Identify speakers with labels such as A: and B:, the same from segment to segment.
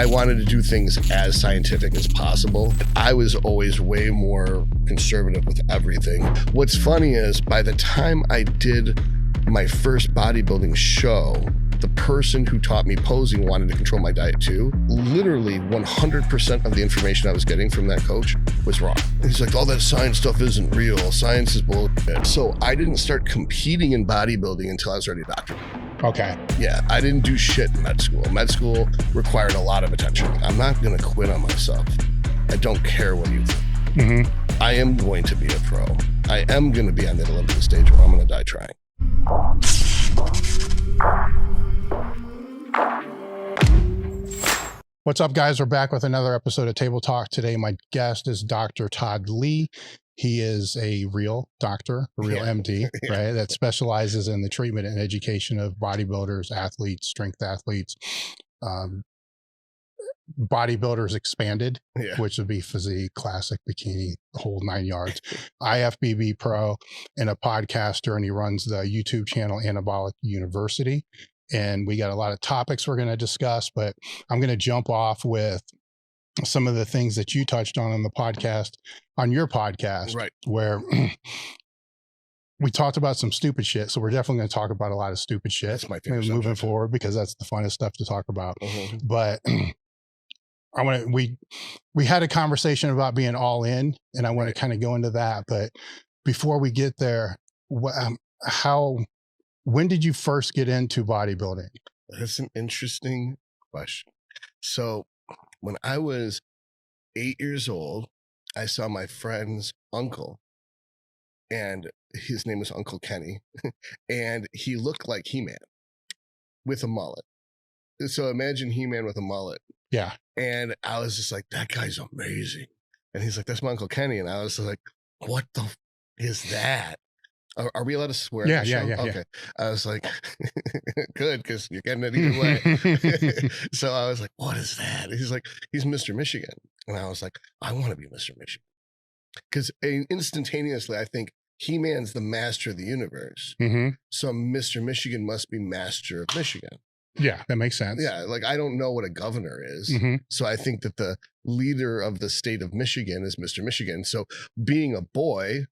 A: I wanted to do things as scientific as possible. I was always way more conservative with everything. What's funny is by the time I did my first bodybuilding show, the person who taught me posing wanted to control my diet too. Literally 100% of the information I was getting from that coach was wrong. He's like, all that science stuff isn't real. Science is bullshit. So I didn't start competing in bodybuilding until I was already a doctor.
B: Okay.
A: Yeah, I didn't do shit in med school. Med school required a lot of attention. I'm not going to quit on myself. I don't care what you think.
B: Mm-hmm.
A: I am going to be a pro. I am going to be on the Olympic stage where I'm going to die trying.
B: What's up, guys? We're back with another episode of Table Talk. Today, my guest is Dr. Todd Lee. He is a real doctor, a real MD, right? That specializes in the treatment and education of bodybuilders, athletes, strength athletes, bodybuilders expanded, which would be physique, classic, bikini, the whole 9 yards, IFBB pro, and a podcaster, and he runs the YouTube channel Anabolic University. And we got a lot of topics we're going to discuss, but I'm going to jump off with some of the things that you touched on the podcast, on your podcast,
A: right,
B: where we talked about some stupid shit. So we're definitely going to talk about a lot of stupid shit.
A: That's my favorite
B: moving
A: subject.
B: forward, because that's the funnest stuff to talk about.
A: Mm-hmm.
B: But we had a conversation about being all in, and I want to kind of go into that. But before we get there, when did you first get into bodybuilding?
A: That's an interesting question. So when I was 8 years old, I saw my friend's uncle, and his name was Uncle Kenny, and he looked like He-Man with a mullet. So imagine He-Man with a mullet.
B: Yeah.
A: And I was just like, that guy's amazing. And he's like, that's my Uncle Kenny. And I was like, what the is that? Are we allowed to swear?
B: Yeah.
A: Okay. I was like, good, because you're getting it either way. So I was like, what is that? He's like, he's Mr. Michigan. And I was like, I want to be Mr. Michigan. Because instantaneously, I think He-Man's the master of the universe.
B: Mm-hmm.
A: So Mr. Michigan must be master of Michigan.
B: Yeah, that makes sense.
A: Yeah, like I don't know what a governor is.
B: Mm-hmm.
A: So I think that the leader of the state of Michigan is Mr. Michigan. So being a boy,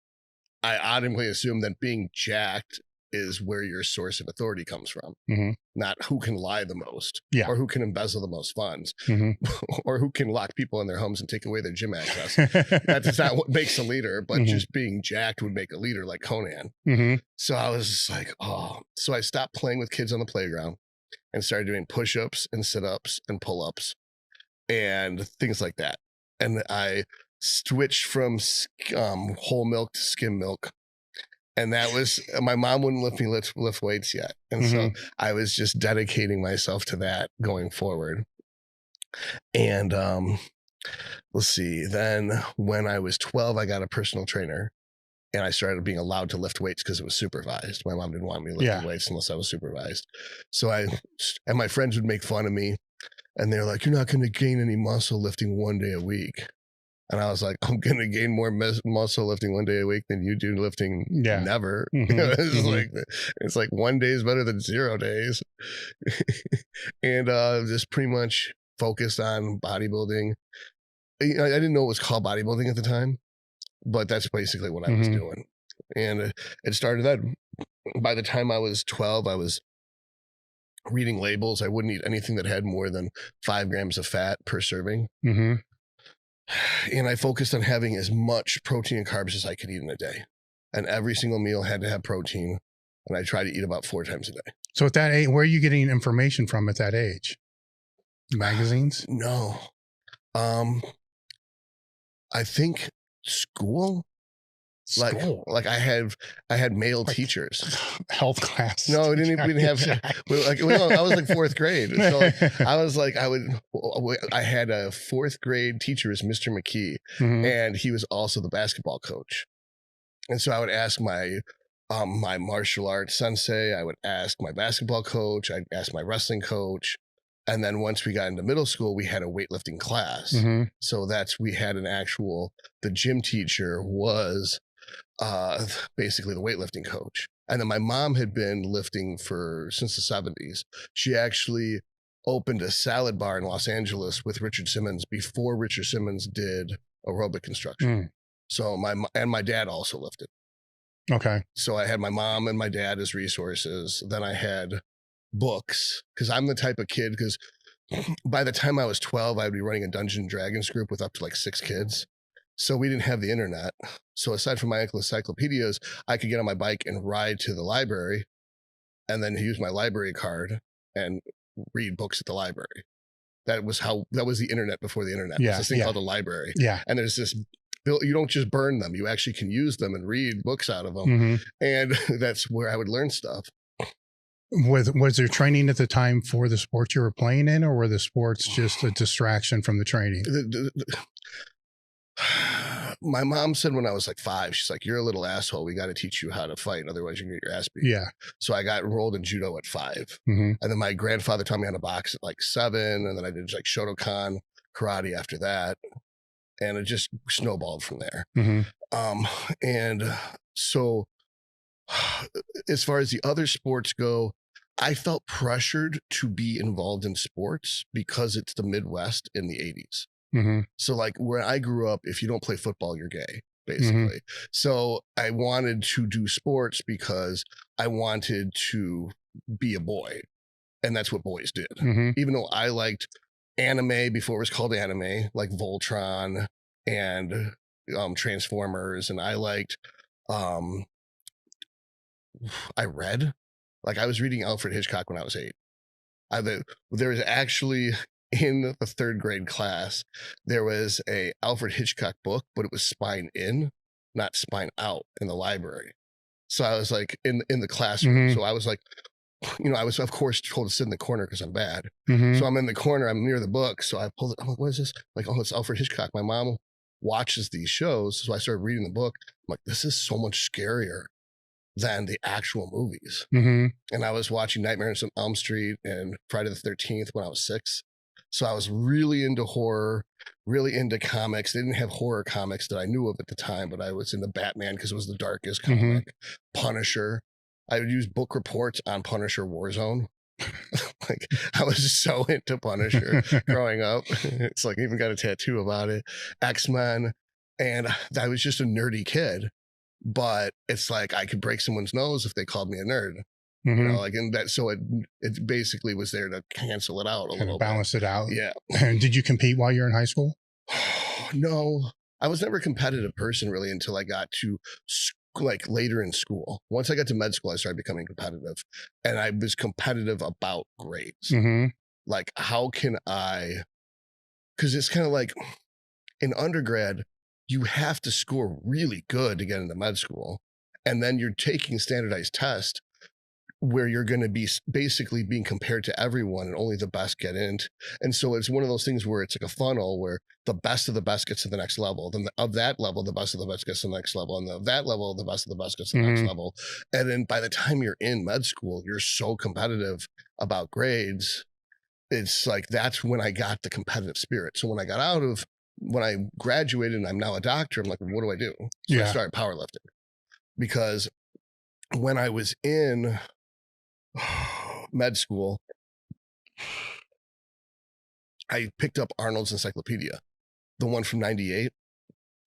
A: I automatically assume that being jacked is where your source of authority comes from,
B: mm-hmm.
A: not who can lie the most,
B: yeah,
A: or who can embezzle the most funds,
B: mm-hmm.
A: or who can lock people in their homes and take away their gym access. That's not what makes a leader, but mm-hmm. just being jacked would make a leader like Conan.
B: Mm-hmm.
A: So I was just like, oh. So I stopped playing with kids on the playground and started doing push-ups and sit-ups and pull-ups and things like that. And I switched from whole milk to skim milk. And that was, my mom wouldn't let me lift weights yet. And mm-hmm. so I was just dedicating myself to that going forward. And let's see, then when I was 12, I got a personal trainer. And I started being allowed to lift weights because it was supervised. My mom didn't want me lifting weights unless I was supervised. So and my friends would make fun of me. And they're like, you're not going to gain any muscle lifting 1 day a week. And I was like, I'm going to gain more muscle lifting 1 day a week than you do lifting never. Mm-hmm. It's like 1 day is better than 0 days. And just pretty much focused on bodybuilding. I didn't know it was called bodybuilding at the time, but that's basically what I was doing. And it started that by the time I was 12, I was reading labels. I wouldn't eat anything that had more than 5 grams of fat per serving.
B: Mm-hmm.
A: And I focused on having as much protein and carbs as I could eat in a day. And every single meal had to have protein. And I tried to eat about 4 times a day.
B: So at that age, where are you getting information from at that age? Magazines?
A: No. I think school. Like I had male teachers.
B: Health class.
A: No, we didn't have. I was like 4th grade. So I had a 4th grade teacher, was Mr. McKee, mm-hmm. and he was also the basketball coach. And so I would ask my martial arts sensei. I would ask my basketball coach. I'd ask my wrestling coach. And then once we got into middle school, we had a weightlifting class. Mm-hmm. So we had the gym teacher was basically the weightlifting coach. And then my mom had been lifting since the 70s. She actually opened a salad bar in Los Angeles with Richard Simmons before Richard Simmons did aerobic instruction. So my dad also lifted.
B: Okay.
A: So I had my mom and my dad as resources. Then I had books, because I'm the type of kid, because by the time I was 12, I'd be running a Dungeons and Dragons group with up to like 6 kids. So we didn't have the internet. So aside from my encyclopedias, I could get on my bike and ride to the library and then use my library card and read books at the library. That was the internet before the internet. There's this thing called a library.
B: Yeah.
A: And there's this, you don't just burn them. You actually can use them and read books out of them. And that's where I would learn stuff.
B: Was there training at the time for the sports you were playing in, or were the sports just a distraction from the training?
A: My mom said when I was like 5, she's like, "You're a little asshole. We got to teach you how to fight. Otherwise you can get your ass beat."
B: Yeah.
A: So I got enrolled in judo at 5. And then my grandfather taught me how to box at like 7. And then I did like Shotokan karate after that. And it just snowballed from there. And so as far as the other sports go, I felt pressured to be involved in sports because it's the Midwest in the 80s. So like where I grew up, if you don't play football, you're gay, basically. So I wanted to do sports because I wanted to be a boy. And that's what boys did. Even though I liked anime before it was called anime, like Voltron and Transformers. And I liked, I read, like I was reading Alfred Hitchcock when I was 8. There was actually, in the 3rd grade class, there was a Alfred Hitchcock book, but it was spine in, not spine out, in the library. So I was like in the classroom. So I was like, I was of course told to sit in the corner because I'm bad. So I'm in the corner, I'm near the book. So I pulled it. I'm like, what is this? Like, oh, it's Alfred Hitchcock. My mom watches these shows. So I started reading the book. I'm like, this is so much scarier than the actual movies. And I was watching Nightmare on Elm Street and Friday the 13th when I was 6. So I was really into horror, really into comics. They didn't have horror comics that I knew of at the time, but I was into Batman because it was the darkest comic. Punisher. I would use book reports on Punisher Warzone. Like I was so into Punisher growing up. It's like I even got a tattoo about it. X-Men. And I was just a nerdy kid. But it's like I could break someone's nose if they called me a nerd. Like, and that, so it basically was there to cancel it out a little bit.
B: Balance it out.
A: Yeah.
B: And did you compete while you're in high school?
A: No, I was never a competitive person really until I got to like later in school. Once I got to med school, I started becoming competitive, and I was competitive about grades. Like, how can because it's kind of like in undergrad, you have to score really good to get into med school. And then you're taking standardized tests where you're going to be basically being compared to everyone and only the best get in. And so it's one of those things where it's like a funnel where the best of the best gets to the next level. Then of that level, the best of the best gets to the next level. And of that level, the best of the best gets to the next level. And then by the time you're in med school, you're so competitive about grades. It's like, that's when I got the competitive spirit. So when I graduated and I'm now a doctor, I'm like, what do I do? So I started powerlifting, because when I was in med school, I picked up Arnold's encyclopedia, the one from 98.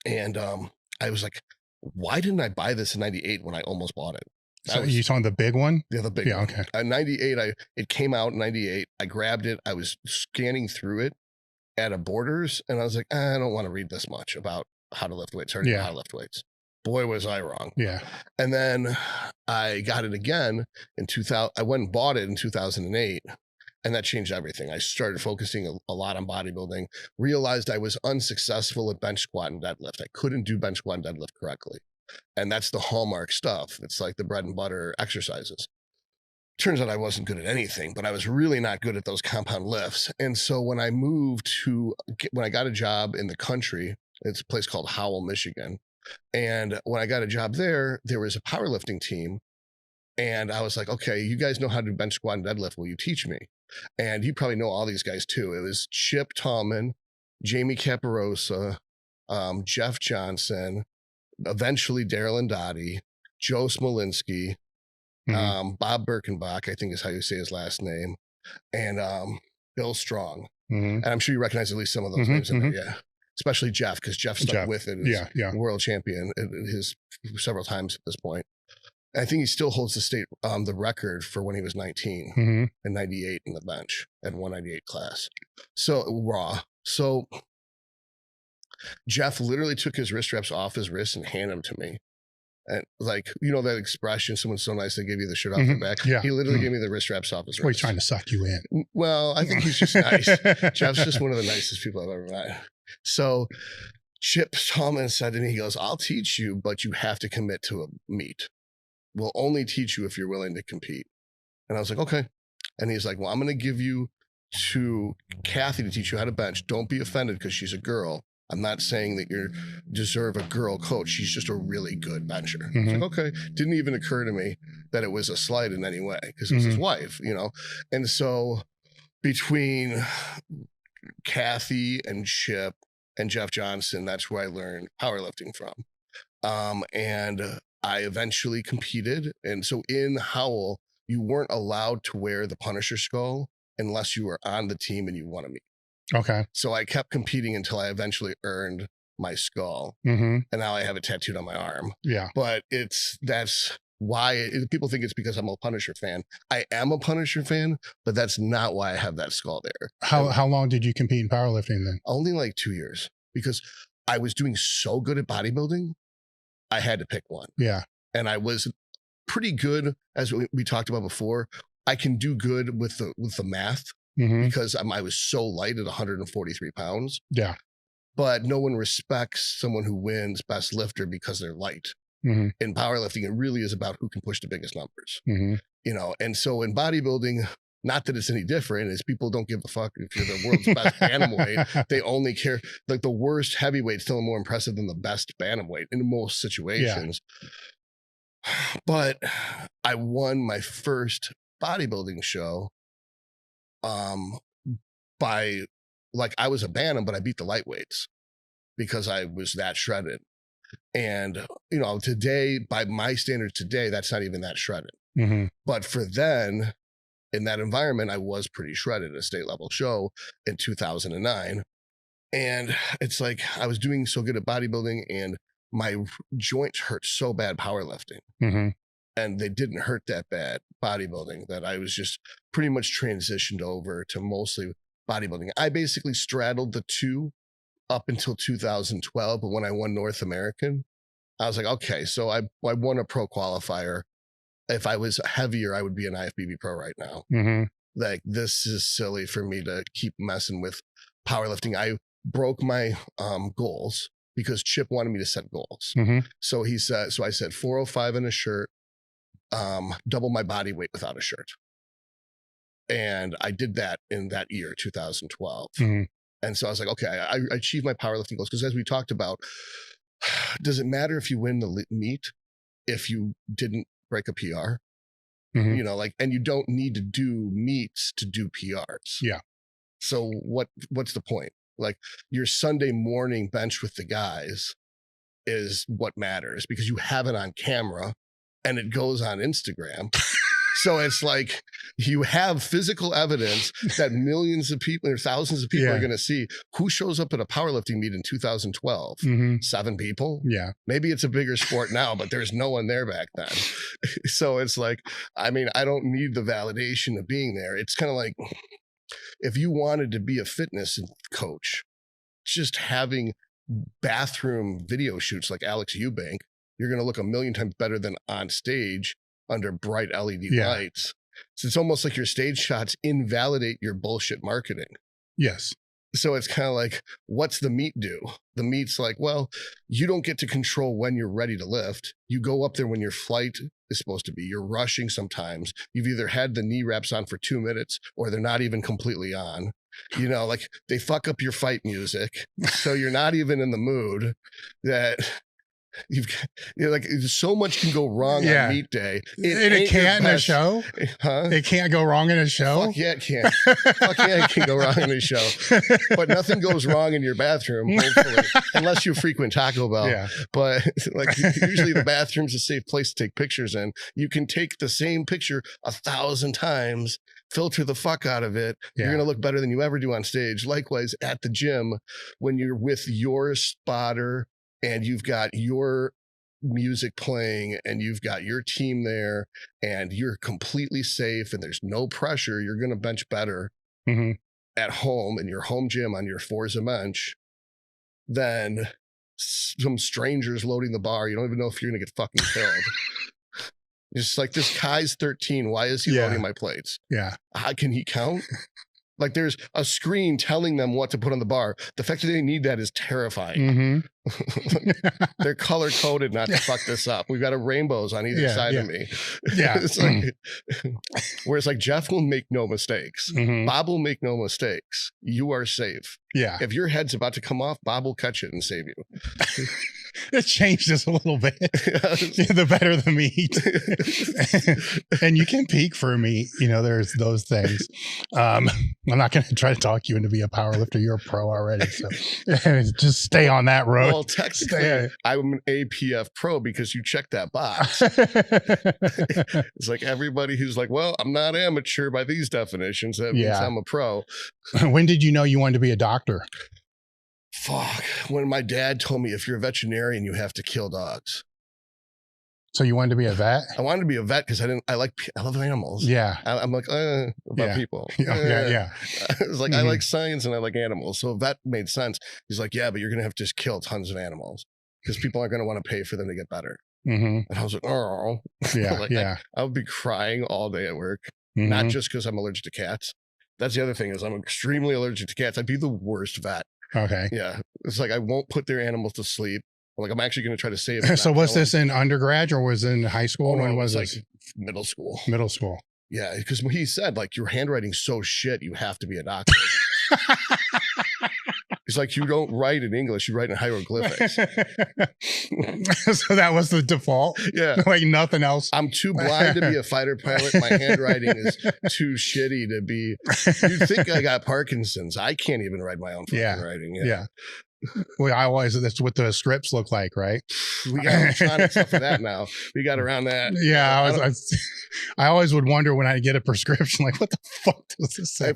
A: And I was like, why didn't I buy this in 98 when I almost bought it?
B: So you talking the big one?
A: Yeah, the big one.
B: Okay.
A: 98, it came out in 98. I grabbed it. I was scanning through it at a Borders, and I was like, I don't want to read this much about how to lift weights. How to lift weights. Boy, was I wrong.
B: Yeah.
A: And then I got it again in 2000. I went and bought it in 2008, and that changed everything. I started focusing a lot on bodybuilding, realized I was unsuccessful at bench squat and deadlift. I couldn't do bench squat and deadlift correctly. And that's the hallmark stuff. It's like the bread and butter exercises. Turns out I wasn't good at anything, but I was really not good at those compound lifts. And so when I when I got a job in the country, it's a place called Howell, Michigan. And when I got a job there, there was a powerlifting team. And I was like, okay, you guys know how to do bench squat and deadlift. Will you teach me? And you probably know all these guys too. It was Chip Tallman, Jamie Caparosa, Jeff Johnson, eventually Daryl Andotti, Joe Smolinski, Bob Birkenbach, I think is how you say his last name. And Bill Strong.
B: Mm-hmm.
A: And I'm sure you recognize at least some of those names in there. Yeah. Especially Jeff, because Jeff stuck with it as world champion his several times at this point. I think he still holds the record for when he was 19 and 98 in the bench at 198 class. So raw. So Jeff literally took his wrist straps off his wrist and handed them to me. And like, you know, that expression, someone's so nice, they give you the shirt off their back. Yeah. He literally gave me the wrist straps off his wrist.
B: Well, he's trying to suck you in.
A: Well, I think he's just nice. Jeff's just one of the nicest people I've ever met. So Chip Tallman said to me, he goes, I'll teach you, but you have to commit to a meet. We'll only teach you if you're willing to compete. And I was like, okay. And he's like, well, I'm going to give you to Kathy to teach you how to bench. Don't be offended because she's a girl. I'm not saying that you deserve a girl coach. She's just a really good bencher. I was like, okay. Didn't even occur to me that it was a slight in any way because it was his wife, you know? And so between Kathy and Chip and Jeff Johnson, that's where I learned powerlifting from. And I eventually competed. And so in Howell, you weren't allowed to wear the Punisher skull unless you were on the team and you won a meet.
B: Okay.
A: So I kept competing until I eventually earned my skull. And now I have it tattooed on my arm.
B: Yeah.
A: But that's why people think it's because I'm a Punisher fan. I am a Punisher fan, but that's not why I have that skull there.
B: How long did you compete in powerlifting then?
A: Only like 2 years, because I was doing so good at bodybuilding. I had to pick one. Yeah. And I was pretty good, as we talked about before. I can do good with the math because I was so light at 143 pounds. Yeah. But no one respects someone who wins best lifter because they're light. In powerlifting, it really is about who can push the biggest numbers. You know, and so in bodybuilding, not that it's any different, is people don't give a fuck if you're the world's best bantamweight. They only care, like the worst heavyweight still more impressive than the best bantamweight in most situations. Yeah. But I won my first bodybuilding show by, like, I was a bantam, but I beat the lightweights because I was that shredded. And, you know, today, by my standards today, that's not even that shredded. But for then, in that environment, I was pretty shredded at a state level show in 2009. And it's like, I was doing so good at bodybuilding and my joints hurt so bad powerlifting. And they didn't hurt that bad bodybuilding, that I was just pretty much transitioned over to mostly bodybuilding. I basically straddled the two up until 2012. But when I won North American, I was like, okay, so I won a pro qualifier. If I was heavier, I would be an IFBB pro right now. Like, this is silly for me to keep messing with powerlifting. I broke my goals because Chip wanted me to set goals. So he said, so I said 405 in a shirt, double my body weight without a shirt. And I did that in that year, 2012. And so I was like, okay, I achieved my powerlifting goals. Because as we talked about, does it matter if you win the meet if you didn't break a PR? You know, like, and you don't need to do meets to do PRs. Yeah. So what's the point? Like, your Sunday morning bench with the guys is what matters because you have it on camera and it goes on Instagram. So it's like you have physical evidence that millions of people or thousands of people are going to see. Who shows up at a powerlifting meet in 2012? 7 people? Yeah. Maybe it's a bigger sport now, but there's no one there back then. So it's like, I mean, I don't need the validation of being there. It's kind of like if you wanted to be a fitness coach, just having bathroom video shoots like Alex Eubank, you're going to look a million times better than on stage under bright LED lights. So it's almost like your stage shots invalidate your bullshit marketing. Yes. So it's kind of like, what's the meet do? The meet's like, well, you don't get to control when you're ready to lift. You go up there when your flight is supposed to be. You're rushing sometimes. You've either had the knee wraps on for 2 minutes or they're not even completely on. You know, like they fuck up your fight music. So you're not even in the mood that... You're like, so much can go wrong on meet day.
B: It can't in a show? Huh? It can't go wrong in a show?
A: Fuck yeah, it can. Fuck yeah, it can go wrong in a show. But nothing goes wrong in your bathroom, hopefully, unless you frequent Taco Bell. Yeah. But like, usually the bathroom's a safe place to take pictures in. You can take the same picture 1,000 times filter the fuck out of it. You're going to look better than you ever do on stage. Likewise, at the gym, when you're with your spotter and you've got your music playing and you've got your team there and you're completely safe and there's no pressure, you're going to bench better at home in your home gym on your Forza bench than some strangers loading the bar. You don't even know if you're going to get fucking killed. Just like, this guy's 13. Why is he loading my plates? How can he count? Like, there's a screen telling them what to put on the bar. The fact that they need that is terrifying. They're color coded not to fuck this up. We've got a rainbows on either side of me. It's like, whereas like Jeff will make no mistakes. Bob will make no mistakes. You are safe. If your head's about to come off, Bob will catch it and save you.
B: It changed us a little bit. The better the meat. And you can peak for meat. You know, there's those things. I'm not going to try to talk you into be a power lifter. You're a pro already. So just stay on that road.
A: Well, technically, I'm an APF pro because you check that box. It's like everybody who's like, well, I'm not amateur by these definitions. That means I'm a pro.
B: When did you know you wanted to be a doctor?
A: Fuck. When my dad told me, if you're a veterinarian, you have to kill dogs.
B: So you wanted to be a vet?
A: I wanted to be a vet because I love animals. I'm like, about people. It's like, I like science and I like animals. So a vet made sense. He's like, yeah, but you're going to have to just kill tons of animals because people aren't going to want to pay for them to get better. And I was like, oh. I would be crying all day at work, not just because I'm allergic to cats. That's the other thing is I'm extremely allergic to cats. I'd be the worst vet. It's like, I won't put their animals to sleep. Like, I'm actually going to try to save them.
B: So was this in undergrad or was it in high school? When was
A: like
B: this?
A: Middle school.
B: Middle school.
A: Yeah, because he said, like, your handwriting's so shit, you have to be a doctor. He's like, you don't write in English, you write in hieroglyphics.
B: So that was the default? Like nothing else?
A: I'm too blind to be a fighter pilot. My handwriting is too shitty to be. You'd think I got Parkinson's. I can't even write my own fucking writing.
B: Well, that's what the strips look like, right?
A: We got electronic stuff for that now. We got around that.
B: I always would wonder when I get a prescription, like, what the fuck does this say?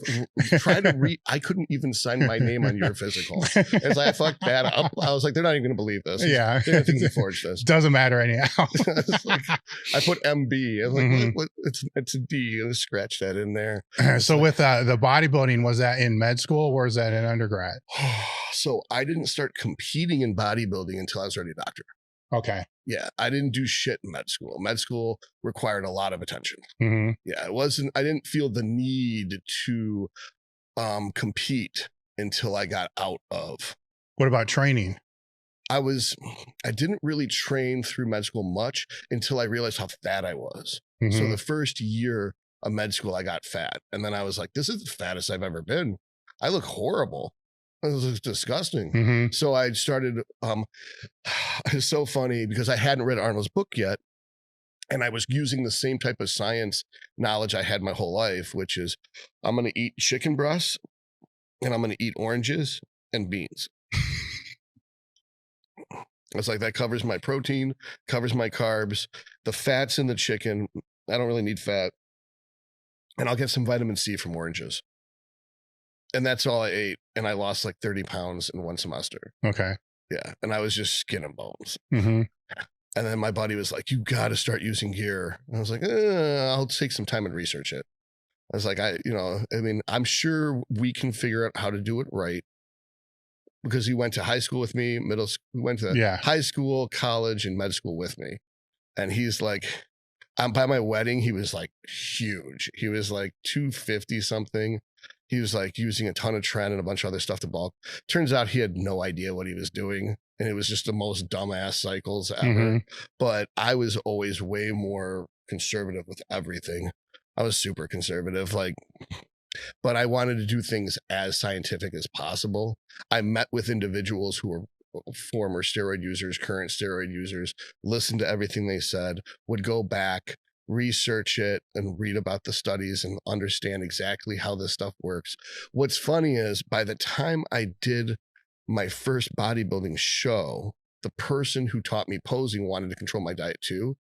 A: I tried to read. I couldn't even sign my name on your physical. It's like, I fucked that up. I was like, they're not even going to believe this. They didn't think you forged this.
B: Doesn't matter anyhow.
A: Like, I put MB. I was like, what? It's a D. I scratch that in there.
B: So with the bodybuilding, was that in med school or was that in undergrad?
A: So I didn't start competing in bodybuilding until I was already a doctor.
B: Okay.
A: Yeah, I didn't do shit in med school. Med school required a lot of attention. Yeah, I didn't feel the need to compete until I got out of.
B: What about training?
A: I didn't really train through med school much until I realized how fat I was. So the first year of med school, I got fat. And then I was like, this is the fattest I've ever been. I look horrible. It was disgusting. So I started, it's so funny because I hadn't read Arnold's book yet. And I was using the same type of science knowledge I had my whole life, which is I'm going to eat chicken breasts and I'm going to eat oranges and beans. It's like, that covers my protein, covers my carbs, the fats in the chicken. I don't really need fat. And I'll get some vitamin C from oranges. And that's all I ate. And I lost like 30 pounds in one semester.
B: Okay.
A: Yeah. And I was just skin and bones. And then my buddy was like, you got to start using gear. And I was like, I'll take some time and research it. I was like, I'm sure we can figure out how to do it right. Because he went to high school with me, we went to high school, college, and med school with me. And he's like, by my wedding, he was like huge. He was like 250 something. He was like using a ton of Tren and a bunch of other stuff to bulk. Turns out he had no idea what he was doing. And it was just the most dumbass cycles ever. But I was always way more conservative with everything. I was super conservative. But I wanted to do things as scientific as possible. I met with individuals who were former steroid users, current steroid users, listened to everything they said, would go back, research it and read about the studies and understand exactly how this stuff works. What's funny is by the time I did my first bodybuilding show, the person who taught me posing wanted to control my diet too.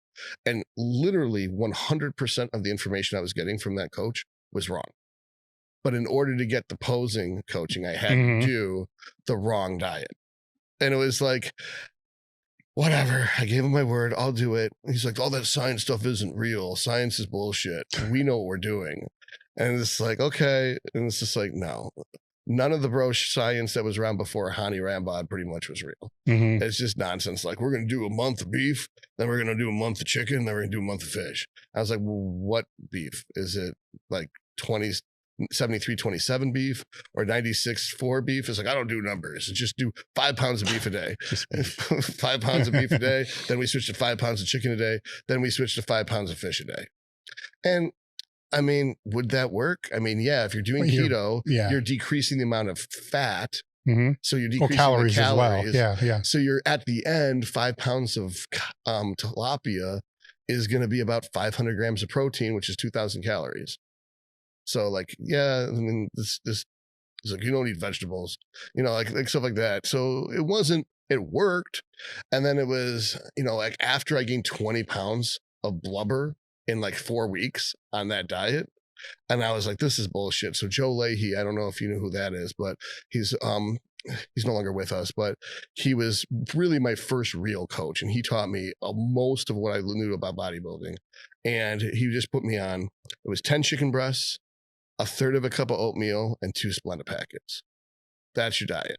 A: And literally 100% of the information I was getting from that coach was wrong. But in order to get the posing coaching, I had
B: Mhm.
A: to do the wrong diet. And it was like, whatever. I gave him my word. I'll do it. He's like, all that science stuff isn't real. Science is bullshit. We know what we're doing. And it's like, okay. And it's just like, no. None of the bro science that was around before Hani Rambod pretty much was real.
B: Mhm.
A: It's just nonsense. Like, we're going to do a month of beef, then we're going to do a month of chicken, then we're going to do a month of fish. I was like, well, what beef? Is it like 73-27 beef or 96-4 beef? It's like, I don't do numbers. Just do 5 pounds of beef a day. 5 pounds of beef a day. Then we switch to 5 pounds of chicken a day. Then we switch to 5 pounds of fish a day. And I mean, would that work? I mean, yeah, if you're doing keto, you're decreasing the amount of fat.
B: Mhm.
A: So you're decreasing
B: calories,
A: the calories
B: as well. Yeah.
A: So you're at the end, 5 pounds of tilapia is going to be about 500 grams of protein, which is 2,000 calories. So like, yeah, I mean, this is like, you don't eat vegetables, like stuff like that. So it worked. And then it was, like after I gained 20 pounds of blubber in like 4 weeks on that diet. And I was like, this is bullshit. So Joe Leahy, I don't know if you know who that is, but he's no longer with us, but he was really my first real coach. And he taught me most of what I knew about bodybuilding. And he just put me on, it was 10 chicken breasts, a third of a cup of oatmeal, and 2 Splenda packets. That's your diet.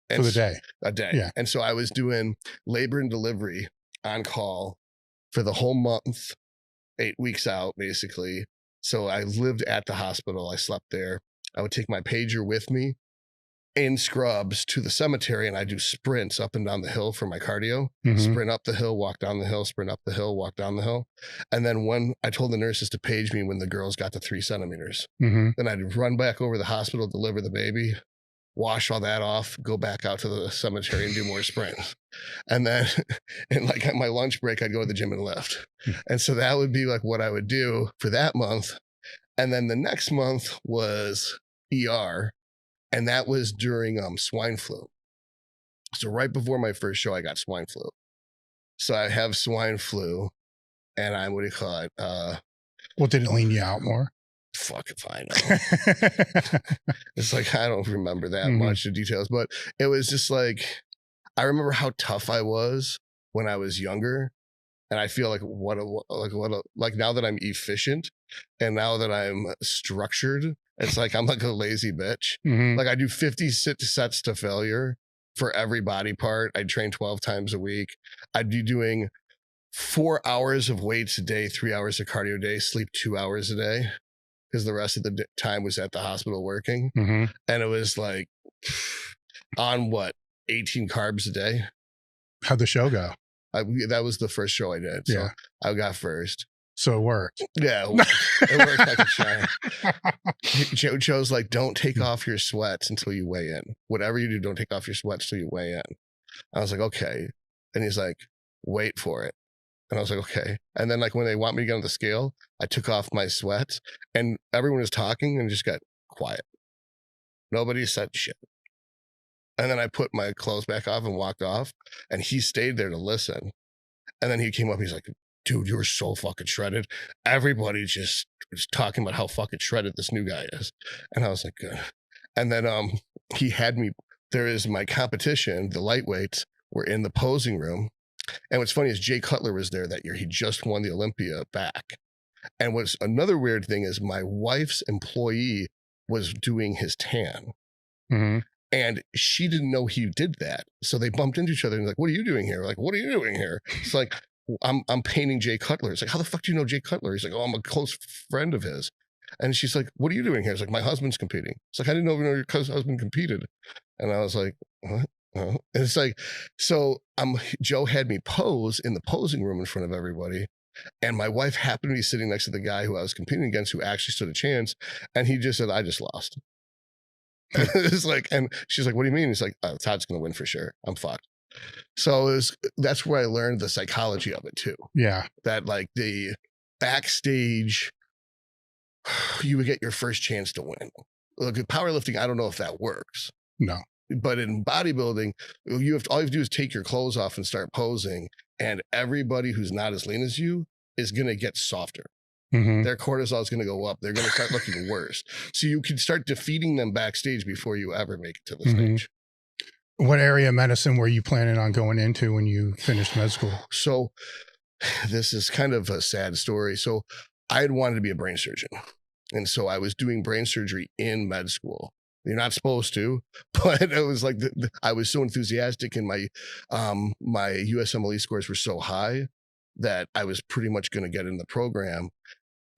A: And
B: for the day.
A: A day.
B: Yeah.
A: And so I was doing labor and delivery on call for the whole month, 8 weeks out, basically. So I lived at the hospital. I slept there. I would take my pager with me in scrubs to the cemetery, and I do sprints up and down the hill for my cardio.
B: Mhm.
A: Sprint up the hill, walk down the hill, sprint up the hill, walk down the hill. And then when I told the nurses to page me when the girls got to 3 centimeters,
B: Mhm.
A: then I'd run back over the hospital, deliver the baby, wash all that off, go back out to the cemetery and do more sprints. And then and like at my lunch break, I'd go to the gym and lift. And so that would be like what I would do for that month. And then the next month was ER. And that was during swine flu. So right before my first show, I got swine flu. So I have swine flu, and I, what do you call it?
B: Well, did it lean you out more?
A: Fuck if I know. It's like, I don't remember that much of details, but it was just like, I remember how tough I was when I was younger. And I feel like now that I'm efficient and now that I'm structured, it's like I'm like a lazy bitch.
B: Mhm.
A: Like I do 50 sets to failure for every body part. I train 12 times a week. I'd be doing 4 hours of weights a day, 3 hours of cardio a day, sleep 2 hours a day because the rest of the time was at the hospital working.
B: Mhm.
A: And it was like on 18 carbs a day.
B: How'd the show go?
A: That was the first show I did. So
B: Yeah.
A: I got first.
B: So it worked.
A: Yeah, it worked like a charm. Joe's like, don't take off your sweats until you weigh in. Whatever you do, don't take off your sweats till you weigh in. I was like, okay. And he's like, wait for it. And I was like, okay. And then like when they want me to get on the scale, I took off my sweats and everyone was talking and just got quiet. Nobody said shit. And then I put my clothes back off and walked off, and he stayed there to listen. And then he came up, he's like, dude, you're so fucking shredded. Everybody just was talking about how fucking shredded this new guy is. And I was like, good. And then he had me, there is my competition, the lightweights were in the posing room. And what's funny is Jay Cutler was there that year. He just won the Olympia back. And what's another weird thing is my wife's employee was doing his tan.
B: Mm-hmm.
A: And she didn't know he did that. So they bumped into each other and like, what are you doing here? Like, what are you doing here? It's like, I'm painting Jay Cutler. It's like, how the fuck do you know Jay Cutler? He's like, oh, I'm a close friend of his. And she's like, what are you doing here? It's like, my husband's competing. It's like, I didn't know your husband competed. And I was like, what? Oh. And it's like, so Joe had me pose in the posing room in front of everybody. And my wife happened to be sitting next to the guy who I was competing against, who actually stood a chance. And he just said, I just lost. It's like, and she's like, what do you mean? He's like, oh, Todd's going to win for sure. I'm fucked. So that's where I learned the psychology of it too.
B: Yeah.
A: That like the backstage, you would get your first chance to win. Look, at powerlifting, I don't know if that works.
B: No.
A: But in bodybuilding, all you have to do is take your clothes off and start posing. And everybody who's not as lean as you is going to get softer. Their cortisol is going to go up. They're going to start looking worse. So you can start defeating them backstage before you ever make it to the stage.
B: What area of medicine were you planning on going into when you finished med school?
A: So this is kind of a sad story. So I had wanted to be a brain surgeon. And so I was doing brain surgery in med school. You're not supposed to, but it was like, I was so enthusiastic, and my USMLE scores were so high that I was pretty much going to get in the program.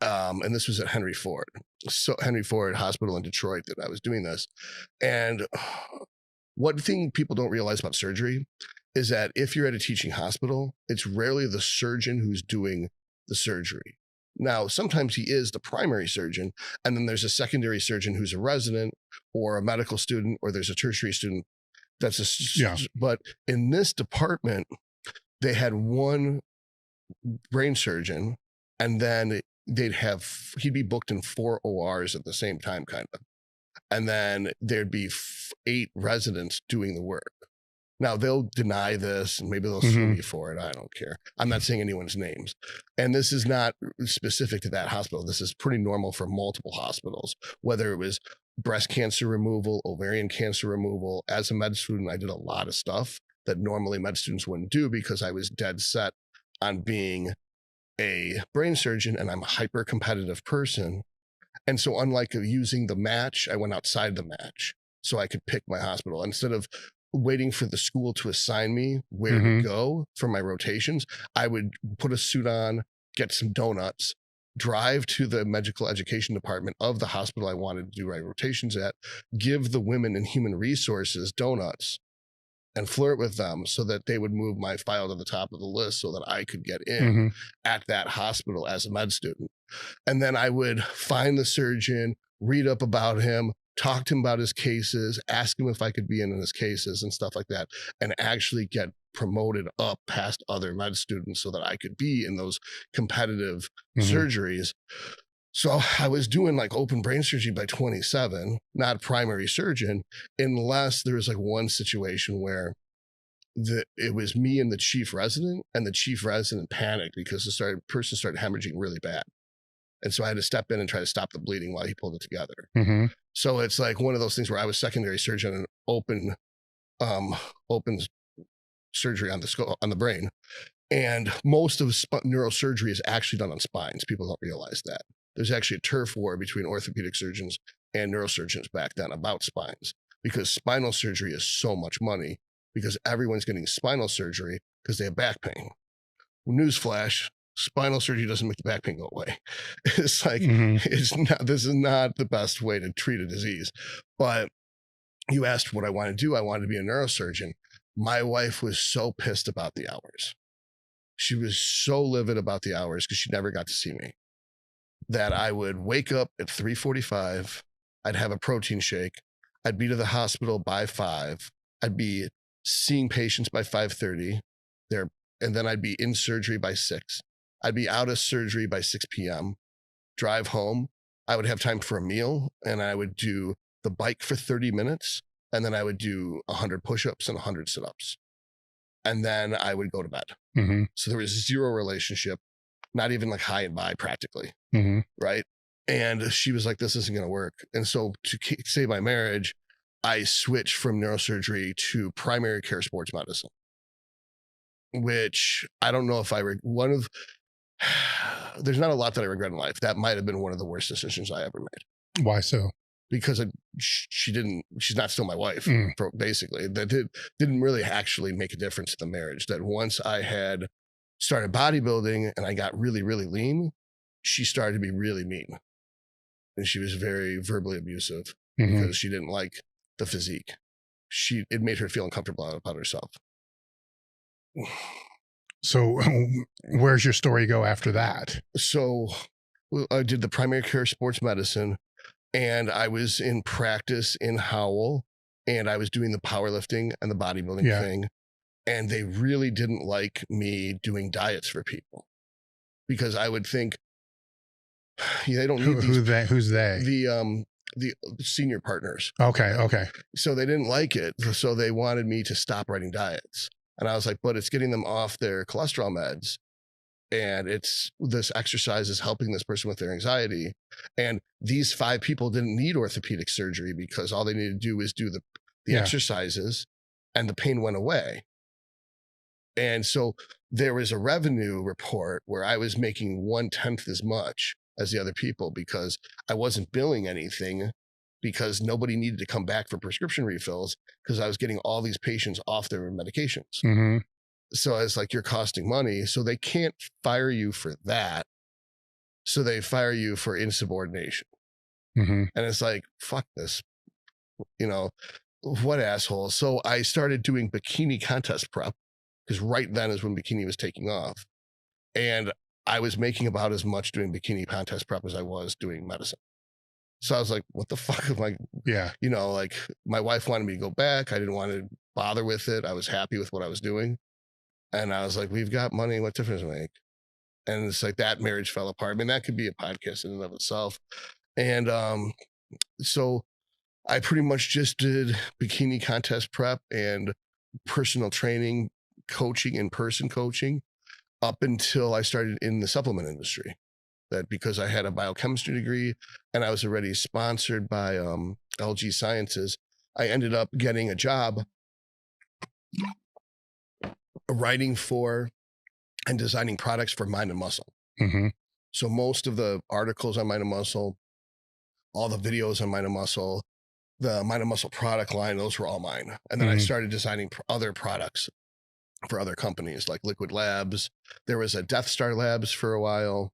A: And this was at Henry Ford Hospital in Detroit that I was doing this. And one thing people don't realize about surgery is that if you're at a teaching hospital, it's rarely the surgeon who's doing the surgery. Now, sometimes he is the primary surgeon, and then there's a secondary surgeon who's a resident or a medical student, or there's a tertiary student. But in this department, they had one brain surgeon, and then he'd be booked in 4 ORs at the same time, kind of. And then there'd be 8 residents doing the work. Now, they'll deny this, and maybe they'll sue me for it. I don't care. I'm not saying anyone's names. And this is not specific to that hospital. This is pretty normal for multiple hospitals, whether it was breast cancer removal, ovarian cancer removal. As a med student, I did a lot of stuff that normally med students wouldn't do because I was dead set on being a brain surgeon, and I'm a hyper competitive person. And so unlike using the match, I went outside the match so I could pick my hospital. Instead of waiting for the school to assign me where to go for my rotations, I would put a suit on, get some donuts, drive to the medical education department of the hospital I wanted to do my rotations at, give the women in human resources donuts, and flirt with them so that they would move my file to the top of the list so that I could get in at that hospital as a med student. And then I would find the surgeon, read up about him, talk to him about his cases, ask him if I could be in his cases and stuff like that, and actually get promoted up past other med students so that I could be in those competitive surgeries. So I was doing like open brain surgery by 27, not primary surgeon, unless there was like one situation where it was me and the chief resident, and the chief resident panicked because the person started hemorrhaging really bad. And so I had to step in and try to stop the bleeding while he pulled it together. So it's like one of those things where I was secondary surgeon and open surgery on the brain. And most of neurosurgery is actually done on spines. People don't realize that. There's actually a turf war between orthopedic surgeons and neurosurgeons back then about spines, because spinal surgery is so much money because everyone's getting spinal surgery because they have back pain. Newsflash, spinal surgery doesn't make the back pain go away. It's like, this is not the best way to treat a disease. But you asked what I want to do. I wanted to be a neurosurgeon. My wife was so pissed about the hours. She was so livid about the hours because she never got to see me, that I would wake up at 3:45. I'd have a protein shake. I'd be to the hospital by 5. I'd be seeing patients by 5:30 there. And then I'd be in surgery by 6. I'd be out of surgery by 6 p.m. Drive home. I would have time for a meal, and I would do the bike for 30 minutes. And then I would do 100 push-ups and 100 sit-ups. And then I would go to bed. So there was zero relationship, not even like high and by practically. Right. And she was like, this isn't going to work. And so to save my marriage, I switched from neurosurgery to primary care sports medicine, which I don't know if there's not a lot that I regret in life. That might have been one of the worst decisions I ever made.
B: Why so?
A: Because she's not still my wife, basically. That didn't really actually make a difference in the marriage. That once I had started bodybuilding and I got really, really lean, she started to be really mean. And she was very verbally abusive because she didn't like the physique. It made her feel uncomfortable about herself.
B: So where's your story go after that?
A: So I did the primary care sports medicine, and I was in practice in Howell, and I was doing the powerlifting and the bodybuilding thing. And they really didn't like me doing diets for people because I would think, they don't need
B: who's they?
A: The senior partners.
B: Okay.
A: So they didn't like it. So they wanted me to stop writing diets. And I was like, but it's getting them off their cholesterol meds. And this exercise is helping this person with their anxiety. And these 5 people didn't need orthopedic surgery because all they needed to do is do the exercises, and the pain went away. And so there was a revenue report where I was making 1/10 as much as the other people because I wasn't billing anything, because nobody needed to come back for prescription refills because I was getting all these patients off their medications.
B: Mm-hmm.
A: So it's like, you're costing money. So they can't fire you for that. So they fire you for insubordination.
B: Mm-hmm.
A: And it's like, fuck this, what asshole. So I started doing bikini contest prep, because right then is when bikini was taking off. And I was making about as much doing bikini contest prep as I was doing medicine. So I was like, what the fuck am I?
B: Yeah.
A: Like, my wife wanted me to go back. I didn't want to bother with it. I was happy with what I was doing. And I was like, we've got money. What difference does it make? And it's like, that marriage fell apart. I mean, that could be a podcast in and of itself. And so I pretty much just did bikini contest prep and personal training, coaching, in-person coaching, up until I started in the supplement industry. That because I had a biochemistry degree and I was already sponsored by LG Sciences, I ended up getting a job writing for and designing products for Mind and Muscle.
B: Mm-hmm.
A: So most of the articles on Mind and Muscle, all the videos on Mind and Muscle, the Mind and Muscle product line, those were all mine. And then I started designing other products for other companies like Liquid Labs. There was a Death Star Labs for a while.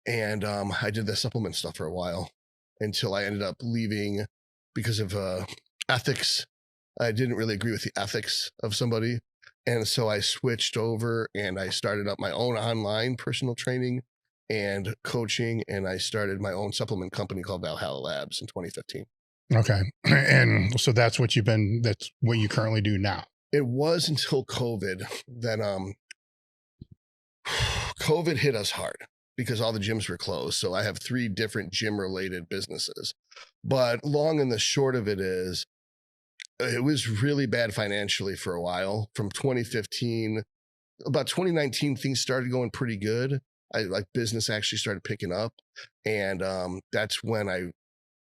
A: And I did the supplement stuff for a while until I ended up leaving because of ethics. I didn't really agree with the ethics of somebody. And so I switched over and I started up my own online personal training and coaching. And I started my own supplement company called Valhalla Labs in 2015.
B: Okay. And so that's what you currently do now.
A: It was until COVID that COVID hit us hard, because all the gyms were closed. So I have 3 different gym related businesses, but long and the short of it is, it was really bad financially for a while. From 2015, about 2019, things started going pretty good. Business actually started picking up. And that's when I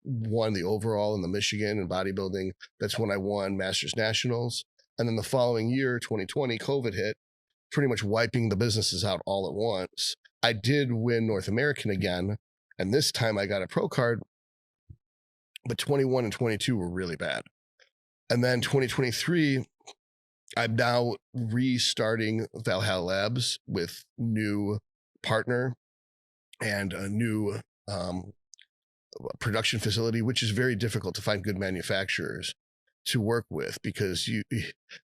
A: won the overall in the Michigan and bodybuilding. That's when I won Masters Nationals. And then the following year, 2020, COVID hit, pretty much wiping the businesses out all at once. I did win North American again, and this time I got a pro card, but 21 and 22 were really bad. And then 2023, I'm now restarting Valhalla Labs with new partner and a new production facility, which is very difficult to find good manufacturers to work with, because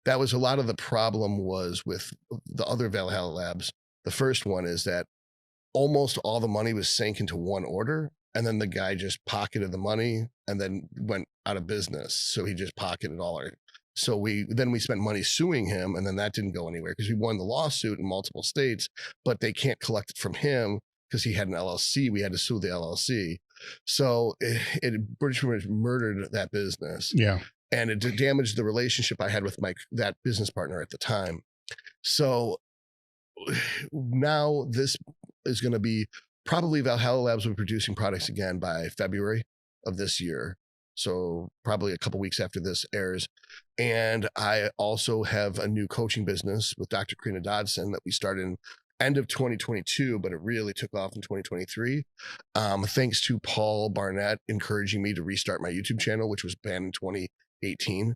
A: that was a lot of the problem was with the other Valhalla Labs. The first one is that almost all the money was sank into one order, and then the guy just pocketed the money and then went out of business. So he just pocketed all our. So we spent money suing him, and then that didn't go anywhere because we won the lawsuit in multiple states, but they can't collect it from him because he had an LLC. We had to sue the LLC. So it pretty much murdered that business.
B: Yeah.
A: And it damaged the relationship I had with that business partner at the time. So now this is going to be probably Valhalla Labs will be producing products again by February of this year. So probably a couple weeks after this airs. And I also have a new coaching business with Dr. Credo Dodson that we started in end of 2022, but it really took off in 2023. Thanks to Paul Barnett encouraging me to restart my YouTube channel, which was banned in 2018.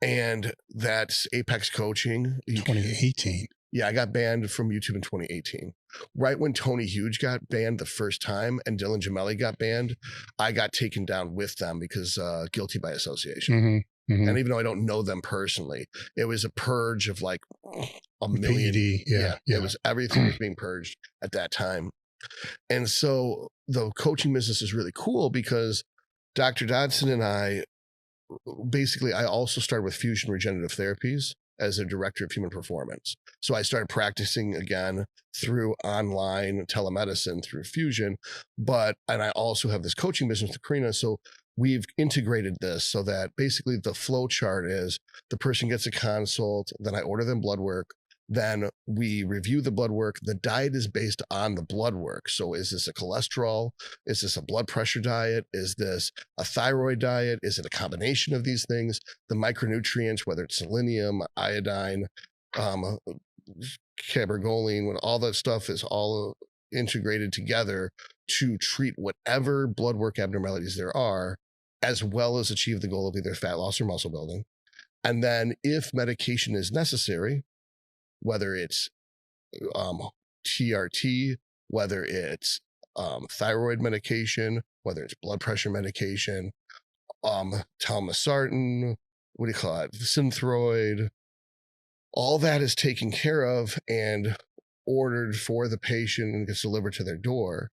A: And that's Apex Coaching.
B: 2018.
A: Yeah, I got banned from YouTube in 2018. Right when Tony Huge got banned the first time and Dylan Gemelli got banned, I got taken down with them because guilty by association.
B: Mm-hmm, mm-hmm.
A: And even though I don't know them personally, it was a purge of like a million.
B: PD, yeah.
A: It was, everything was being purged at that time. And so the coaching business is really cool because Dr. Dodson and I also started with Fusion Regenerative Therapies as a director of human performance. So I started practicing again through online telemedicine through Fusion, and I also have this coaching business with Credo. So we've integrated this so that basically the flow chart is the person gets a consult, then I order them blood work, Then we review the blood work. The diet is based on the blood work. So is this a cholesterol? Is this a blood pressure diet? Is this a thyroid diet? Is it a combination of these things? The micronutrients, whether it's selenium, iodine, cabergoline, when all that stuff is all integrated together to treat whatever blood work abnormalities there are, as well as achieve the goal of either fat loss or muscle building. And then if medication is necessary, whether it's TRT, whether it's thyroid medication, whether it's blood pressure medication, telmisartan, what do you call it, Synthroid, all that is taken care of and ordered for the patient and gets delivered to their door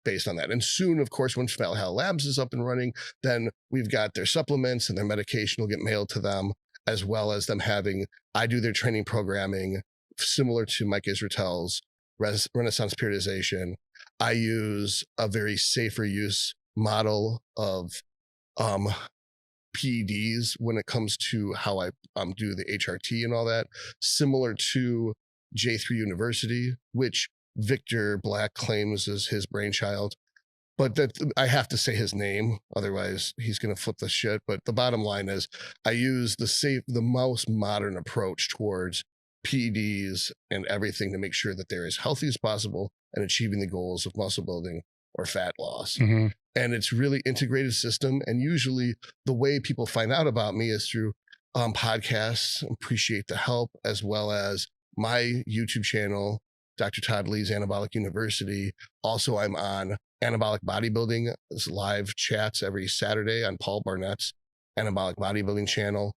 A: based on that. And soon, of course, once Valhalla Labs is up and running, then we've got their supplements and their medication will get mailed to them, as well as them having, I do their training programming similar to Mike Israel's Renaissance periodization. I use a very safer use model of PEDs when it comes to how I do the HRT and all that, similar to J3 University, which Victor Black claims is his brainchild. But that I have to say his name, otherwise he's going to flip the shit. But the bottom line is I use the most modern approach towards PEDs and everything to make sure that they're as healthy as possible and achieving the goals of muscle building or fat loss. Mm-hmm. And it's really integrated system. And usually the way people find out about me is through podcasts, Appreciate the Help, as well as my YouTube channel, Dr. Todd Lee's Anabolic University. Also, I'm on Anabolic Bodybuilding. There's live chats every Saturday on Paul Barnett's Anabolic Bodybuilding channel.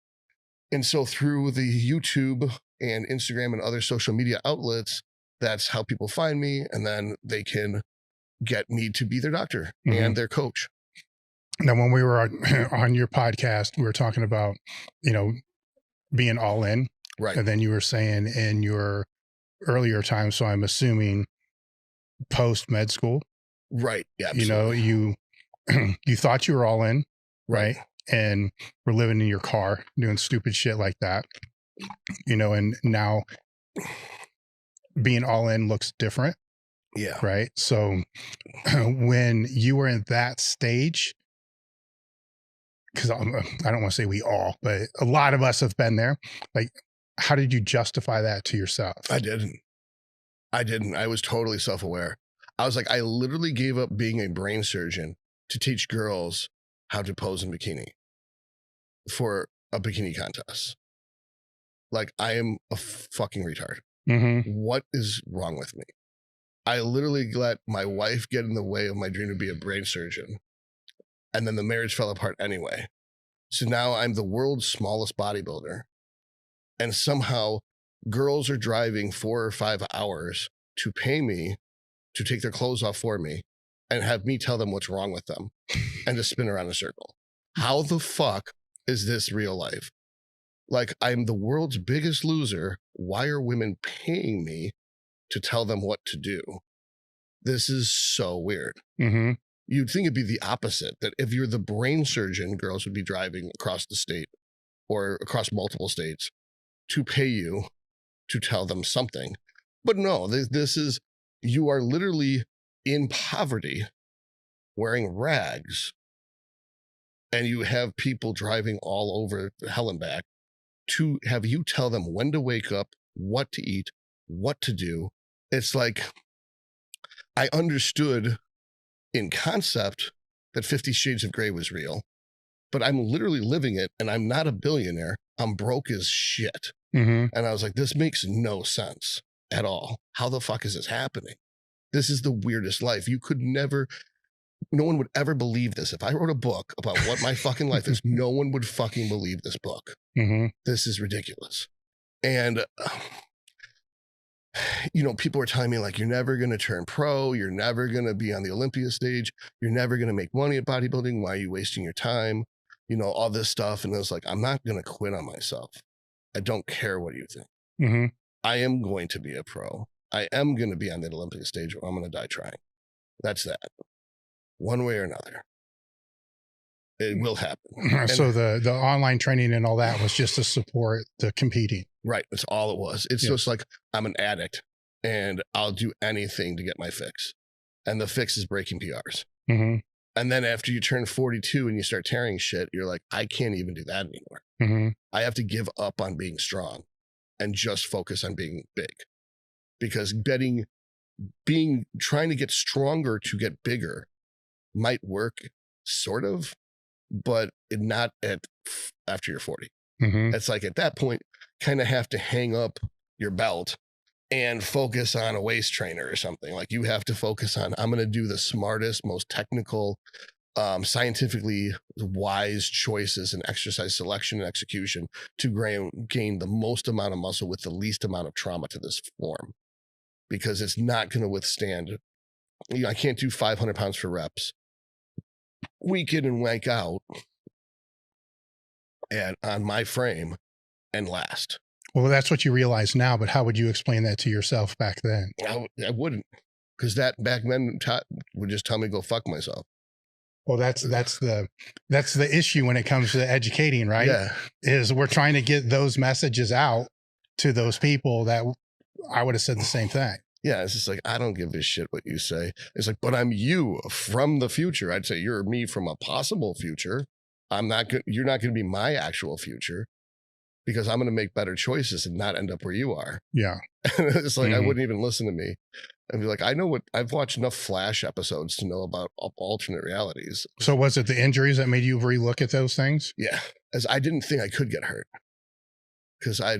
A: And so through the YouTube and Instagram and other social media outlets, that's how people find me. And then they can get me to be their doctor mm-hmm. and their coach.
B: Now, when we were on your podcast, we were talking about, being all in.
A: Right.
B: And then you were saying in your earlier time, so I'm assuming post med school.
A: Right. Yeah. Absolutely.
B: You thought you were all in. Right. And we're living in your car doing stupid shit like that, and now being all in looks different.
A: Yeah.
B: Right. So when you were in that stage, because I don't want to say we all, but a lot of us have been there. Like, how did you justify that to yourself?
A: I didn't. I was totally self-aware. I was like, I literally gave up being a brain surgeon to teach girls how to pose in bikini for a bikini contest. Like, I am a fucking retard. Mm-hmm. What is wrong with me? I literally let my wife get in the way of my dream to be a brain surgeon. And then the marriage fell apart anyway. So now I'm the world's smallest bodybuilder. And somehow girls are driving 4 or 5 hours to pay me to take their clothes off for me and have me tell them what's wrong with them and to spin around in a circle. How the fuck is this real life? Like, I'm the world's biggest loser. Why are women paying me to tell them what to do? This is so weird. Mm-hmm. You'd think it'd be the opposite, that if you're the brain surgeon, girls would be driving across the state or across multiple states to pay you to tell them something. But no, this is, you are literally in poverty wearing rags and you have people driving all over hell and back to have you tell them when to wake up, what to eat, what to do. It's like, I understood in concept that 50 Shades of Grey was real, but I'm literally living it and I'm not a billionaire. I'm broke as shit. Mm-hmm. And I was like, this makes no sense at all. How the fuck is this happening? This is the weirdest life. No one would ever believe this. If I wrote a book about what my fucking life is, no one would fucking believe this book. Mm-hmm. This is ridiculous. And, people are telling me like, you're never going to turn pro. You're never going to be on the Olympia stage. You're never going to make money at bodybuilding. Why are you wasting your time? All this stuff. And I was like, I'm not going to quit on myself. I don't care what you think. Mm-hmm. I am going to be a pro. I am going to be on the Olympia stage, or I'm going to die trying. That's that. One way or another. It will happen.
B: So the online training and all that was just to support the competing.
A: Right. That's all it was. It's just like, I'm an addict and I'll do anything to get my fix. And the fix is breaking PRs.
B: Mm-hmm.
A: And then after you turn 42 and you start tearing shit, you're like, I can't even do that anymore.
B: Mm-hmm.
A: I have to give up on being strong and just focus on being big. Because trying to get stronger to get bigger might work, sort of, but not after you're 40.
B: Mm-hmm.
A: It's like at that point, kind of have to hang up your belt and focus on a waist trainer or something. Like you have to focus on, I'm going to do the smartest, most technical, scientifically wise choices in exercise selection and execution to gain the most amount of muscle with the least amount of trauma to this form. Because it's not going to withstand, I can't do 500 pounds for reps, week in and week out, and on my frame and last.
B: Well, that's what you realize now, but how would you explain that to yourself back then?
A: I wouldn't, because that back then would just tell me to go fuck myself.
B: Well, that's the issue when it comes to educating, right?
A: Yeah.
B: Is we're trying to get those messages out to those people that I would have said the same thing.
A: Yeah, it's just like, I don't give a shit what you say. It's like, but I'm you from the future. I'd say you're me from a possible future. You're not going to be my actual future, because I'm going to make better choices and not end up where you are.
B: Yeah.
A: It's like, I wouldn't even listen to me. I'd be like, I've watched enough Flash episodes to know about alternate realities.
B: So was it the injuries that made you relook at those things?
A: Yeah. As I didn't think I could get hurt. Because I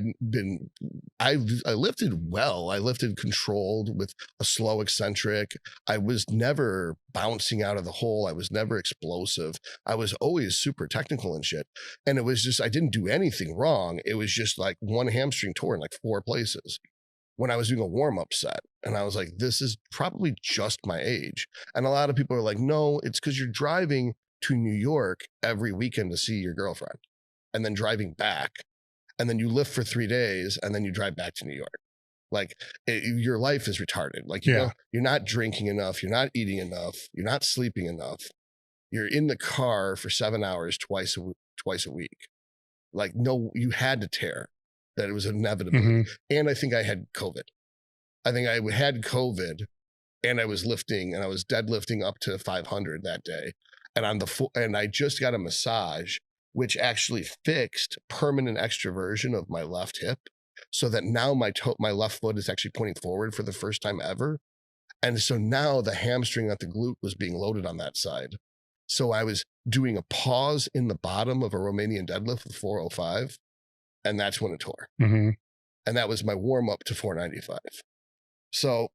A: lifted well. I lifted controlled with a slow eccentric. I was never bouncing out of the hole. I was never explosive. I was always super technical and shit. And it was just, I didn't do anything wrong. It was just like one hamstring tore in like 4 places when I was doing a warm-up set. And I was like, this is probably just my age. And a lot of people are like, no, it's because you're driving to New York every weekend to see your girlfriend and then driving back. And then you lift for 3 days and then you drive back to New York. Like your life is retarded. Like, you know, you're not drinking enough. You're not eating enough. You're not sleeping enough. You're in the car for 7 hours twice a week. Like, no, you had to tear. That it was inevitable. Mm-hmm. And I think I had COVID. I think I had COVID and I was lifting and I was deadlifting up to 500 that day. And and I just got a massage, which actually fixed permanent extroversion of my left hip, so that now my left foot is actually pointing forward for the first time ever. And so now the hamstring at the glute was being loaded on that side. So I was doing a pause in the bottom of a Romanian deadlift with 405, and that's when it tore. Mm-hmm. And that was my warm up to 495. So,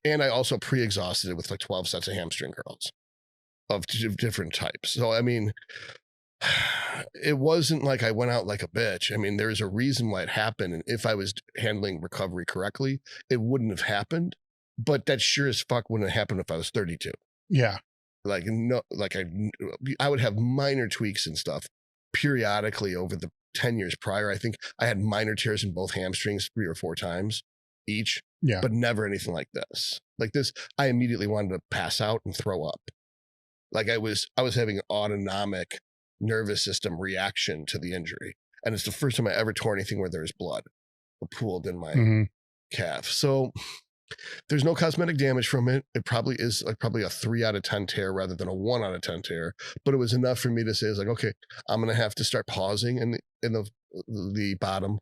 A: and I also pre-exhausted it with like 12 sets of hamstring curls of different types. So, I mean, it wasn't like I went out like a bitch. I mean, there's a reason why it happened. And if I was handling recovery correctly, it wouldn't have happened. But that sure as fuck wouldn't have happened if I was 32.
B: Yeah.
A: Like, no, like I would have minor tweaks and stuff periodically over the 10 years prior. I think I had minor tears in both hamstrings 3 or 4 times each. Yeah. But never anything like this. Like this, I immediately wanted to pass out and throw up. Like I was having an autonomic nervous system reaction to the injury. And it's the first time I ever tore anything where there was blood pooled in my calf. So there's no cosmetic damage from it. It probably is like probably a 3 out of 10 tear rather than a 1 out of 10 tear. But it was enough for me to say, it's like, okay, I'm going to have to start pausing in the bottom.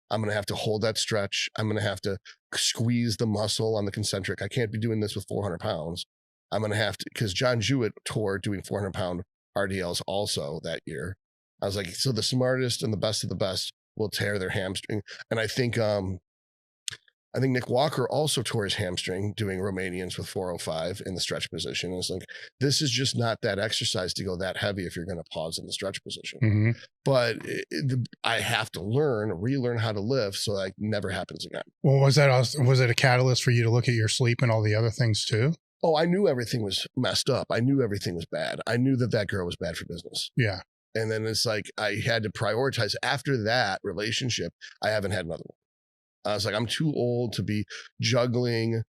A: I'm going to have to hold that stretch. I'm going to have to squeeze the muscle on the concentric. I can't be doing this with 400 pounds. I'm going to have to, because John Jewett tore doing 400 pound RDLs also that year. I was like, so the smartest and the best of the best will tear their hamstring. And I think Nick Walker also tore his hamstring doing Romanians with 405 in the stretch position. And it's like, this is just not that exercise to go that heavy if you're going to pause in the stretch position. Mm-hmm. But I have to relearn how to lift so that never happens again.
B: Well, was it a catalyst for you to look at your sleep and all the other things too?
A: Oh, I knew everything was messed up. I knew everything was bad. I knew that girl was bad for business.
B: Yeah.
A: And then it's like, I had to prioritize. After that relationship, I haven't had another one. I was like, I'm too old to be juggling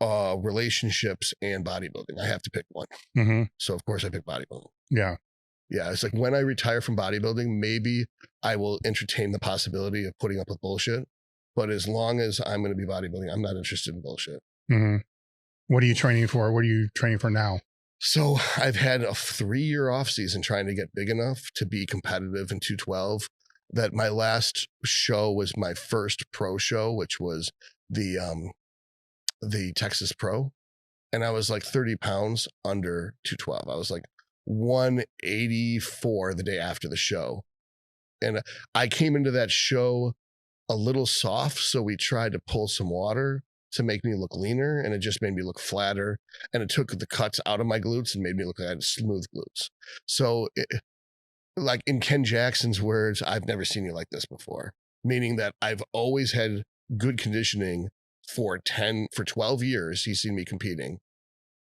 A: relationships and bodybuilding. I have to pick one. Mm-hmm. So of course I picked bodybuilding.
B: Yeah.
A: Yeah. It's like when I retire from bodybuilding, maybe I will entertain the possibility of putting up with bullshit. But as long as I'm going to be bodybuilding, I'm not interested in bullshit.
B: Mm-hmm. What are you training for? What are you training for now?
A: So I've had a 3-year off season trying to get big enough to be competitive in 212. That my last show was my first pro show, which was the Texas Pro. And I was like 30 pounds under 212. I was like 184 the day after the show. And I came into that show a little soft, so we tried to pull some water to make me look leaner, and it just made me look flatter, and it took the cuts out of my glutes and made me look like I had smooth glutes. So like in Ken Jackson's words, I've never seen you like this before, meaning that I've always had good conditioning for 12 years. He's seen me competing,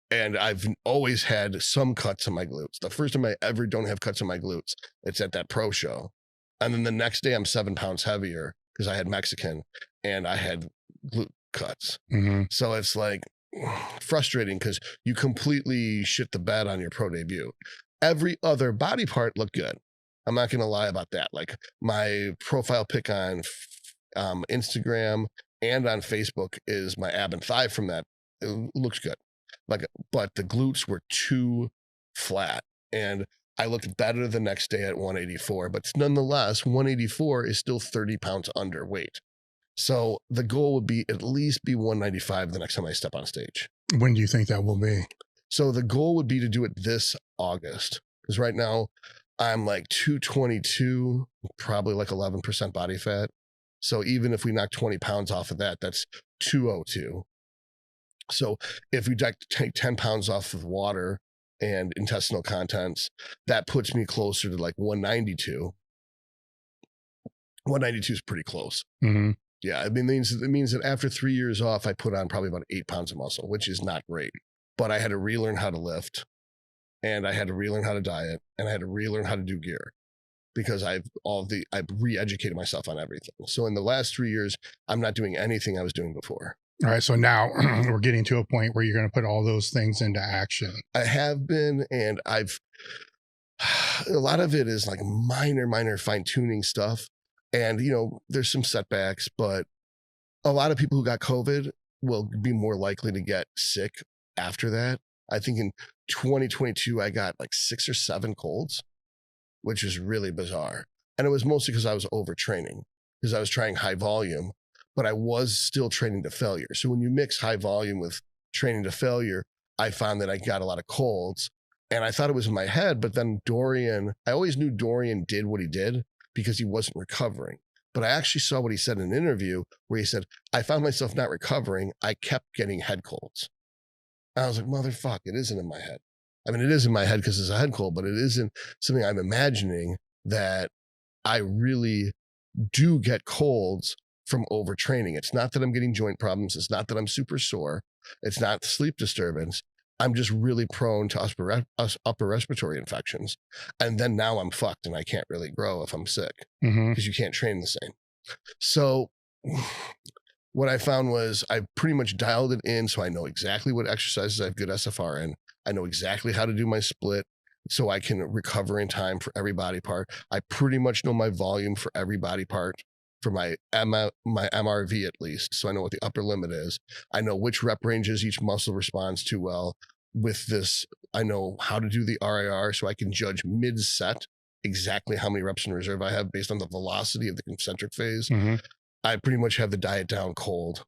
A: and I've always had some cuts on my glutes. The first time I ever don't have cuts on my glutes, it's at that pro show. And then the next day I'm 7 pounds heavier because I had Mexican and I had glute cuts.
B: Mm-hmm.
A: So it's like frustrating because you completely shit the bed on your pro debut. Every other body part looked good. I'm not going to lie about that. Like my profile pic on Instagram and on Facebook is my ab and thigh from that. It looks good. Like, but the glutes were too flat, and I looked better the next day at 184, but nonetheless, 184 is still 30 pounds underweight. So the goal would be at least be 195 the next time I step on stage.
B: When do you think that will be?
A: So the goal would be to do it this August, because right now I'm like 222, probably like 11% body fat. So even if we knock 20 pounds off of that, that's 202. So if we take 10 pounds off of water and intestinal contents, that puts me closer to like 192. 192 is pretty close.
B: Mm-hmm.
A: Yeah, it means that after 3 years off, I put on probably about 8 pounds of muscle, which is not great. But I had to relearn how to lift, and I had to relearn how to diet, and I had to relearn how to do gear, because I've re-educated myself on everything. So in the last 3 years, I'm not doing anything I was doing before.
B: All right. So now we're getting to a point where you're going to put all those things into action.
A: I have been, and a lot of it is like minor fine tuning stuff. And, there's some setbacks, but a lot of people who got COVID will be more likely to get sick after that. I think in 2022, I got like 6 or 7 colds, which is really bizarre. And it was mostly because I was overtraining, because I was trying high volume, but I was still training to failure. So when you mix high volume with training to failure, I found that I got a lot of colds, and I thought it was in my head. But then I always knew Dorian did what he did because he wasn't recovering. But I actually saw what he said in an interview where he said, I found myself not recovering. I kept getting head colds. And I was like, motherfuck, it isn't in my head. I mean, it is in my head because it's a head cold, but it isn't something I'm imagining, that I really do get colds from overtraining. It's not that I'm getting joint problems. It's not that I'm super sore. It's not sleep disturbance. I'm just really prone to upper respiratory infections. And then now I'm fucked and I can't really grow if I'm sick, because you can't train the same. So what I found was I pretty much dialed it in. So I know exactly what exercises I have good SFR in. I know exactly how to do my split so I can recover in time for every body part. I pretty much know my volume for every body part, for my MRV at least. So I know what the upper limit is. I know which rep ranges each muscle responds to well. With this, I know how to do the RIR, so I can judge mid-set exactly how many reps in reserve I have based on the velocity of the concentric phase. I pretty much have the diet down cold.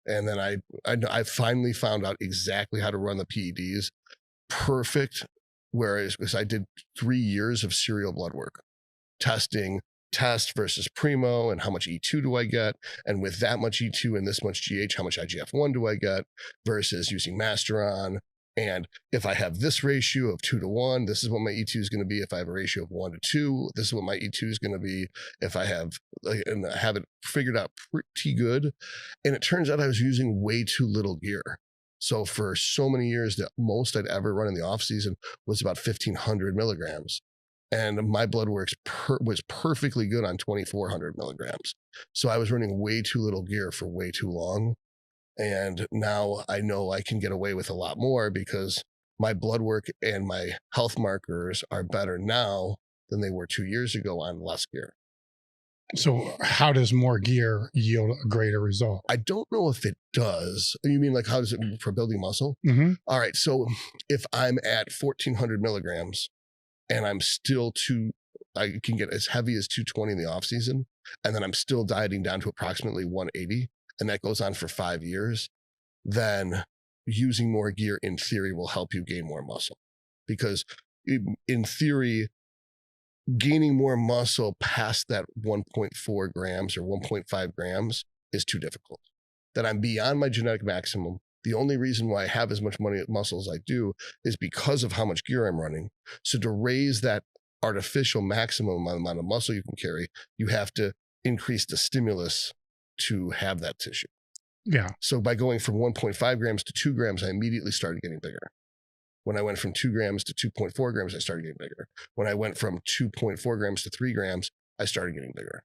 A: And then I finally found out exactly how to run the PEDs perfect, whereas because I did 3 years of serial blood work, testing test versus primo, and how much E2 do I get, and with that much E2 and this much GH, how much IGF-1 do I get, versus using Masteron. And if I have this ratio of 2-to-1, this is what my E2 is going to be. If I have a ratio of 1-to-2, this is what my E2 is going to be. If I have, and I have it figured out pretty good. And it turns out I was using way too little gear. So for so many years, the most I'd ever run in the off season was about 1,500 milligrams. And my blood works was perfectly good on 2,400 milligrams. So I was running way too little gear for way too long. And now I know I can get away with a lot more because my blood work and my health markers are better now than they were 2 years ago on less gear.
B: So how does more gear yield a greater result?
A: I don't know if it does. You mean like how does it for building muscle?
B: Mm-hmm.
A: All right. So if I'm at 1400 milligrams and I'm still I can get as heavy as 220 in the off season, and then I'm still dieting down to approximately 180, and that goes on for 5 years, then using more gear in theory will help you gain more muscle. Because in theory, gaining more muscle past that 1.4 grams or 1.5 grams is too difficult. That I'm beyond my genetic maximum. The only reason why I have as much muscle as I do is because of how much gear I'm running. So to raise that artificial maximum amount of muscle you can carry, you have to increase the stimulus to have that tissue.
B: Yeah.
A: So by going from 1.5 grams to 2 grams, I immediately started getting bigger. When I went from 2 grams to 2.4 grams, I started getting bigger. When I went from 2.4 grams to 3 grams, I started getting bigger.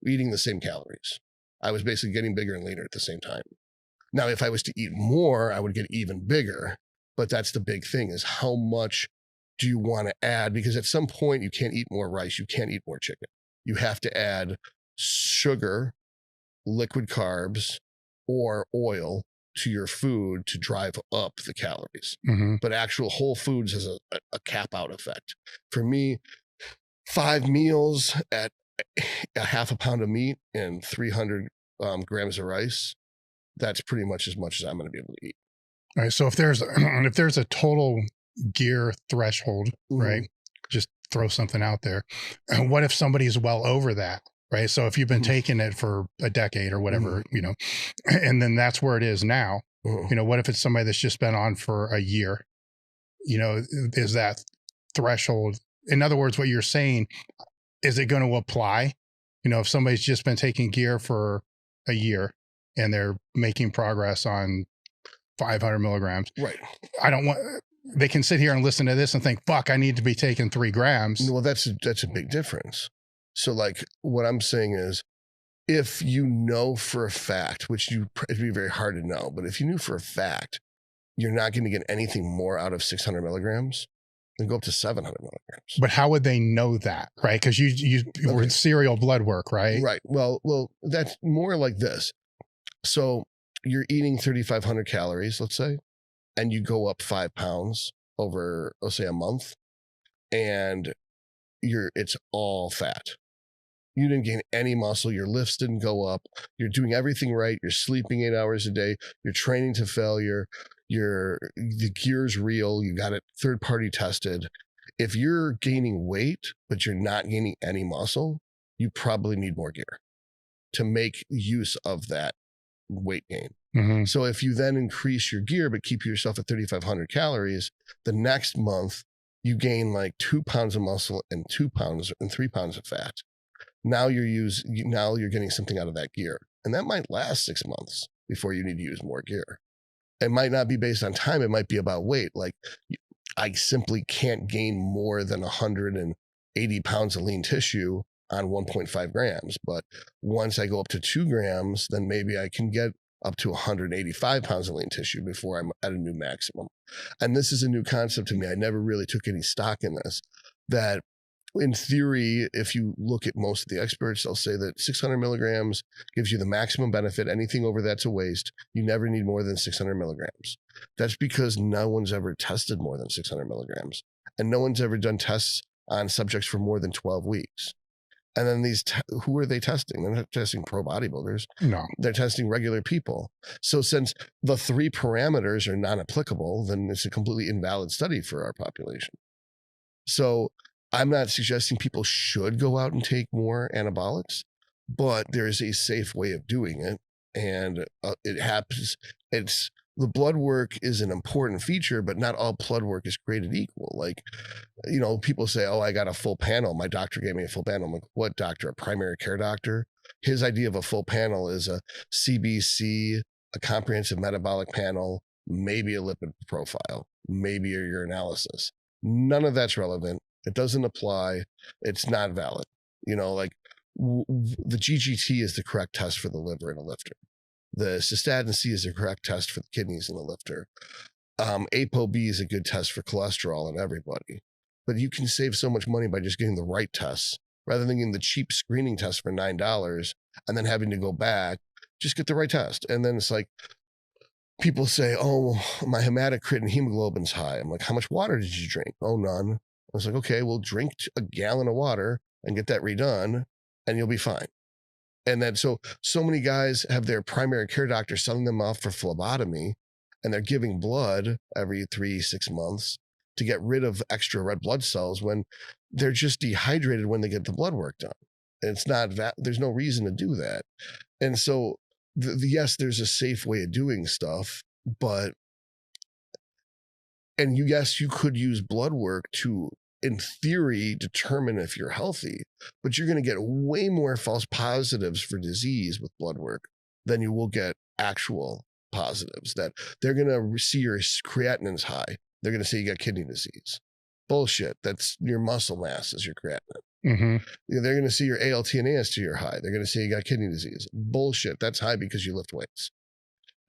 A: Eating the same calories. I was basically getting bigger and leaner at the same time. Now, if I was to eat more, I would get even bigger. But that's the big thing, is how much do you want to add? Because at some point, you can't eat more rice. You can't eat more chicken. You have to add sugar, liquid carbs, or oil to your food to drive up the calories.
B: Mm-hmm.
A: But actual whole foods has a cap out effect. For me, 5 meals at a half a pound of meat and 300 grams of rice, that's pretty much as I'm going to be able to eat.
B: All right. So if there's a total gear threshold,
A: Mm-hmm.
B: right? Just throw something out there. And what if somebody's well over that? Right. So if you've been
A: Mm-hmm.
B: taking it for a decade or whatever,
A: Mm-hmm.
B: And then that's where it is now,
A: Mm-hmm.
B: what if it's somebody that's just been on for a year? Is that threshold? In other words, what you're saying, is it going to apply? If somebody's just been taking gear for a year and they're making progress on 500 milligrams.
A: Right.
B: They can sit here and listen to this and think, fuck, I need to be taking 3 grams.
A: Well, that's a big difference. So like what I'm saying is, if you know for a fact, which it'd be very hard to know, but if you knew for a fact, you're not going to get anything more out of 600 milligrams, then go up to 700 milligrams.
B: But how would they know that? Right. Because you were serial blood work, right?
A: Right. Well, that's more like this. So you're eating 3,500 calories, let's say, and you go up 5 pounds over, let's say, a month, and it's all fat. You didn't gain any muscle. Your lifts didn't go up. You're doing everything right. You're sleeping 8 hours a day. You're training to failure. The gear's real. You got it third-party tested. If you're gaining weight, but you're not gaining any muscle, you probably need more gear to make use of that weight gain.
B: Mm-hmm.
A: So if you then increase your gear, but keep yourself at 3,500 calories, the next month you gain like 2 pounds of muscle and 2 pounds and 3 pounds of fat. Now you're getting something out of that gear, and that might last 6 months before you need to use more gear. It might not be based on time. It might be about weight. Like I simply can't gain more than 180 pounds of lean tissue on 1.5 grams. But once I go up to 2 grams, then maybe I can get up to 185 pounds of lean tissue before I'm at a new maximum. And this is a new concept to me. I never really took any stock in this, that in theory, if you look at most of the experts, they'll say that 600 milligrams gives you the maximum benefit. Anything over that's a waste. You never need more than 600 milligrams. That's because no one's ever tested more than 600 milligrams. And no one's ever done tests on subjects for more than 12 weeks. And then who are they testing? They're not testing pro bodybuilders.
B: No.
A: They're testing regular people. So since the 3 parameters are non-applicable, then it's a completely invalid study for our population. So I'm not suggesting people should go out and take more anabolics, but there is a safe way of doing it. And it happens. The blood work is an important feature, but not all blood work is created equal. Like, people say, oh, I got a full panel. My doctor gave me a full panel. I'm like, what doctor? A primary care doctor? His idea of a full panel is a CBC, a comprehensive metabolic panel, maybe a lipid profile, maybe a urinalysis. None of that's relevant. It doesn't apply. It's not valid. The GGT is the correct test for the liver in a lifter. The cystatin C is the correct test for the kidneys in the lifter. ApoB is a good test for cholesterol in everybody, but you can save so much money by just getting the right tests rather than getting the cheap screening test for $9 and then having to go back. Just get the right test. And then it's like, people say, oh, my hematocrit and hemoglobin's high. I'm like, how much water did you drink? Oh, none. I was like, okay, well, drink a gallon of water and get that redone and you'll be fine. And then so many guys have their primary care doctor selling them off for phlebotomy, and they're giving blood every 3-6 months to get rid of extra red blood cells when they're just dehydrated when they get the blood work done. And it's not that, there's no reason to do that. And so yes, there's a safe way of doing stuff, but, and yes, you could use blood work to, in theory, determine if you're healthy, but you're going to get way more false positives for disease with blood work than you will get actual positives. That they're going to see your creatinine's high. They're going to say you got kidney disease. Bullshit. That's your muscle mass is your creatinine.
B: Mm-hmm.
A: They're going to see your ALT and AST are high. They're going to say you got kidney disease. Bullshit. That's high because you lift weights.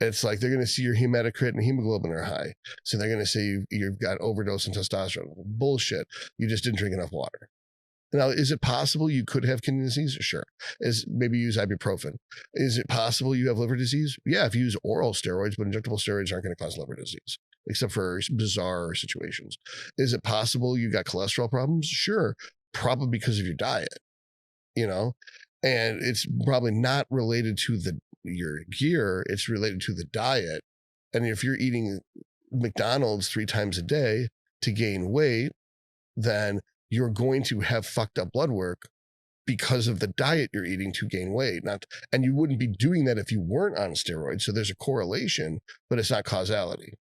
A: It's like they're going to see your hematocrit and hemoglobin are high. So they're going to say you've got overdose in testosterone. Bullshit. You just didn't drink enough water. Now, is it possible you could have kidney disease? Sure. Maybe use ibuprofen. Is it possible you have liver disease? Yeah, if you use oral steroids, but injectable steroids aren't going to cause liver disease, except for bizarre situations. Is it possible you got cholesterol problems? Sure. Probably because of your diet, and it's probably not related to your gear. It's related to the diet. And if you're eating McDonald's 3 times a day to gain weight, then you're going to have fucked up blood work because of the diet you're eating to gain weight. And you wouldn't be doing that if you weren't on steroids. So there's a correlation, but it's not causality.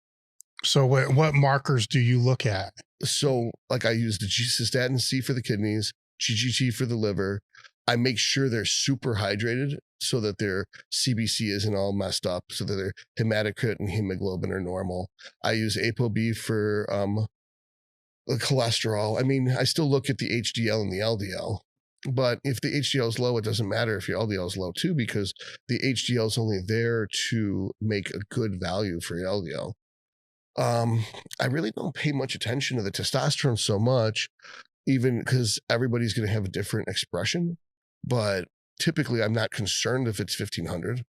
B: So what markers do you look at?
A: So like I use the cystatin C for the kidneys, GGT for the liver. I make sure they're super hydrated so that their CBC isn't all messed up, so that their hematocrit and hemoglobin are normal. I use ApoB for cholesterol. I mean, I still look at the HDL and the LDL, but if the HDL is low, it doesn't matter if your LDL is low too, because the HDL is only there to make a good value for your LDL. I really don't pay much attention to the testosterone so much, even because everybody's going to have a different expression, but typically I'm not concerned if it's 1500.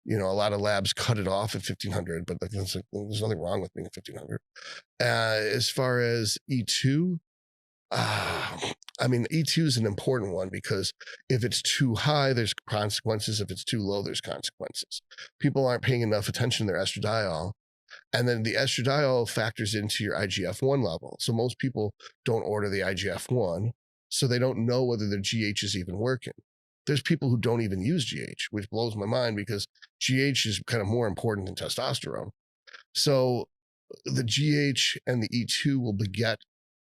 A: A lot of labs cut it off at 1500, but there's nothing wrong with being at 1500. As far as E2, E2 is an important one because if it's too high, there's consequences. If it's too low, there's consequences. People aren't paying enough attention to their estradiol. And then the estradiol factors into your IGF-1 level. So most people don't order the IGF-1, so they don't know whether their GH is even working. There's people who don't even use GH, which blows my mind because GH is kind of more important than testosterone. So the GH and the E2 will beget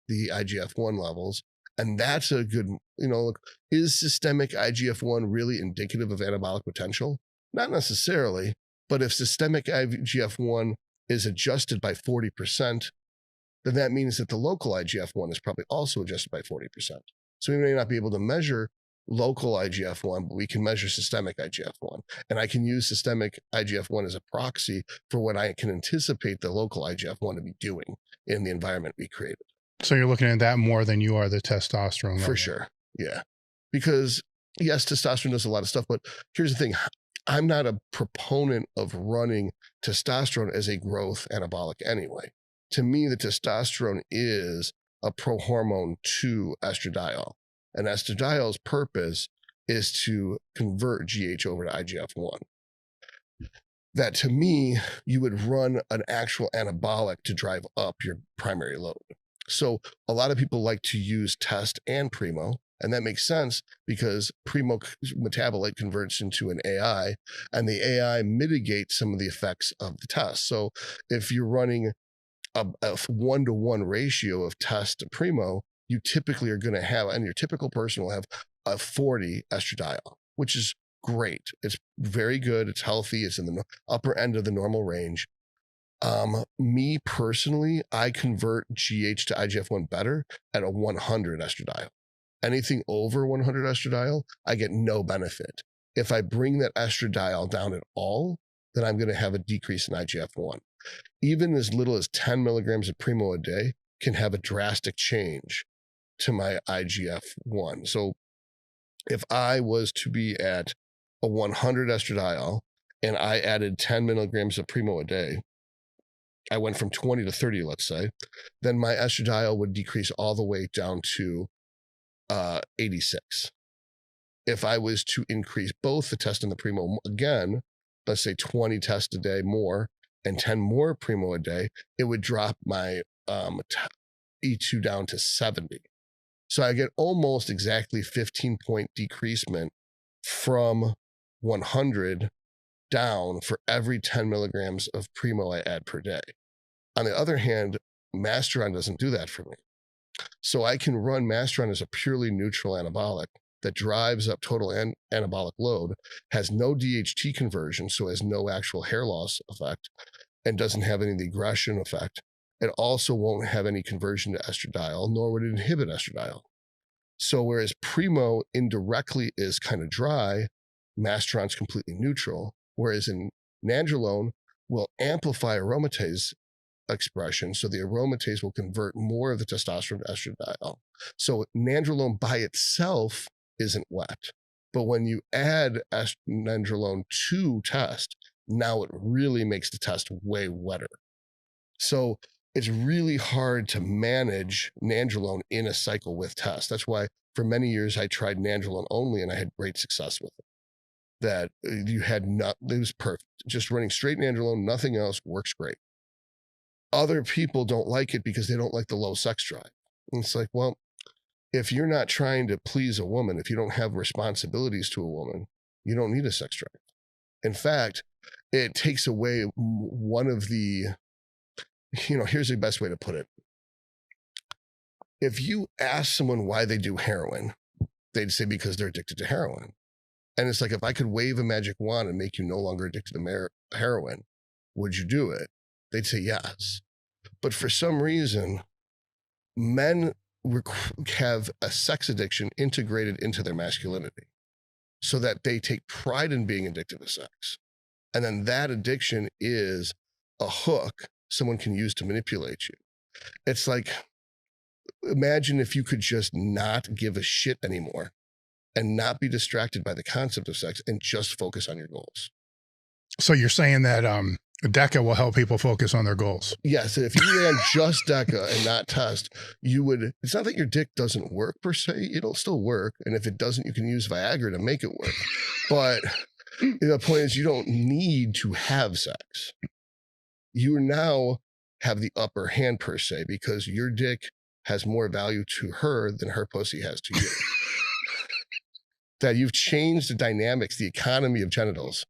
A: the IGF-1 levels. And that's a good, look, is systemic IGF-1 really indicative of anabolic potential? Not necessarily, but if systemic IGF-1 is adjusted by 40%, then that means that the local IGF-1 is probably also adjusted by 40%. So we may not be able to measure local IGF-1, but we can measure systemic IGF-1. And I can use systemic IGF-1 as a proxy for what I can anticipate the local IGF-1 to be doing in the environment we created.
B: So you're looking at that more than you are the testosterone level.
A: For sure. Yeah. Because yes, testosterone does a lot of stuff, but here's the thing. I'm not a proponent of running testosterone as a growth anabolic anyway. To me, the testosterone is a prohormone to estradiol. And estradiol's purpose is to convert GH over to IGF-1. That to me, you would run an actual anabolic to drive up your primary load. So a lot of people like to use test and primo, and that makes sense because primo metabolite converts into an AI, and the AI mitigates some of the effects of the test. So if you're running a 1-to-1 ratio of test to primo, you typically are going to have, and your typical person will have a 40 estradiol, which is great. It's very good. It's healthy. It's in the upper end of the normal range. Me personally, I convert GH to IGF-1 better at a 100 estradiol. Anything over 100 estradiol, I get no benefit. If I bring that estradiol down at all, then I'm going to have a decrease in IGF-1. Even as little as 10 milligrams of Primo a day can have a drastic change to my IGF-1. So if I was to be at a 100 estradiol and I added 10 milligrams of Primo a day, I went from 20 to 30, let's say, then my estradiol would decrease all the way down to 86. If I was to increase both the test and the Primo again, let's say 20 tests a day more and 10 more Primo a day, it would drop my E2 down to 70. So I get almost exactly 15-point decreasement from 100 down for every 10 milligrams of Primo I add per day. On the other hand, Masteron doesn't do that for me. So I can run Masteron as a purely neutral anabolic that drives up total anabolic load, has no DHT conversion, so has no actual hair loss effect, and doesn't have any of the aggression effect. It also won't have any conversion to estradiol, nor would it inhibit estradiol. So whereas Primo indirectly is kind of dry, Masteron's completely neutral, whereas in Nandrolone will amplify aromatase expression, so the aromatase will convert more of the testosterone to estradiol. So Nandrolone by itself isn't wet, but when you add Nandrolone to test, now it really makes the test way wetter. So it's really hard to manage Nandrolone in a cycle with test. That's why for many years I tried Nandrolone only and I had great success with it. That it was perfect. Just running straight Nandrolone, nothing else, works great. Other people don't like it because they don't like the low sex drive. And it's like, well, if you're not trying to please a woman, if you don't have responsibilities to a woman, you don't need a sex drive. In fact, it takes away one of the, here's the best way to put it. If you ask someone why they do heroin, they'd say because they're addicted to heroin. And it's like, if I could wave a magic wand and make you no longer addicted to heroin, would you do it? They'd say yes. But for some reason, men have a sex addiction integrated into their masculinity so that they take pride in being addicted to sex. And then that addiction is a hook someone can use to manipulate you. It's like, imagine if you could just not give a shit anymore and not be distracted by the concept of sex and just focus on your goals.
B: So you're saying that DECA will help people focus on their goals? Yes.
A: If you ran just DECA and not test, it's not that your dick doesn't work per se, it'll still work. And if it doesn't, you can use Viagra to make it work. But the point is, you don't need to have sex. You now have the upper hand per se, because your dick has more value to her than her pussy has to you. That you've changed the dynamics, the economy of genitals.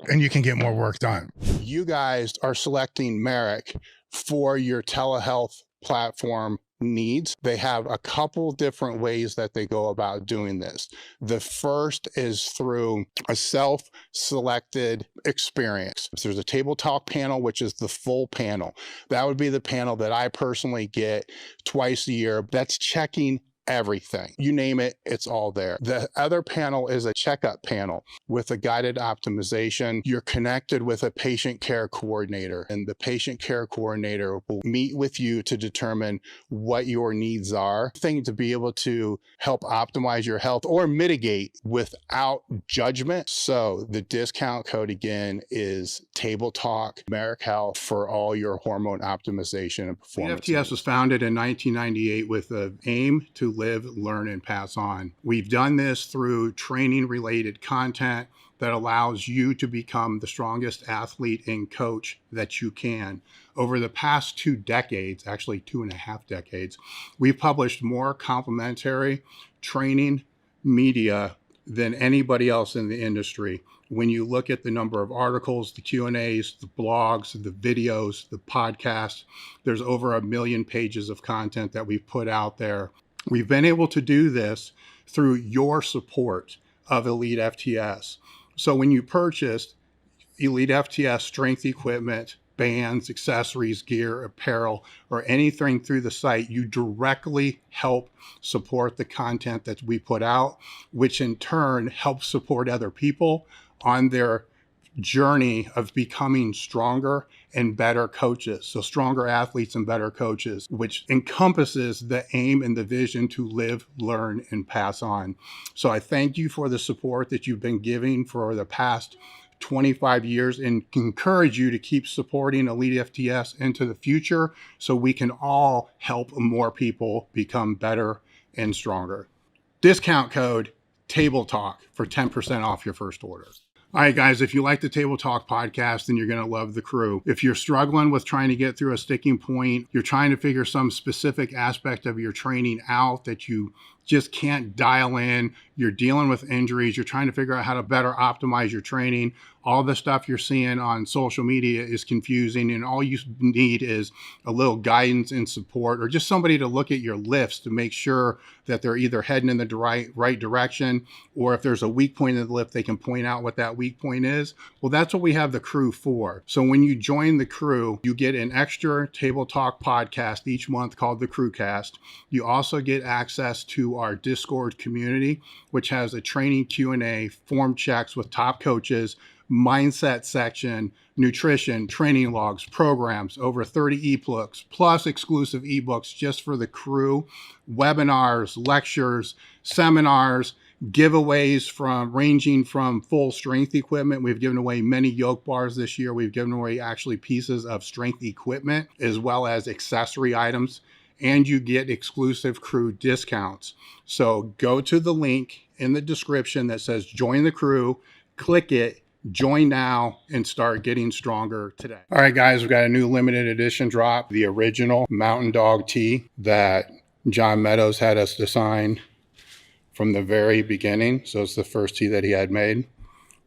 B: And you can get more work done. You guys are selecting Marek for your telehealth platform needs. They have a couple different ways that they go about doing this. The first is through a self-selected experience. So there's a table talk panel, which is the full panel. That would be the panel that I personally get twice a year. That's checking everything. You name it, it's all there. The other panel is a checkup panel with a guided optimization. You're connected with a patient care coordinator, and the patient care coordinator will meet with you to determine what your needs are, thing to be able to help optimize your health or mitigate without judgment. So the discount code again is Table Talk Marek Health for all your hormone optimization and performance.
C: EFTS was founded in 1998 with the aim to live, learn, and pass on. We've done this through training-related content that allows you to become the strongest athlete and coach that you can. Over the past 2 decades, actually 2.5 decades, we've published more complementary training media than anybody else in the industry. When you look at the number of articles, the Q&As, the blogs, the videos, the podcasts, there's over 1 million pages of content that we've put out there. We've been able to do this through your support of Elite FTS. So when you purchase Elite FTS strength equipment, bands, accessories, gear, apparel, or anything through the site, you directly help support the content that we put out, which in turn helps support other people on their journey of becoming stronger and better coaches. So stronger athletes and better coaches, which encompasses the aim and the vision to live, learn, and pass on. So I thank you for the support that you've been giving for the past 25 years and encourage you to keep supporting Elite FTS into the future so we can all help more people become better and stronger. Discount code Table Talk for 10% off your first order. All right, guys, if you like the Table Talk podcast, then you're going to love the crew. If you're struggling with trying to get through a sticking point, you're trying to figure some specific aspect of your training out that you just can't dial in, you're dealing with injuries, you're trying to figure out how to better optimize your training, all the stuff you're seeing on social media is confusing, and all you need is a little guidance and support, or just somebody to look at your lifts to make sure that they're either heading in the right direction, or if there's a weak point in the lift, they can point out what that weak point is. Well, that's what we have the crew for. So when you join the crew, you get an extra Table Talk podcast each month called the Crewcast. You also get access to our Discord community, which has a training Q&A, form checks with top coaches, mindset section, nutrition, training logs, programs, over 30 ebooks, plus exclusive ebooks just for the crew, webinars, lectures, seminars, giveaways ranging from full strength equipment. We've given away many yoke bars this year. We've given away actually pieces of strength equipment as well as accessory items, and you get exclusive crew discounts. So go to the link in the description that says join the crew, click it, join now, and start getting stronger today. All right, guys, we've got a new limited edition drop, the original Mountain Dog tee that John Meadows had us design from the very beginning. So it's the first tee that he had made.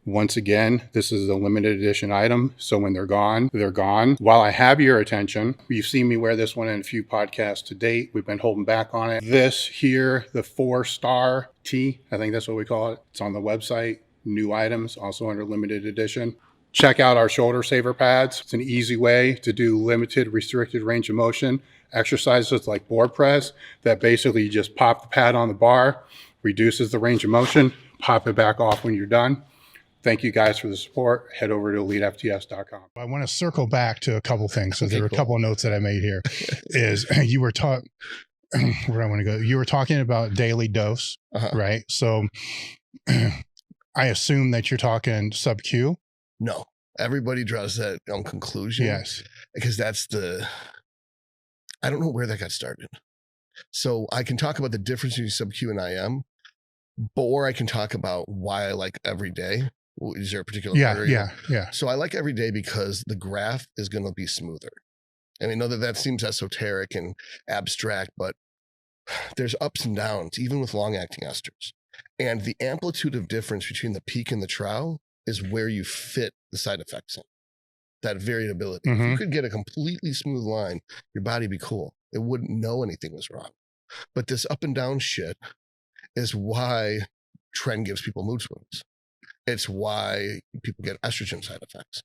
C: Once again, this is a limited edition item. So when they're gone, they're gone. While I have your attention, you've seen me wear this one in a few podcasts to date. We've been holding back on it. This here, the 4-star tee, I think that's what we call it. It's on the website. New items, also under limited edition. Check out our shoulder saver pads. It's an easy way to do limited restricted range of motion exercises like board press that basically you just pop the pad on the bar, reduces the range of motion, pop it back off when you're done. Thank you guys for the support. Head over to elitefts.com.
B: I want to circle back to a couple things. So there were a couple of notes that I made here. Is you were taught where I want to go. You were talking about daily dose, right? So I assume that you're talking sub-Q.
A: No, everybody draws that conclusion.
B: Yes,
A: because I don't know where that got started. So I can talk about the difference between sub-Q and IM, or I can talk about why I like every day. Is there a particular area?
B: Yeah.
A: So I like every day because the graph is going to be smoother. And I know that seems esoteric and abstract, but there's ups and downs, even with long-acting esters. And the amplitude of difference between the peak and the trough is where you fit the side effects in. That variability. If you could get a completely smooth line, your body would be cool. It wouldn't know anything was wrong. But this up and down shit is why Tren gives people mood swings. It's why people get estrogen side effects.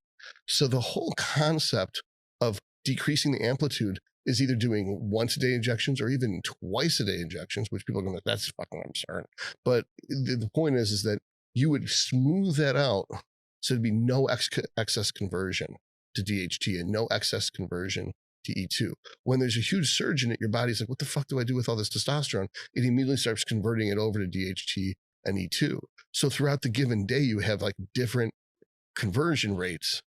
A: So the whole concept of decreasing the amplitude is either doing once a day injections or even twice a day injections, which people are going to, that's fucking absurd. But the point is that you would smooth that out so there'd be no excess conversion to DHT and no excess conversion to E2. When there's a huge surge in it, your body's like, what the fuck do I do with all this testosterone? It immediately starts converting it over to DHT and E2. So throughout the given day, you have like different conversion rates.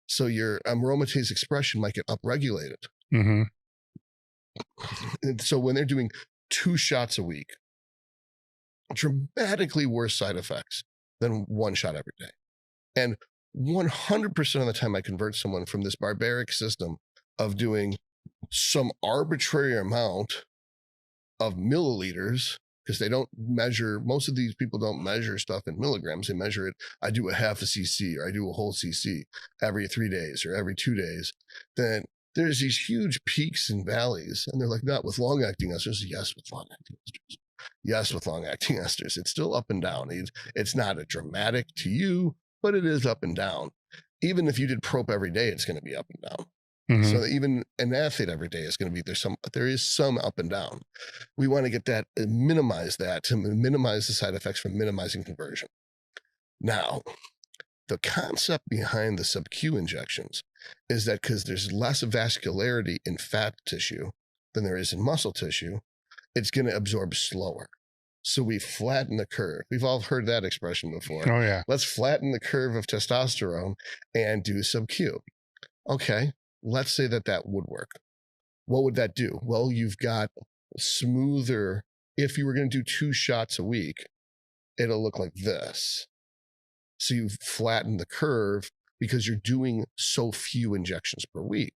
A: So your aromatase expression might get upregulated. And so when they're doing 2 shots a week, dramatically worse side effects than 1 shot every day. And 100% of the time I convert someone from this barbaric system of doing some arbitrary amount of milliliters, because they don't measure, most of these people don't measure stuff in milligrams. They measure it, I do a half a cc or I do a whole cc every 3 days or every 2 days. Then there's these huge peaks and valleys. And they're like, not with long-acting esters. Yes, with long-acting esters. Yes, with long-acting esters. It's still up and down. It's not a dramatic to you, but it is up and down. Even if you did prop every day, it's going to be up and down. So even an athlete every day is going to be, there is some up and down. We want to get that, minimize that to minimize the side effects from minimizing conversion. Now, The concept behind the sub-Q injections is that because there's less vascularity in fat tissue than there is in muscle tissue, it's going to absorb slower. So we flatten the curve. We've all heard that expression before.
B: Oh, yeah.
A: Let's flatten the curve of testosterone and do sub-Q. Okay, let's say that would work. What would that do? Well, you've got smoother, if you were going to do 2 shots a week, it'll look like this. So you flatten the curve because you're doing so few injections per week.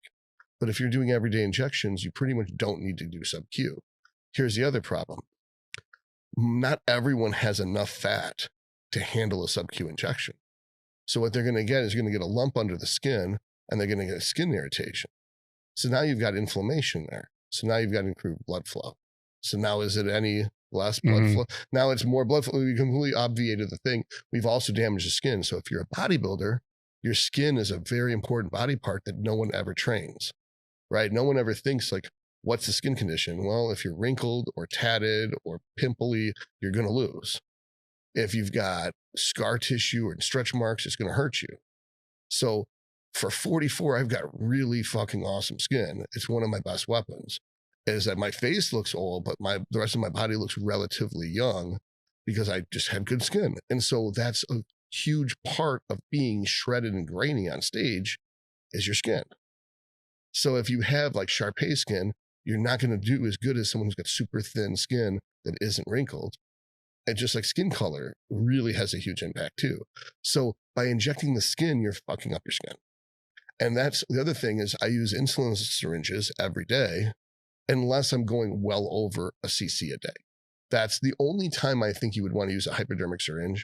A: But if you're doing everyday injections, you pretty much don't need to do sub-Q. Here's the other problem. Not everyone has enough fat to handle a sub-Q injection. So what they're going to get is you're going to get a lump under the skin, and they're going to get a skin irritation. So now you've got inflammation there. So now you've got improved blood flow. So now is it any less blood flow? Now it's more blood flow. We completely obviated the thing. We've also damaged the skin. So if you're a bodybuilder, your skin is a very important body part that no one ever trains, right? No one ever thinks like, what's the skin condition? Well, if you're wrinkled or tatted or pimply, you're going to lose. If you've got scar tissue or stretch marks, it's going to hurt you. So for 44, I've got really fucking awesome skin. It's one of my best weapons. Is that my face looks old, but the rest of my body looks relatively young because I just have good skin. And so that's a huge part of being shredded and grainy on stage is your skin. So if you have like Shar-Pei skin, you're not going to do as good as someone who's got super thin skin that isn't wrinkled. And just like skin color really has a huge impact too. So by injecting the skin, you're fucking up your skin. And that's the other thing is I use insulin syringes every day unless I'm going well over a cc a day. That's the only time I think you would want to use a hypodermic syringe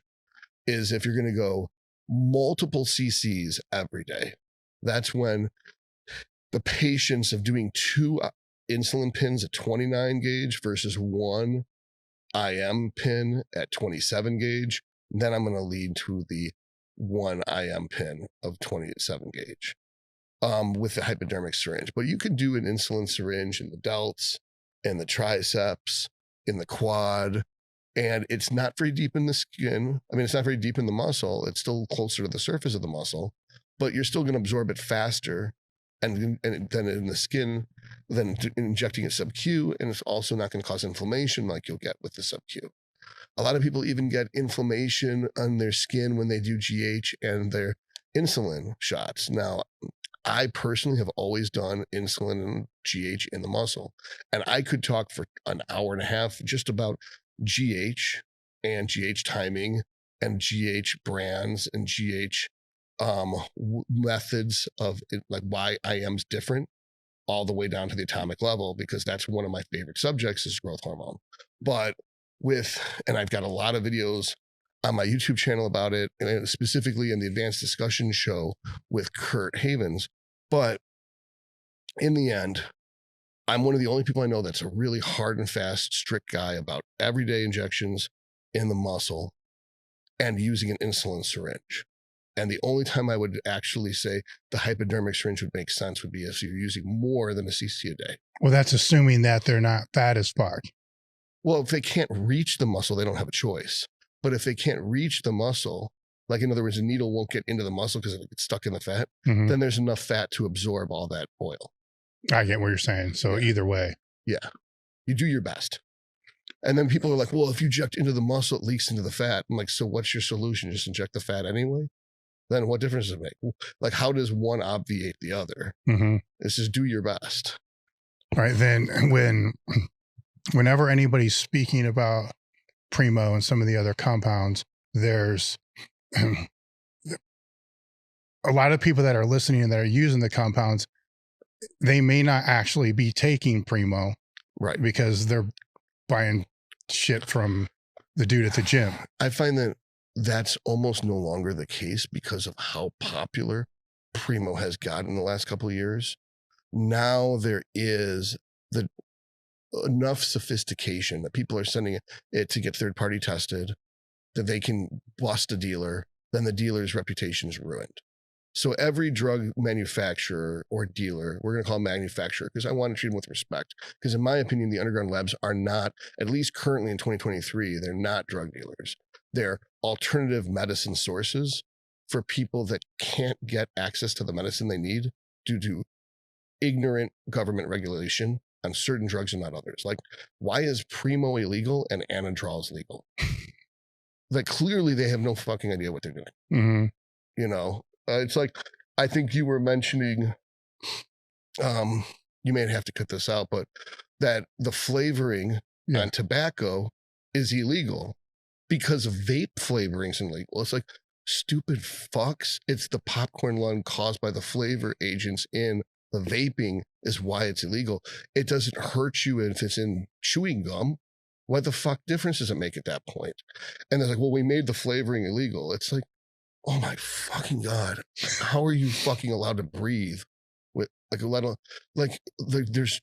A: is if you're going to go multiple cc's every day. That's when the patience of doing 2 insulin pins at 29 gauge versus 1 IM pin at 27 gauge, then I'm going to lead to the 1 IM pin of 27 gauge with the hypodermic syringe. But you can do an insulin syringe in the delts, in the triceps, in the quad, and it's not very deep in the skin. I mean, it's not very deep in the muscle. It's still closer to the surface of the muscle, but you're still going to absorb it faster and then in the skin than injecting a sub-Q, and it's also not going to cause inflammation like you'll get with the sub-Q. A lot of people even get inflammation on their skin when they do GH and their insulin shots. Now, I personally have always done insulin and GH in the muscle, and I could talk for an hour and a half just about GH and GH timing and GH brands and GH methods of it, like why IM's different all the way down to the atomic level, because that's one of my favorite subjects is growth hormone. But and I've got a lot of videos on my YouTube channel about it, and specifically in the advanced discussion show with Kurt Havens. But in the end, I'm one of the only people I know that's a really hard and fast, strict guy about everyday injections in the muscle and using an insulin syringe. And the only time I would actually say the hypodermic syringe would make sense would be if you're using more than a cc a day.
B: Well, that's assuming that they're not fat as fuck.
A: Well, if they can't reach the muscle, they don't have a choice. But if they can't reach the muscle, like in other words, the needle won't get into the muscle because it gets stuck in the fat, then there's enough fat to absorb all that oil.
B: I get what you're saying. So either way.
A: Yeah. You do your best. And then people are like, well, if you inject into the muscle, it leaks into the fat. I'm like, so what's your solution? Just inject the fat anyway? Then what difference does it make? Like, how does one obviate the other? It's just do your best.
B: Right. Then whenever anybody's speaking about Primo and some of the other compounds, there's a lot of people that are listening and that are using the compounds. They may not actually be taking Primo,
A: right? Because
B: they're buying shit from the dude at the gym.
A: I find that that's almost no longer the case because of how popular Primo has gotten in the last couple of years. Now there is enough sophistication that people are sending it to get third-party tested, that they can bust a dealer, then the dealer's reputation is ruined. So every drug manufacturer or dealer, we're going to call manufacturer because I want to treat them with respect. Because in my opinion, the underground labs are not, at least currently in 2023, they're not drug dealers. They're alternative medicine sources for people that can't get access to the medicine they need due to ignorant government regulation on certain drugs and not others. Like, why is Primo illegal and Anadrol is legal? Like, clearly they have no fucking idea what they're doing.
B: Mm-hmm.
A: You know, it's like, I think you were mentioning, you may have to cut this out, but that the flavoring on tobacco is illegal because of vape flavorings illegal. It's like, stupid fucks. It's the popcorn lung caused by the flavor agents in the vaping is why it's illegal. It doesn't hurt you if it's in chewing gum. What the fuck difference does it make at that point? And they're like, well, we made the flavoring illegal. It's like, oh my fucking God. How are you fucking allowed to breathe with like a little, like there's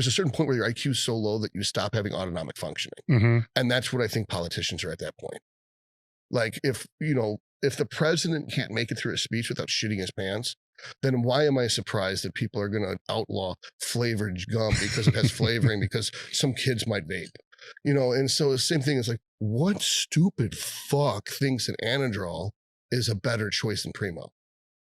A: a certain point where your IQ is so low that you stop having autonomic functioning.
B: Mm-hmm.
A: And that's what I think politicians are at that point. Like, if the president can't make it through a speech without shitting his pants, then why am I surprised that people are going to outlaw flavored gum because it has flavoring because some kids might vape, And so the same thing is like, what stupid fuck thinks that Anadrol is a better choice than Primo?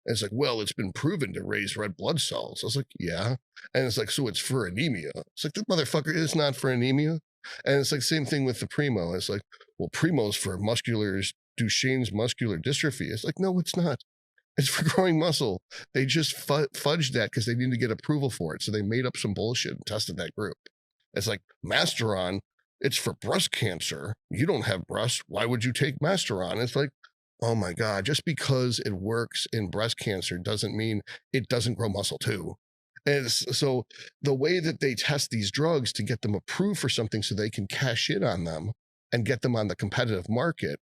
A: And it's like, well, it's been proven to raise red blood cells. I was like, yeah. And it's like, so it's for anemia. It's like, this motherfucker is not for anemia. And it's like, same thing with the Primo. It's like, well, Primo's for Duchenne's muscular dystrophy. It's like, no, it's not. It's for growing muscle. They just fudged that because they needed to get approval for it. So they made up some bullshit and tested that group. It's like, Masteron, it's for breast cancer. You don't have breasts. Why would you take Masteron? It's like, oh my God, just because it works in breast cancer doesn't mean it doesn't grow muscle too. And so the way that they test these drugs to get them approved for something so they can cash in on them and get them on the competitive market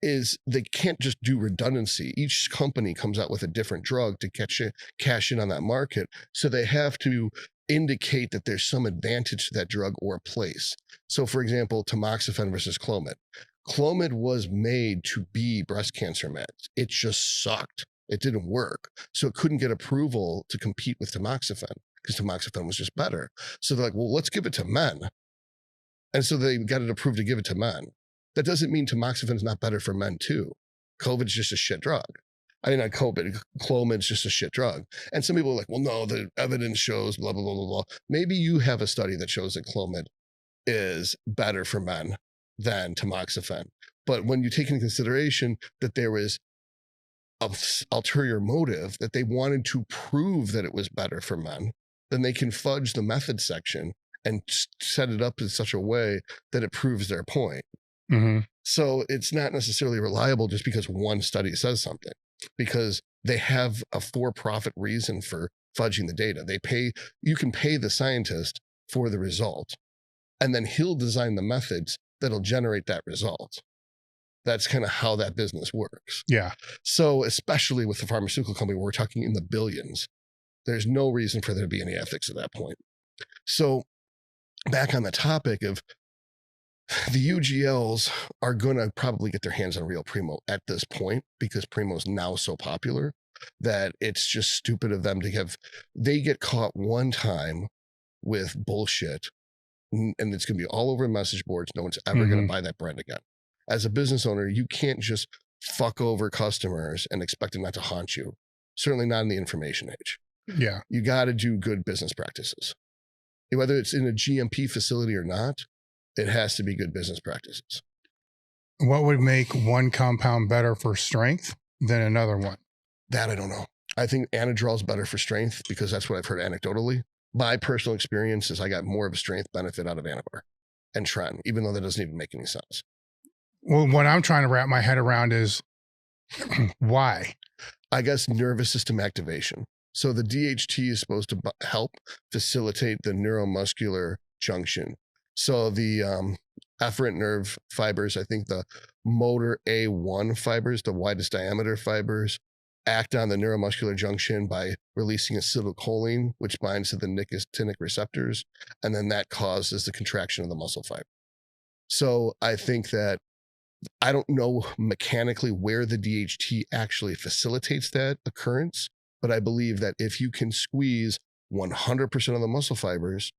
A: is they can't just do redundancy. Each company comes out with a different drug to cash in on that market. So they have to indicate that there's some advantage to that drug or place. So for example, tamoxifen versus Clomid. Clomid was made to be breast cancer meds. It just sucked. It didn't work. So it couldn't get approval to compete with tamoxifen because tamoxifen was just better. So they're like, well, let's give it to men. And so they got it approved to give it to men. That doesn't mean tamoxifen is not better for men too. COVID's just a shit drug. I mean, not COVID, Clomid's just a shit drug. And some people are like, well, no, the evidence shows blah, blah, blah, blah, blah. Maybe you have a study that shows that Clomid is better for men than tamoxifen. But when you take into consideration that there was an ulterior motive, that they wanted to prove that it was better for men, then they can fudge the method section and set it up in such a way that it proves their point.
B: Mm-hmm.
A: So it's not necessarily reliable just because one study says something, because they have a for-profit reason for fudging the data. You can pay the scientist for the result, and then he'll design the methods that'll generate that result. That's kind of how that business works.
B: Yeah.
A: So especially with the pharmaceutical company, we're talking in the billions. There's no reason for there to be any ethics at that point. So back on the topic of the UGLs are going to probably get their hands on real Primo at this point because Primo is now so popular that it's just stupid of them they get caught one time with bullshit and it's going to be all over message boards. No one's ever going to buy that brand again. As a business owner, you can't just fuck over customers and expect them not to haunt you. Certainly not in the information age.
B: Yeah.
A: You got to do good business practices. Whether it's in a GMP facility or not, it has to be good business practices.
B: What would make one compound better for strength than another one?
A: That I don't know. I think Anadrol is better for strength because that's what I've heard anecdotally. My personal experience is I got more of a strength benefit out of Anavar and Tren, even though that doesn't even make any sense.
B: Well, what I'm trying to wrap my head around is why?
A: I guess nervous system activation. So the DHT is supposed to help facilitate the neuromuscular junction. So the efferent nerve fibers, I think the motor A1 fibers, the widest diameter fibers, act on the neuromuscular junction by releasing acetylcholine, which binds to the nicotinic receptors, and then that causes the contraction of the muscle fiber. So I think that I don't know mechanically where the DHT actually facilitates that occurrence, but I believe that if you can squeeze 100% of the muscle fibers,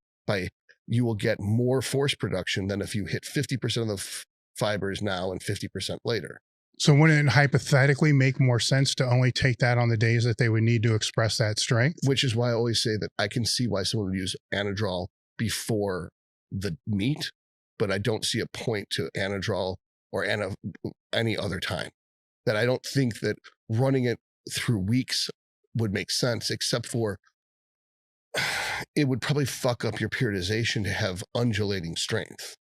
A: you will get more force production than if you hit 50% of the fibers now and 50% later.
B: So wouldn't it hypothetically make more sense to only take that on the days that they would need to express that strength?
A: Which is why I always say that I can see why someone would use Anadrol before the meet, but I don't see a point to Anadrol or any other time. That I don't think that running it through weeks would make sense, except for it would probably fuck up your periodization to have undulating strength.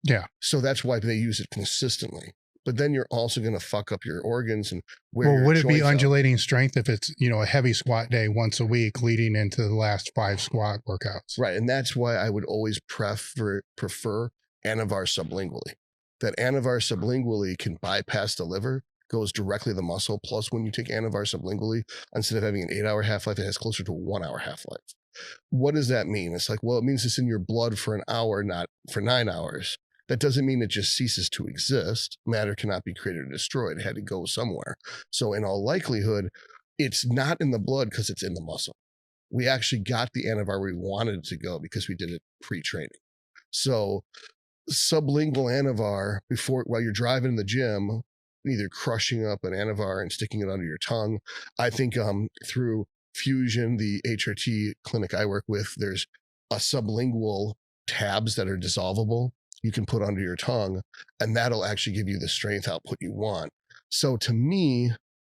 B: Yeah.
A: So that's why they use it consistently. But then you're also going to fuck up your organs and where.
B: Well, would it be undulating strength if it's, a heavy squat day once a week leading into the last 5 squat workouts?
A: Right. And that's why I would always prefer Anavar sublingually. That Anavar sublingually can bypass the liver, goes directly to the muscle. Plus, when you take Anavar sublingually, instead of having an 8-hour half-life, it has closer to a 1-hour half-life. What does that mean? It's like, well, it means it's in your blood for an hour, not for 9 hours. That doesn't mean it just ceases to exist. Matter cannot be created or destroyed. It had to go somewhere. So in all likelihood, it's not in the blood because it's in the muscle. We actually got the Anavar where we wanted it to go because we did it pre-training. So sublingual Anavar while you're driving in the gym, either crushing up an Anavar and sticking it under your tongue. I think through Fusion, the HRT clinic I work with, there's a sublingual tabs that are dissolvable you can put under your tongue, and that'll actually give you the strength output you want. So to me,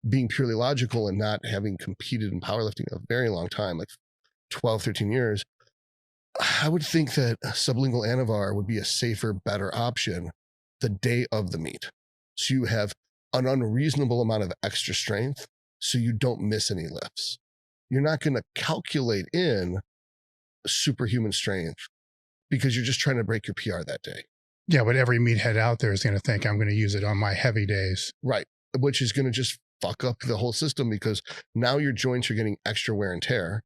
A: being purely logical and not having competed in powerlifting a very long time, like 12, 13 years, I would think that sublingual Anavar would be a safer, better option the day of the meet. So you have an unreasonable amount of extra strength so you don't miss any lifts. You're not going to calculate in superhuman strength because you're just trying to break your PR that day.
B: Yeah, but every meathead out there is going to think I'm going to use it on my heavy days.
A: Right, which is going to just fuck up the whole system because now your joints are getting extra wear and tear.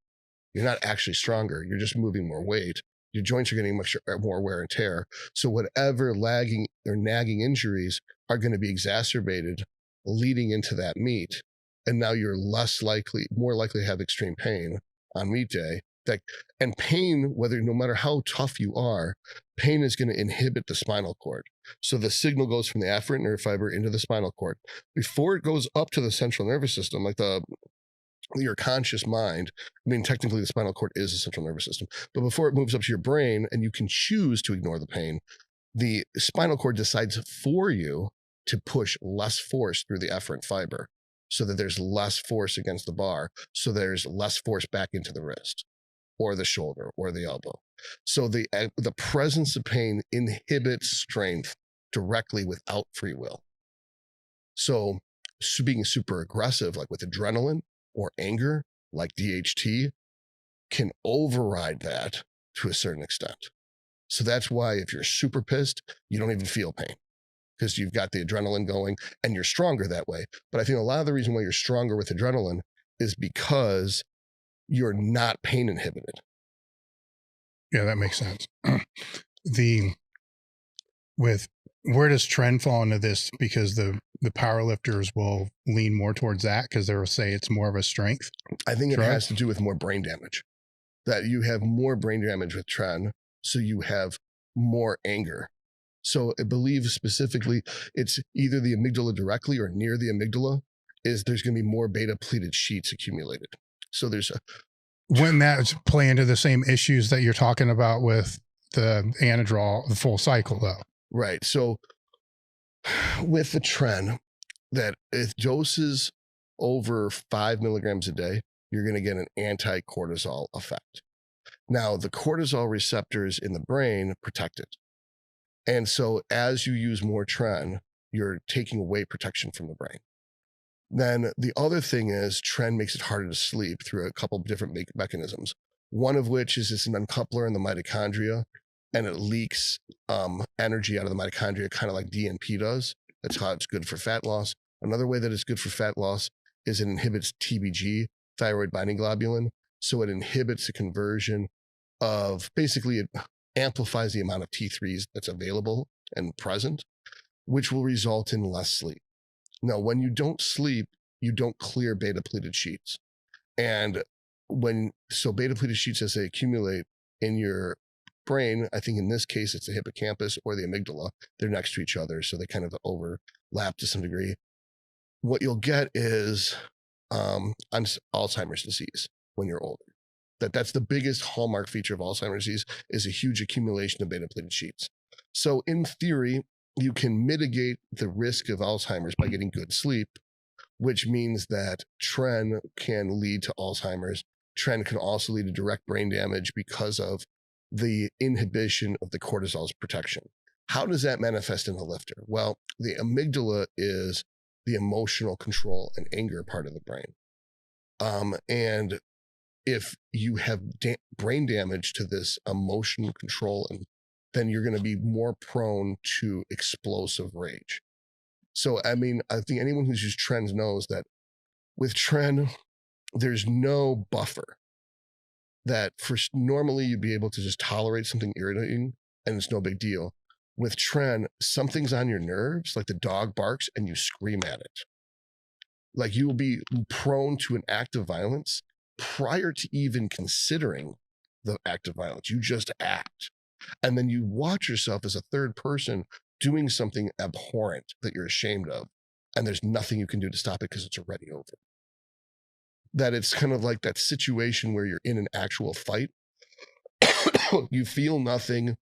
A: You're not actually stronger. You're just moving more weight. Your joints are getting much more wear and tear. So whatever lagging or nagging injuries are going to be exacerbated leading into that meet. And now you're more likely to have extreme pain on meet day. And pain, no matter how tough you are, pain is going to inhibit the spinal cord. So the signal goes from the afferent nerve fiber into the spinal cord. Before it goes up to the central nervous system, like your conscious mind, I mean, technically the spinal cord is the central nervous system, but before it moves up to your brain and you can choose to ignore the pain, the spinal cord decides for you to push less force through the efferent fiber so that there's less force against the bar. So there's less force back into the wrist or the shoulder or the elbow. So the presence of pain inhibits strength directly without free will. So being super aggressive, like with adrenaline or anger, like DHT, can override that to a certain extent. So that's why if you're super pissed, you don't even feel pain because you've got the adrenaline going and you're stronger that way. But I think a lot of the reason why you're stronger with adrenaline is because you're not pain inhibited.
B: Yeah, that makes sense. Where does Tren fall into this? Because the powerlifters will lean more towards that because they'll say it's more of a strength.
A: I think it has to do with more brain damage. That you have more brain damage with Tren, so you have more anger. So I believe specifically it's either the amygdala directly or near the amygdala there's going to be more beta pleated sheets accumulated. So
B: wouldn't that play into the same issues that you're talking about with the Anadrol, the full cycle though?
A: Right. So with the Tren, that if doses over 5 milligrams a day, you're going to get an anti-cortisol effect. Now, the cortisol receptors in the brain protect it. And so as you use more Tren, you're taking away protection from the brain. Then the other thing is Tren makes it harder to sleep through a couple of different mechanisms. One of which is it's an uncoupler in the mitochondria, and it leaks energy out of the mitochondria, kind of like DNP does. That's how it's good for fat loss. Another way that it's good for fat loss is it inhibits TBG, thyroid binding globulin. So it inhibits the conversion of, basically it amplifies the amount of T3s that's available and present, which will result in less sleep. Now, when you don't sleep, you don't clear beta pleated sheets. And beta pleated sheets, as they accumulate in your brain, I think in this case, it's the hippocampus or the amygdala. They're next to each other. So they kind of overlap to some degree. what you'll get is Alzheimer's disease when you're older. That's the biggest hallmark feature of Alzheimer's disease, is a huge accumulation of beta-pleated sheets. So in theory, you can mitigate the risk of Alzheimer's by getting good sleep, which means that Tren can lead to Alzheimer's. Tren can also lead to direct brain damage because of the inhibition of the cortisol's protection. How does that manifest in a lifter? Well, the amygdala is the emotional control and anger part of the brain. And if you have brain damage to this emotional control, then you're going to be more prone to explosive rage. So, I mean, I think anyone who's used Tren knows that with Tren, there's no buffer. That normally you'd be able to just tolerate something irritating and it's no big deal. With Tren, something's on your nerves, like the dog barks and you scream at it. Like you will be prone to an act of violence prior to even considering the act of violence. You just act. And then you watch yourself as a third person doing something abhorrent that you're ashamed of. And there's nothing you can do to stop it because it's already over. That it's kind of like that situation where you're in an actual fight. You feel nothing.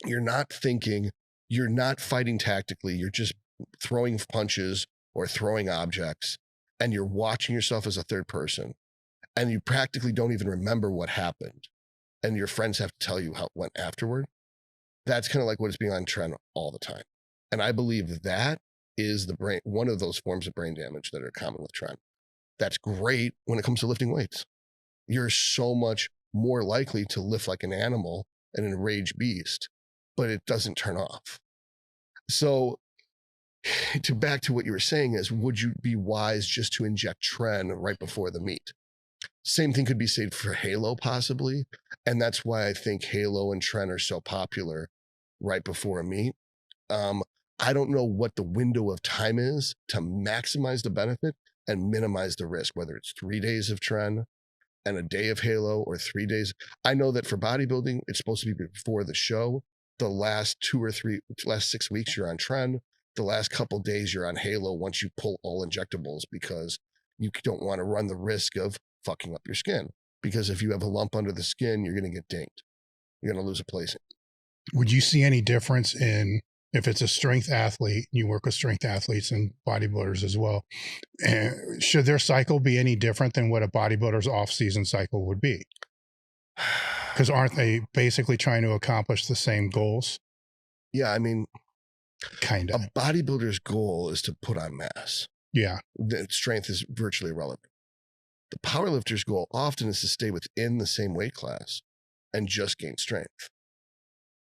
A: You're not thinking. You're not fighting tactically. You're just throwing punches or throwing objects. And you're watching yourself as a third person. And you practically don't even remember what happened. And your friends have to tell you how it went afterward. That's kind of like what it's being on Tren all the time. And I believe that is one of those forms of brain damage that are common with Tren. That's great when it comes to lifting weights. You're so much more likely to lift like an animal, an enraged beast, but it doesn't turn off. So back to what you were saying is, would you be wise just to inject Tren right before the meet? Same thing could be said for Halo possibly. And that's why I think Halo and Tren are so popular right before a meet. I don't know what the window of time is to maximize the benefit and minimize the risk, whether it's 3 days of Tren and a day of Halo or 3 days. I know that for bodybuilding, it's supposed to be before the show. The last 6 weeks, you're on Tren. The last couple days, you're on Halo once you pull all injectables, because you don't want to run the risk of fucking up your skin. Because if you have a lump under the skin, you're going to get dinged. You're going to lose a placing.
B: Would you see any difference in, if it's a strength athlete, you work with strength athletes and bodybuilders as well, and should their cycle be any different than what a bodybuilder's off-season cycle would be? Because aren't they basically trying to accomplish the same goals?
A: Yeah, I mean,
B: kind of.
A: A bodybuilder's goal is to put on mass.
B: Yeah.
A: The strength is virtually irrelevant. The powerlifter's goal often is to stay within the same weight class and just gain strength.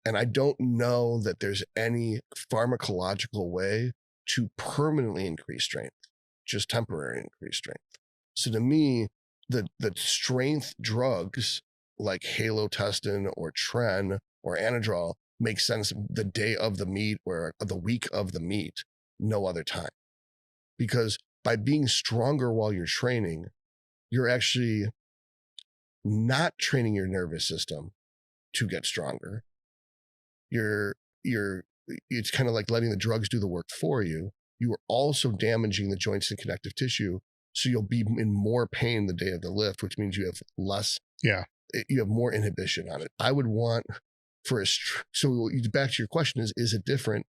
A: And I don't know that there's any pharmacological way to permanently increase strength, just temporarily increase strength. So to me, the strength drugs like halotestin or Tren or Anadrol make sense the day of the meet or the week of the meet, no other time. Because by being stronger while you're training, you're actually not training your nervous system to get stronger. It's kind of like letting the drugs do the work for you. You are also damaging the joints and connective tissue. So you'll be in more pain the day of the lift, which means you have less.
B: Yeah.
A: You have more inhibition on it. I would want so back to your question is it different?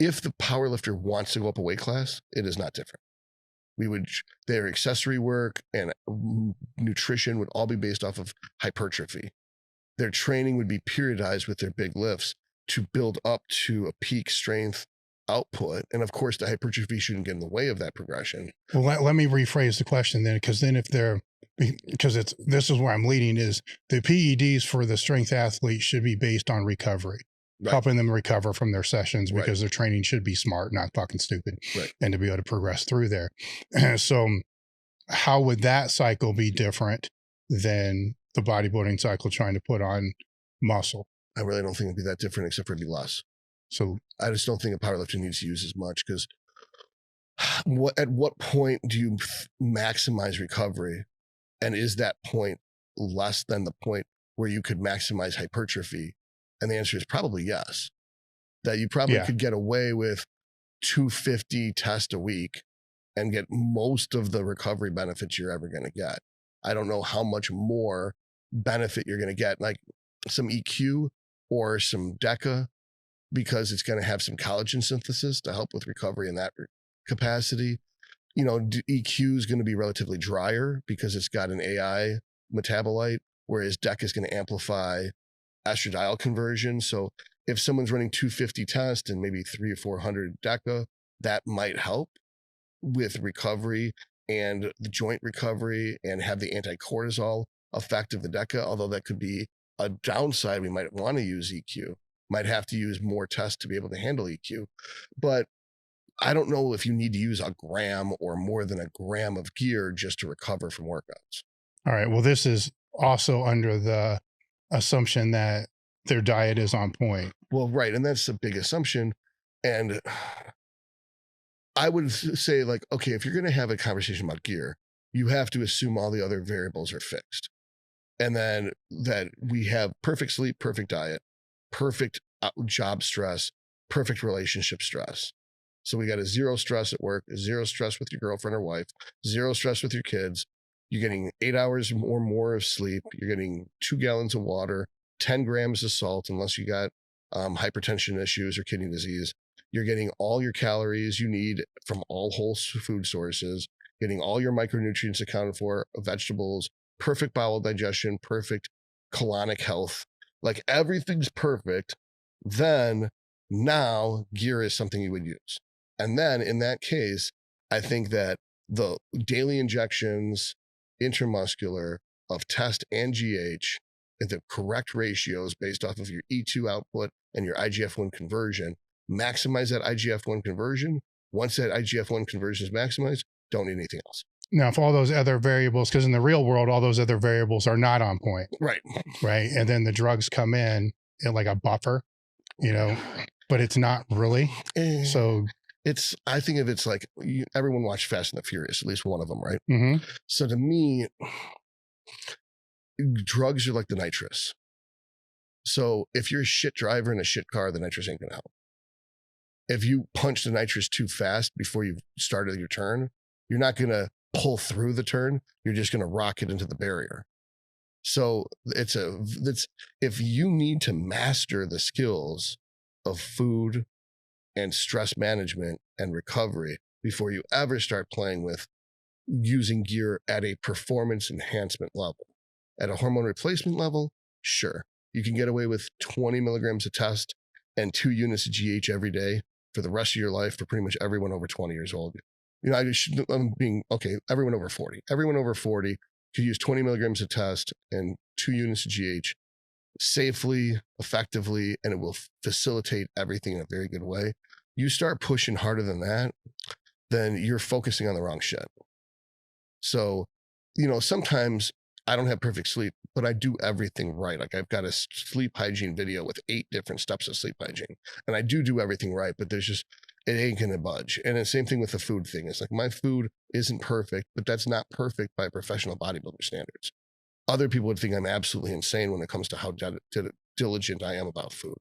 A: If the powerlifter wants to go up a weight class, it is not different. Their accessory work and nutrition would all be based off of hypertrophy. Their training would be periodized with their big lifts to build up to a peak strength output. And of course, the hypertrophy shouldn't get in the way of that progression.
B: Well, let me rephrase the question then, because this is where I'm leading, is the PEDs for the strength athlete should be based on recovery. Right. Helping them recover from their sessions, because their training should be smart, not fucking stupid, and to be able to progress through there. So how would that cycle be different than the bodybuilding cycle trying to put on muscle?
A: I really don't think it'd be that different, except for it'd be less. So I just don't think a powerlifter needs to use as much, because at what point do you maximize recovery? And is that point less than the point where you could maximize hypertrophy? And the answer is probably yes. That you probably could get away with 250 tests a week and get most of the recovery benefits you're ever going to get. I don't know how much more benefit you're going to get, like some EQ or some DECA, because it's going to have some collagen synthesis to help with recovery in that capacity. You know, EQ is going to be relatively drier because it's got an AI metabolite, whereas DECA is going to amplify estradiol conversion. So if someone's running 250 tests and maybe 300 or 400 DECA, that might help with recovery and the joint recovery and have the anti-cortisol effect of the DECA, although that could be a downside. We might want to use EQ, might have to use more tests to be able to handle EQ. But I don't know if you need to use a gram or more than a gram of gear just to recover from workouts.
B: All right. Well, this is also under the assumption that their diet is on point.
A: Well, right. And that's a big assumption. And I would say, like, okay, if you're going to have a conversation about gear, you have to assume all the other variables are fixed. And then that we have perfect sleep, perfect diet, perfect job stress, perfect relationship stress. So we got a zero stress at work, zero stress with your girlfriend or wife, zero stress with your kids. You're getting 8 hours or more of sleep. You're getting 2 gallons of water, 10 grams of salt, unless you got hypertension issues or kidney disease. You're getting all your calories you need from all whole food sources, getting all your micronutrients accounted for, vegetables, perfect bowel digestion, perfect colonic health. Like everything's perfect. Then now gear is something you would use. And then in that case, I think that the daily injections, intramuscular of test and GH in the correct ratios based off of your E2 output and your IGF-1 conversion, maximize that IGF-1 conversion. Once that IGF-1 conversion is maximized, don't need anything else.
B: Now, if all those other variables, because in the real world, all those other variables are not on point.
A: Right.
B: Right. And then the drugs come in like a buffer, you know, but it's not really. So
A: I think of it's like everyone watched Fast and the Furious, at least one of them, right?
B: Mm-hmm.
A: So to me, drugs are like the nitrous. So if you're a shit driver in a shit car, the nitrous ain't going to help. If you punch the nitrous too fast before you've started your turn, you're not going to pull through the turn. You're just going to rocket into the barrier. So if you need to master the skills of food and stress management and recovery before you ever start playing with using gear at a performance enhancement level. At a hormone replacement level, sure, you can get away with 20 milligrams of test and 2 units of GH every day for the rest of your life for pretty much everyone over 20 years old. You know, everyone over 40. Everyone over 40 could use 20 milligrams of test and 2 units of GH safely, effectively, and it will facilitate everything in a very good way. You start pushing harder than that, then you're focusing on the wrong shit. So, you know, sometimes I don't have perfect sleep, but I do everything right. Like I've got a sleep hygiene video with 8 different steps of sleep hygiene, and I do everything right, but it ain't going to budge. And the same thing with the food thing. It's like my food isn't perfect, but that's not perfect by professional bodybuilder standards. Other people would think I'm absolutely insane when it comes to how diligent I am about food.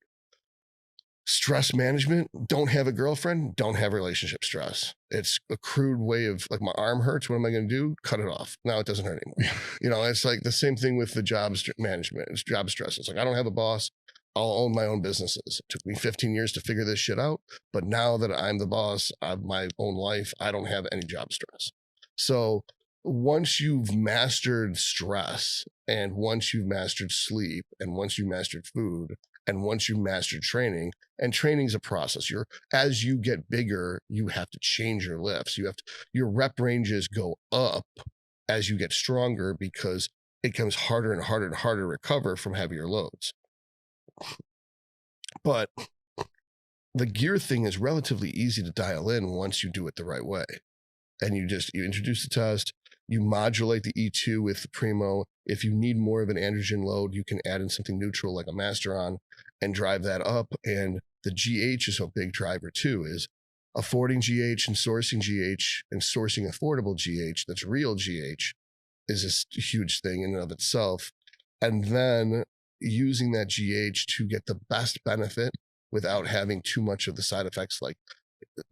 A: Stress management, don't have a girlfriend, don't have relationship stress. It's a crude way of like, my arm hurts. What am I going to do? Cut it off. Now it doesn't hurt anymore. You know, it's like the same thing with the job management. It's job stress. It's like, I don't have a boss. I'll own my own businesses. It took me 15 years to figure this shit out. But now that I'm the boss of my own life, I don't have any job stress. So once you've mastered stress and once you've mastered sleep and once you've mastered food and once you mastered training, and training's a process. As you get bigger, you have to change your lifts. Your rep ranges go up as you get stronger because it becomes harder and harder and harder to recover from heavier loads. But the gear thing is relatively easy to dial in once you do it the right way. And you introduce the test, you modulate the E2 with the Primo. If you need more of an androgen load, you can add in something neutral like a Masteron and drive that up. And the GH is a big driver too, is affording GH and sourcing affordable GH that's real GH is a huge thing in and of itself. And then using that GH to get the best benefit without having too much of the side effects like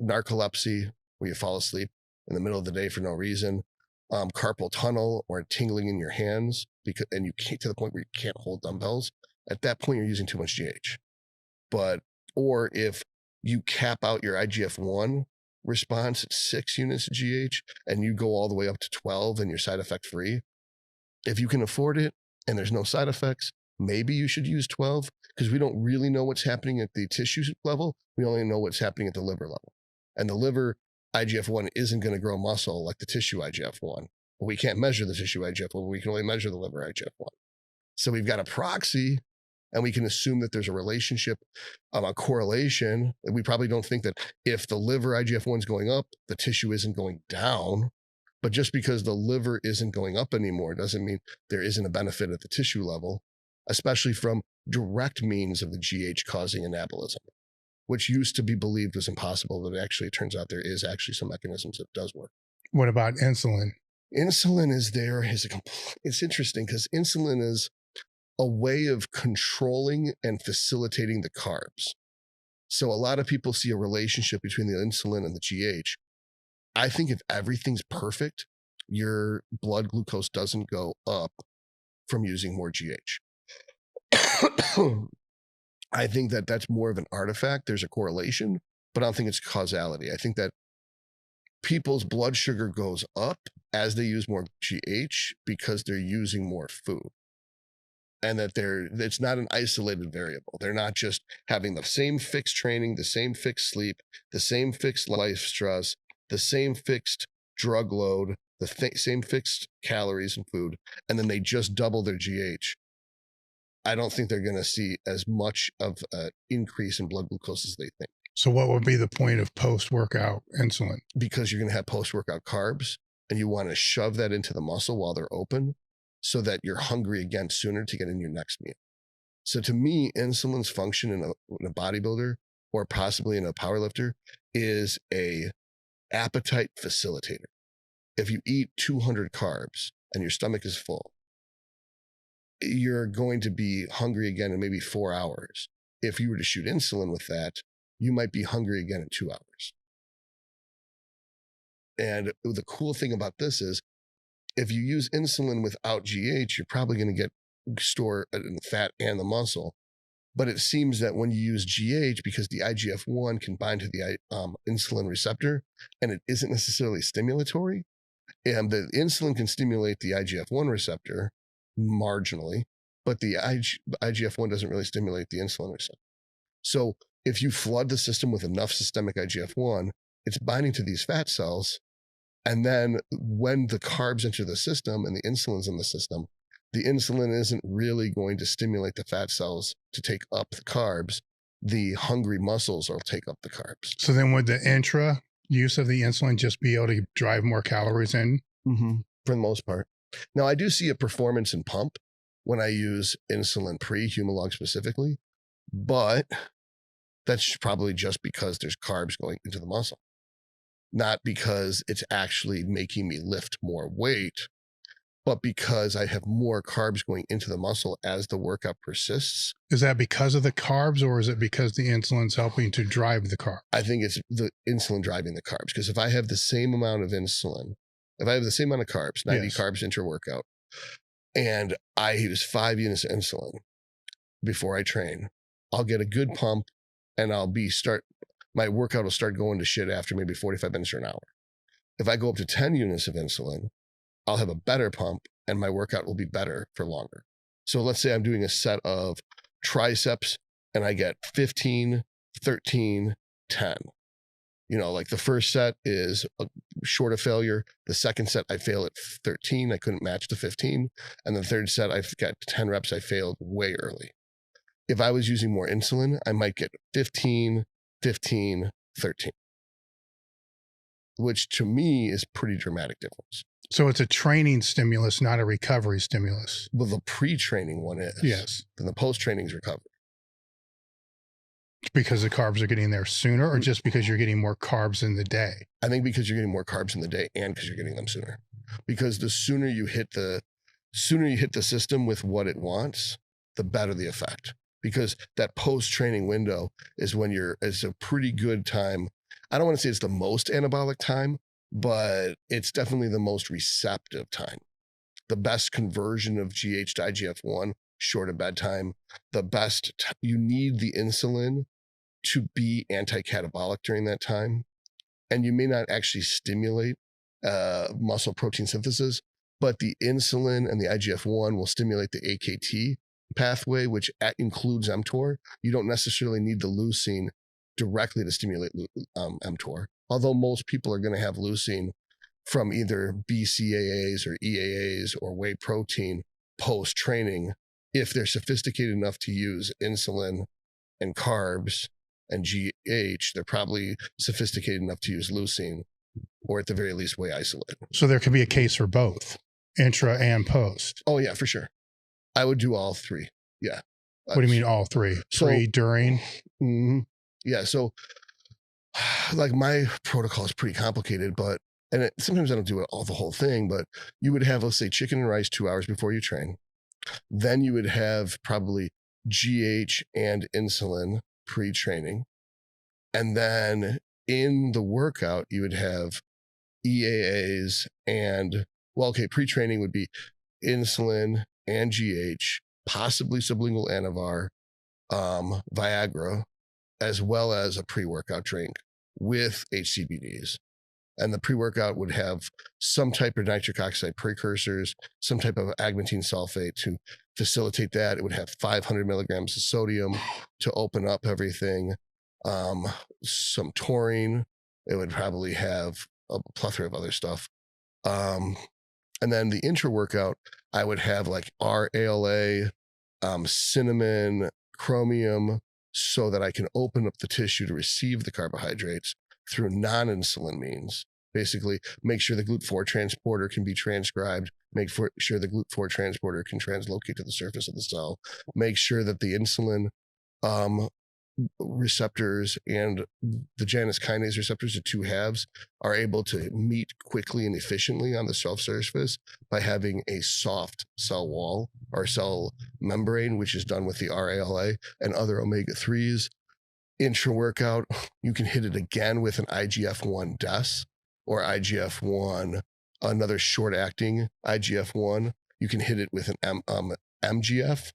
A: narcolepsy, where you fall asleep in the middle of the day for no reason, carpal tunnel or tingling in your hands, and you can't, to the point where you can't hold dumbbells. At that point, you're using too much GH. Or if you cap out your IGF-1 response at 6 units of GH and you go all the way up to 12 and you're side effect free, if you can afford it and there's no side effects, maybe you should use 12, because we don't really know what's happening at the tissue level. We only know what's happening at the liver level. And the liver IGF-1 isn't going to grow muscle like the tissue IGF-1. But we can't measure the tissue IGF-1. We can only measure the liver IGF-1. So we've got a proxy, and we can assume that there's a relationship, a correlation. We probably don't think that if the liver IGF-1 is going up, the tissue isn't going down. But just because the liver isn't going up anymore doesn't mean there isn't a benefit at the tissue level, especially from direct means of the GH causing anabolism, which used to be believed was impossible, but actually it turns out there is actually some mechanisms that does work.
B: What about insulin?
A: Insulin it's interesting because insulin is a way of controlling and facilitating the carbs. So a lot of people see a relationship between the insulin and the GH. I think if everything's perfect, your blood glucose doesn't go up from using more GH. I think that that's more of an artifact. There's a correlation, but I don't think it's causality. I think that people's blood sugar goes up as they use more GH because they're using more food. And that it's not an isolated variable. They're not just having the same fixed training, the same fixed sleep, the same fixed life stress, the same fixed drug load, the same fixed calories and food, and then they just double their GH. I don't think they're going to see as much of an increase in blood glucose as they think.
B: So what would be the point of post-workout insulin?
A: Because you're going to have post-workout carbs, and you want to shove that into the muscle while they're open so that you're hungry again sooner to get in your next meal. So to me, insulin's function in a bodybuilder or possibly in a powerlifter is a appetite facilitator. If you eat 200 carbs and your stomach is full, you're going to be hungry again in maybe 4 hours. If you were to shoot insulin with that, you might be hungry again in 2 hours. And the cool thing about this is, if you use insulin without GH, you're probably going to get store in the fat and the muscle. But it seems that when you use GH, because the IGF-1 can bind to the insulin receptor, and it isn't necessarily stimulatory, and the insulin can stimulate the IGF-1 receptor marginally, but the IGF-1 doesn't really stimulate the insulin receptor. So if you flood the system with enough systemic IGF-1, it's binding to these fat cells. And then when the carbs enter the system and the insulin's in the system, the insulin isn't really going to stimulate the fat cells to take up the carbs. The hungry muscles will take up the carbs.
B: So then would the intra use of the insulin just be able to drive more calories in?
A: Mm-hmm. For the most part. Now, I do see a performance in pump when I use insulin pre-Humalog specifically, but that's probably just because there's carbs going into the muscle, not because it's actually making me lift more weight, but because I have more carbs going into the muscle as the workout persists.
B: Is that because of the carbs, or is it because the insulin's helping to drive the carb?
A: I think it's the insulin driving the carbs, because if I have the same amount of insulin, if I have the same amount of carbs, 90 carbs inter-workout, and I use 5 units of insulin before I train, I'll get a good pump, and my workout will start going to shit after maybe 45 minutes or an hour. If I go up to 10 units of insulin, I'll have a better pump and my workout will be better for longer. So let's say I'm doing a set of triceps and I get 15, 13, 10. You know, like the first set is short of failure. The second set, I fail at 13. I couldn't match the 15. And the third set, I've got 10 reps. I failed way early. If I was using more insulin, I might get 15, 15, 13, which to me is pretty dramatic difference.
B: So it's a training stimulus, not a recovery stimulus.
A: Well, the pre-training one is.
B: Yes.
A: Then the post-training is recovery.
B: Because the carbs are getting there sooner, or just because you're getting more carbs in the day?
A: I think because you're getting more carbs in the day and because you're getting them sooner. Because the sooner you hit the system with what it wants, the better the effect. Because that post-training window is when it's a pretty good time. I don't want to say it's the most anabolic time, but it's definitely the most receptive time. The best conversion of GH to IGF-1, short of bedtime. The best, you need the insulin to be anti-catabolic during that time. And you may not actually stimulate muscle protein synthesis, but the insulin and the IGF-1 will stimulate the AKT pathway, which includes mTOR. You don't necessarily need the leucine directly to stimulate mTOR, although most people are going to have leucine from either BCAAs or EAAs or whey protein post-training if they're sophisticated enough to use insulin and carbs and GH. They're probably sophisticated enough to use leucine, or at the very least whey isolate.
B: So there could be a case for both, intra and post.
A: Oh yeah, for sure. I would do all three. Yeah.
B: What do you mean all three? Pre, during?
A: Mm-hmm. Yeah. So like my protocol is pretty complicated, but, and sometimes I don't do it all the whole thing, but you would have, let's say, chicken and rice 2 hours before you train. Then you would have probably GH and insulin pre-training. And then in the workout, you would have EAAs and, well, okay, pre-training would be insulin and GH, possibly sublingual anavar, Viagra, as well as a pre-workout drink with HCBDs. And the pre-workout would have some type of nitric oxide precursors, some type of agmatine sulfate to facilitate that. It would have 500 milligrams of sodium to open up everything, some taurine. It would probably have a plethora of other stuff. And then the intra-workout, I would have like RALA, cinnamon, chromium, so that I can open up the tissue to receive the carbohydrates through non-insulin means. Basically, make sure the GLUT4 transporter can be transcribed, make sure the GLUT4 transporter can translocate to the surface of the cell, make sure that the insulin receptors and the Janus kinase receptors, the two halves, are able to meet quickly and efficiently on the cell surface by having a soft cell wall or cell membrane, which is done with the RALA and other omega-3s. Intra-workout, you can hit it again with an IGF-1 DES or IGF-1, another short-acting IGF-1. You can hit it with an MGF.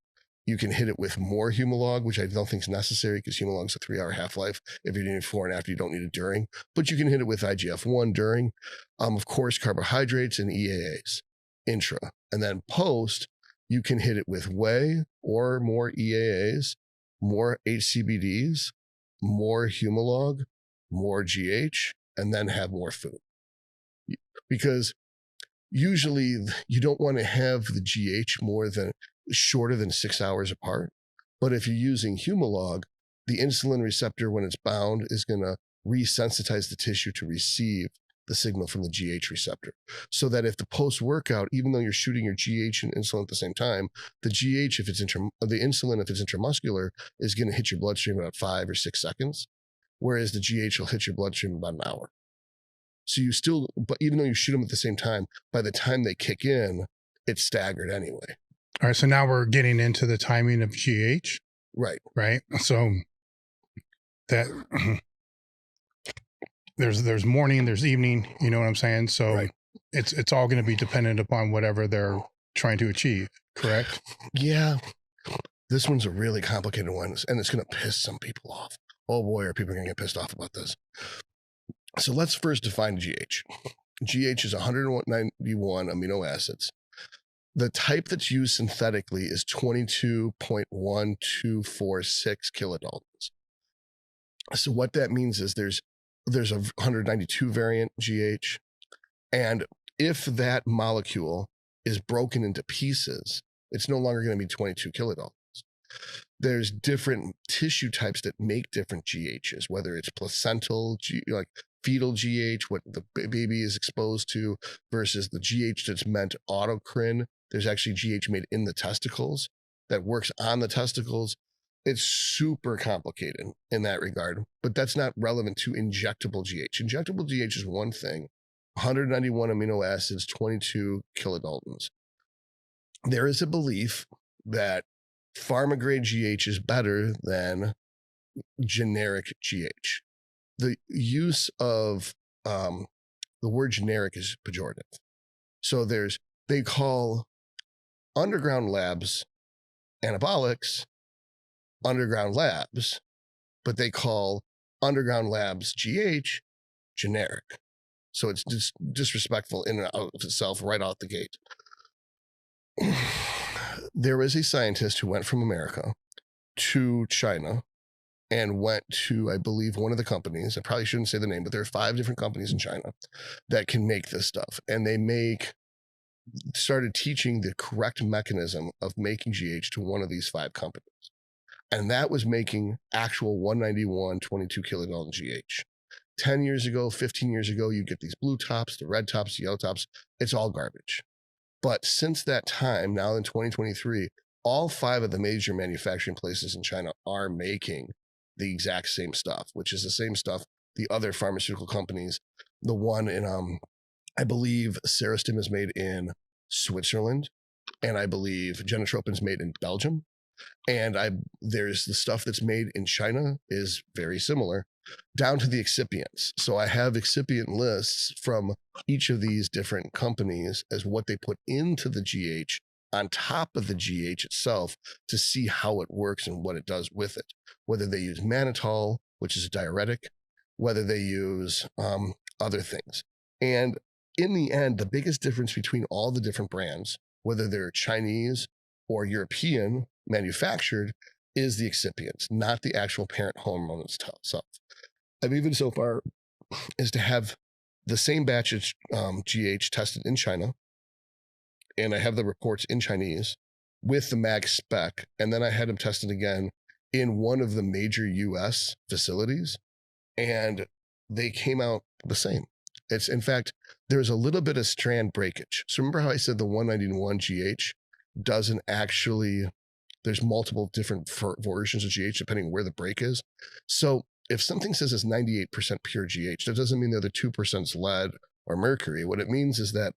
A: You can hit it with more Humalog, which I don't think is necessary because Humalog's a 3-hour half-life. If you're doing it before and after, you don't need it during. But you can hit it with IGF-1 during. Of course, carbohydrates and EAAs, intra. And then post, you can hit it with whey or more EAAs, more HCBDs, more Humalog, more GH, and then have more food. Because usually you don't want to have the GH shorter than 6 hours apart. But if you're using Humalog, the insulin receptor, when it's bound, is going to resensitize the tissue to receive the signal from the GH receptor. So that if the post-workout, even though you're shooting your GH and insulin at the same time, the GH, if it's the insulin, if it's intramuscular, is going to hit your bloodstream in about 5 or 6 seconds, whereas the GH will hit your bloodstream in about an hour. So you still, but even though you shoot them at the same time, by the time they kick in, it's staggered anyway.
B: All right. So now we're getting into the timing of GH.
A: Right.
B: Right. So that there's morning, there's evening, you know what I'm saying? So right. It's all going to be dependent upon whatever they're trying to achieve. Correct?
A: Yeah. This one's a really complicated one, and it's going to piss some people off. Oh boy, are people going to get pissed off about this. So let's first define GH. GH is 191 amino acids. The type that's used synthetically is 22.1246 kilodaltons. So what that means is there's a 192 variant GH, and if that molecule is broken into pieces, it's no longer going to be 22 kilodaltons. There's different tissue types that make different GHs, whether it's placental, like fetal GH, what the baby is exposed to, versus the GH that's meant autocrine. There's actually GH made in the testicles that works on the testicles. It's super complicated in that regard, but that's not relevant to injectable GH. Injectable GH is one thing, 191 amino acids, 22 kilodaltons. There is a belief that pharma grade GH is better than generic GH. the use of the word generic is pejorative. So they call underground labs anabolics underground labs, but they call underground labs GH generic. So it's disrespectful in and out of itself right out the gate. There is a scientist who went from America to China and went to, I believe, one of the companies. I probably shouldn't say the name, but there are 5 different companies in China that can make this stuff. And they started teaching the correct mechanism of making GH to one of these 5 companies. And that was making actual 191, 22 kilodalton GH. 10 years ago, 15 years ago, you get these blue tops, the red tops, the yellow tops. It's all garbage. But since that time, now in 2023, all 5 of the major manufacturing places in China are making the exact same stuff, which is the same stuff the other pharmaceutical companies, the one in, I believe Serostim is made in Switzerland, and I believe Genotropin is made in Belgium. And there's the stuff that's made in China is very similar, down to the excipients. So I have excipient lists from each of these different companies as what they put into the GH on top of the GH itself to see how it works and what it does with it. Whether they use mannitol, which is a diuretic, whether they use other things. And in the end, the biggest difference between all the different brands, whether they're Chinese or European manufactured, is the excipients, not the actual parent hormone itself. I've even so far is to have the same batch of GH tested in China, and I have the reports in Chinese with the mag spec, and then I had them tested again in one of the major US facilities, and they came out the same. It's, in fact, there's a little bit of strand breakage. So remember how I said the 191 GH doesn't actually, there's multiple different versions of GH depending on where the break is. So if something says it's 98% pure GH, that doesn't mean the other 2% is lead or mercury. What it means is that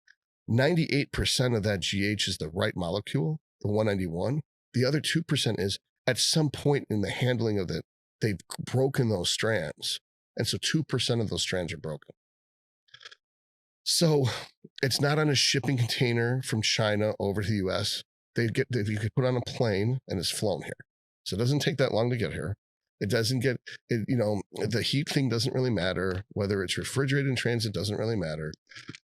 A: 98% of that GH is the right molecule, the 191. The other 2% is at some point in the handling of it, they've broken those strands. And so 2% of those strands are broken. So it's not on a shipping container from China over to the US. You could put on a plane and it's flown here. So it doesn't take that long to get here. It doesn't get, the heat thing doesn't really matter. Whether it's refrigerated in transit doesn't really matter.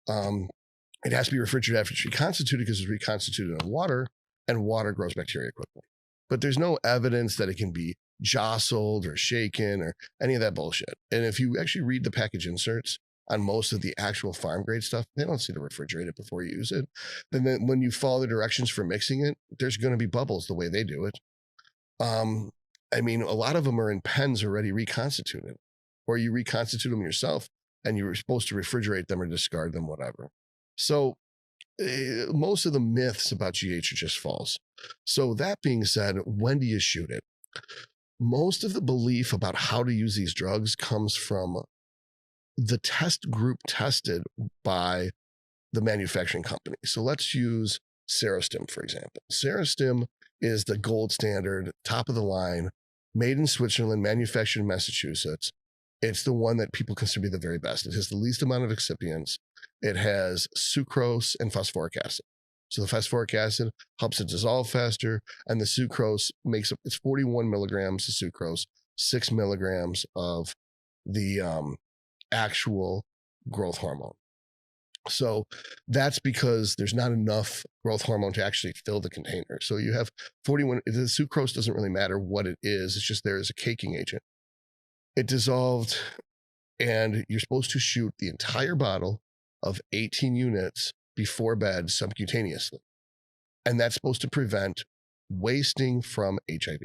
A: It has to be refrigerated after it's reconstituted because it's reconstituted in water, and water grows bacteria quickly. But there's no evidence that it can be jostled or shaken or any of that bullshit. And if you actually read the package inserts on most of the actual farm grade stuff, they don't say to refrigerate it before you use it. Then when you follow the directions for mixing it, there's going to be bubbles the way they do it. I mean, a lot of them are in pens already reconstituted, or you reconstitute them yourself and you were supposed to refrigerate them or discard them, whatever. So most of the myths about GH are just false. So that being said, when do you shoot it? Most of the belief about how to use these drugs comes from the test group tested by the manufacturing company. So let's use Serostim, for example. Serostim is the gold standard, top of the line, made in Switzerland, manufactured in Massachusetts. It's the one that people consider to be the very best. It has the least amount of excipients. It has sucrose and phosphoric acid. So the phosphoric acid helps it dissolve faster, and the sucrose makes up, it's 41 milligrams of sucrose, 6 milligrams of the actual growth hormone. So that's because there's not enough growth hormone to actually fill the container. So you have 41, the sucrose doesn't really matter what it is. It's just there as a caking agent. It dissolved, and you're supposed to shoot the entire bottle of 18 units before bed subcutaneously. And that's supposed to prevent wasting from HIV.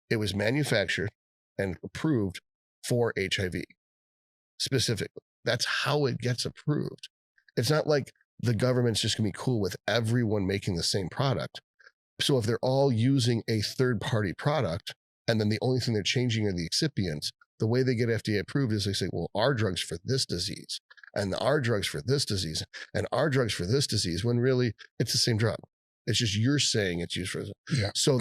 A: It was manufactured and approved for HIV specifically. That's how it gets approved. It's not like the government's just going to be cool with everyone making the same product. So if they're all using a third-party product, and then the only thing they're changing are the excipients, the way they get FDA approved is they say, well, our drug's for this disease, and our drug's for this disease, and our drug's for this disease, when really it's the same drug. It's just you're saying it's used for. Yeah. So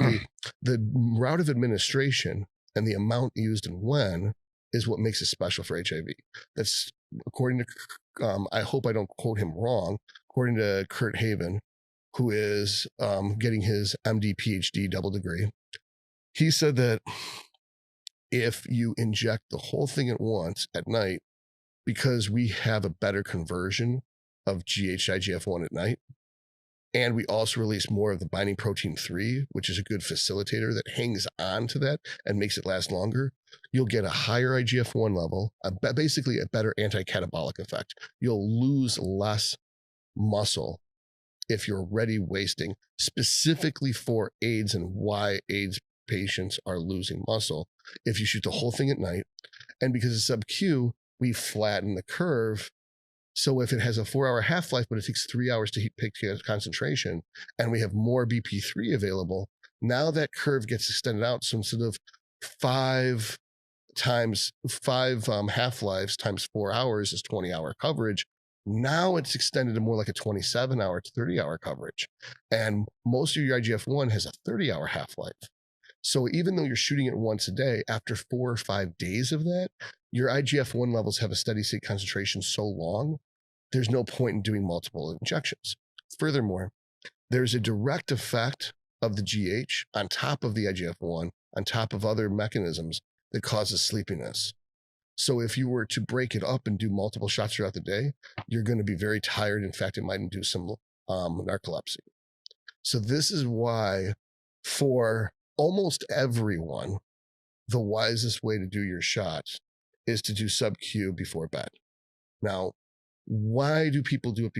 A: the route of administration and the amount used and when is what makes it special for HIV. That's according to, I hope I don't quote him wrong, according to Kurt Haven, who is getting his MD, PhD double degree. He said that if you inject the whole thing at once at night, because we have a better conversion of IGF-1 at night, and we also release more of the binding protein 3, which is a good facilitator that hangs on to that and makes it last longer, you'll get a higher IGF-1 level, basically a better anti-catabolic effect. You'll lose less muscle if you're already wasting, specifically for AIDS and why AIDS patients are losing muscle if you shoot the whole thing at night. And because it's sub-Q, we flatten the curve. So if it has a 4-hour half-life, but it takes 3 hours to peak concentration, and we have more BP3 available, now that curve gets extended out. So instead of 5 half-lives times 4 hours is 20-hour coverage, now it's extended to more like a 27-hour to 30-hour coverage. And most of your IGF-1 has a 30-hour half-life. So even though you're shooting it once a day, after 4 or 5 days of that, your IGF-1 levels have a steady state concentration so long, there's no point in doing multiple injections. Furthermore, there's a direct effect of the GH on top of the IGF-1, on top of other mechanisms that causes sleepiness. So if you were to break it up and do multiple shots throughout the day, you're going to be very tired. In fact, it might induce some narcolepsy. So this is why for almost everyone, the wisest way to do your shots is to do sub-Q before bed. Now, why do people do it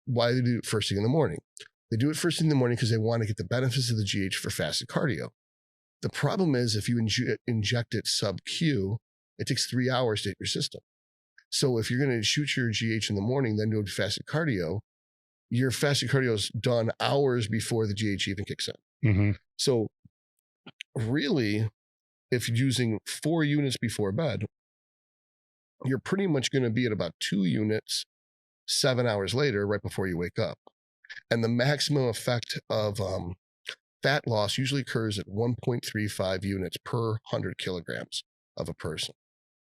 A: why do they do it first thing in the morning? They do it first thing in the morning because they want to get the benefits of the GH for fasted cardio. The problem is if you inject it sub-Q, it takes 3 hours to hit your system. So if you're going to shoot your GH in the morning, then do fasted cardio, your fasted cardio is done hours before the GH even kicks in.
B: Mm-hmm.
A: So really, if you're using 4 units before bed, you're pretty much going to be at about 2 units 7 hours later, right before you wake up. And the maximum effect of fat loss usually occurs at 1.35 units per 100 kilograms of a person.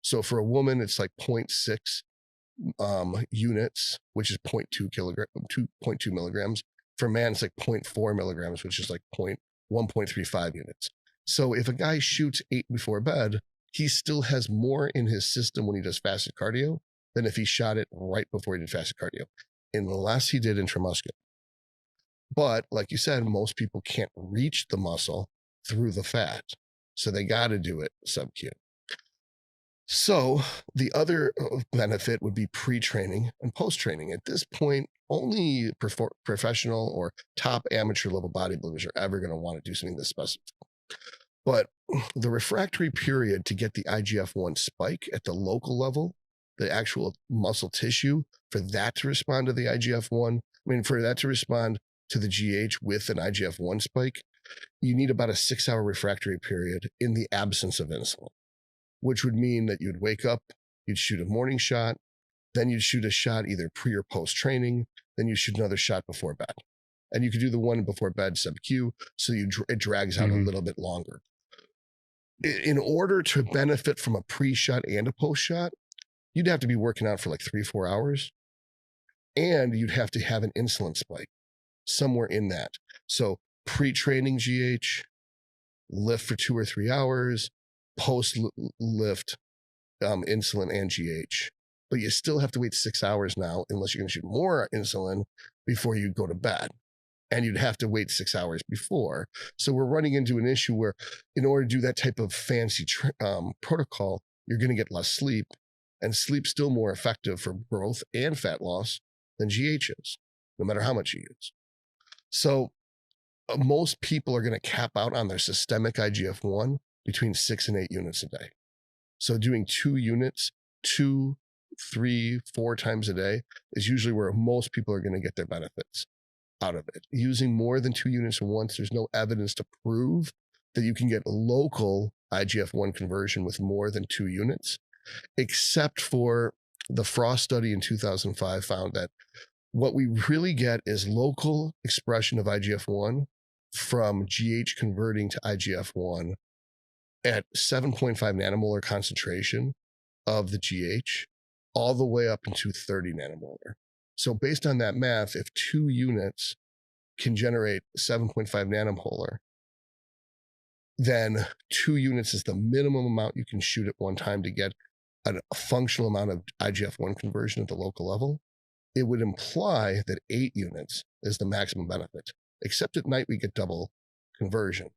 A: So for a woman, it's like 0.6 units, which is 2.2 milligrams. For a man, it's like 0.4 milligrams, which is like 1.35 units. So if a guy shoots 8 before bed, he still has more in his system when he does fasted cardio than if he shot it right before he did fasted cardio, unless he did intramuscular. But like you said, most people can't reach the muscle through the fat. So they got to do it sub-Q. So the other benefit would be pre-training and post-training. At this point, only professional or top amateur level bodybuilders are ever going to want to do something this specific. But the refractory period to get the IGF-1 spike at the local level, the actual muscle tissue, for that to respond to the IGF-1, for that to respond to the GH with an IGF-1 spike, you need about a 6-hour refractory period in the absence of insulin, which would mean that you'd wake up, you'd shoot a morning shot, then you'd shoot a shot either pre or post training, then you shoot another shot before bed. And you could do the one before bed sub-Q, so it drags out a little bit longer. In order to benefit from a pre-shot and a post-shot, you'd have to be working out for like 3-4 hours, and you'd have to have an insulin spike somewhere in that. So pre-training GH, lift for 2 or 3 hours, post-lift insulin and GH. But you still have to wait 6 hours now, unless you're going to shoot more insulin before you go to bed. And you'd have to wait 6 hours before. So we're running into an issue where in order to do that type of fancy protocol, you're going to get less sleep, and sleep's still more effective for growth and fat loss than GH is, no matter how much you use. So most people are going to cap out on their systemic IGF-1 between 6 and 8 units a day. So doing 2 units, 2, 3, 4 times a day is usually where most people are going to get their benefits out of it. Using more than 2 units at once, there's no evidence to prove that you can get local IGF-1 conversion with more than 2 units, except for the Frost study in 2005 found that what we really get is local expression of IGF-1 from GH converting to IGF-1 at 7.5 nanomolar concentration of the GH, all the way up into 30 nanomolar. So based on that math, if 2 units can generate 7.5 nanomolar, then 2 units is the minimum amount you can shoot at one time to get a functional amount of IGF-1 conversion at the local level. It would imply that 8 units is the maximum benefit, except at night we get double conversion.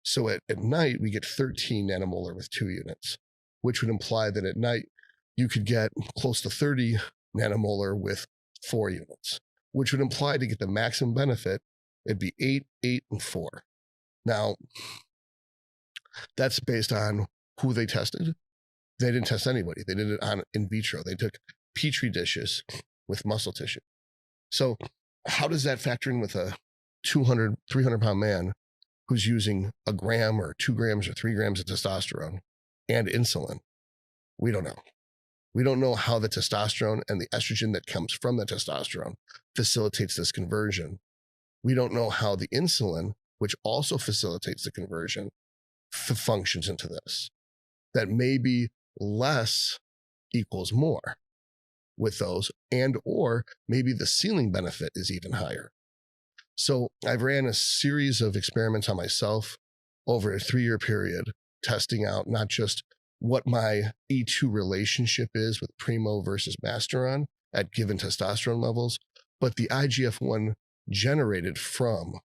A: So at night we get 13 nanomolar with 2 units, which would imply that at night you could get close to 30 nanomolar with 4 units, which would imply to get the maximum benefit, it'd be 8, 8, and 4. Now, that's based on who they tested. They didn't test anybody. They did it on in vitro. They took Petri dishes with muscle tissue. So how does that factor in with a 200, 300-pound man who's using a gram or 2 grams or 3 grams of testosterone and insulin? We don't know. We don't know how the testosterone and the estrogen that comes from the testosterone facilitates this conversion. We don't know how the insulin, which also facilitates the conversion, functions into this. That maybe less equals more with those, and or maybe the ceiling benefit is even higher. So I've ran a series of experiments on myself over a 3-year period, testing out not just what my E2 relationship is with primo versus masteron at given testosterone levels, but the IGF-1 generated from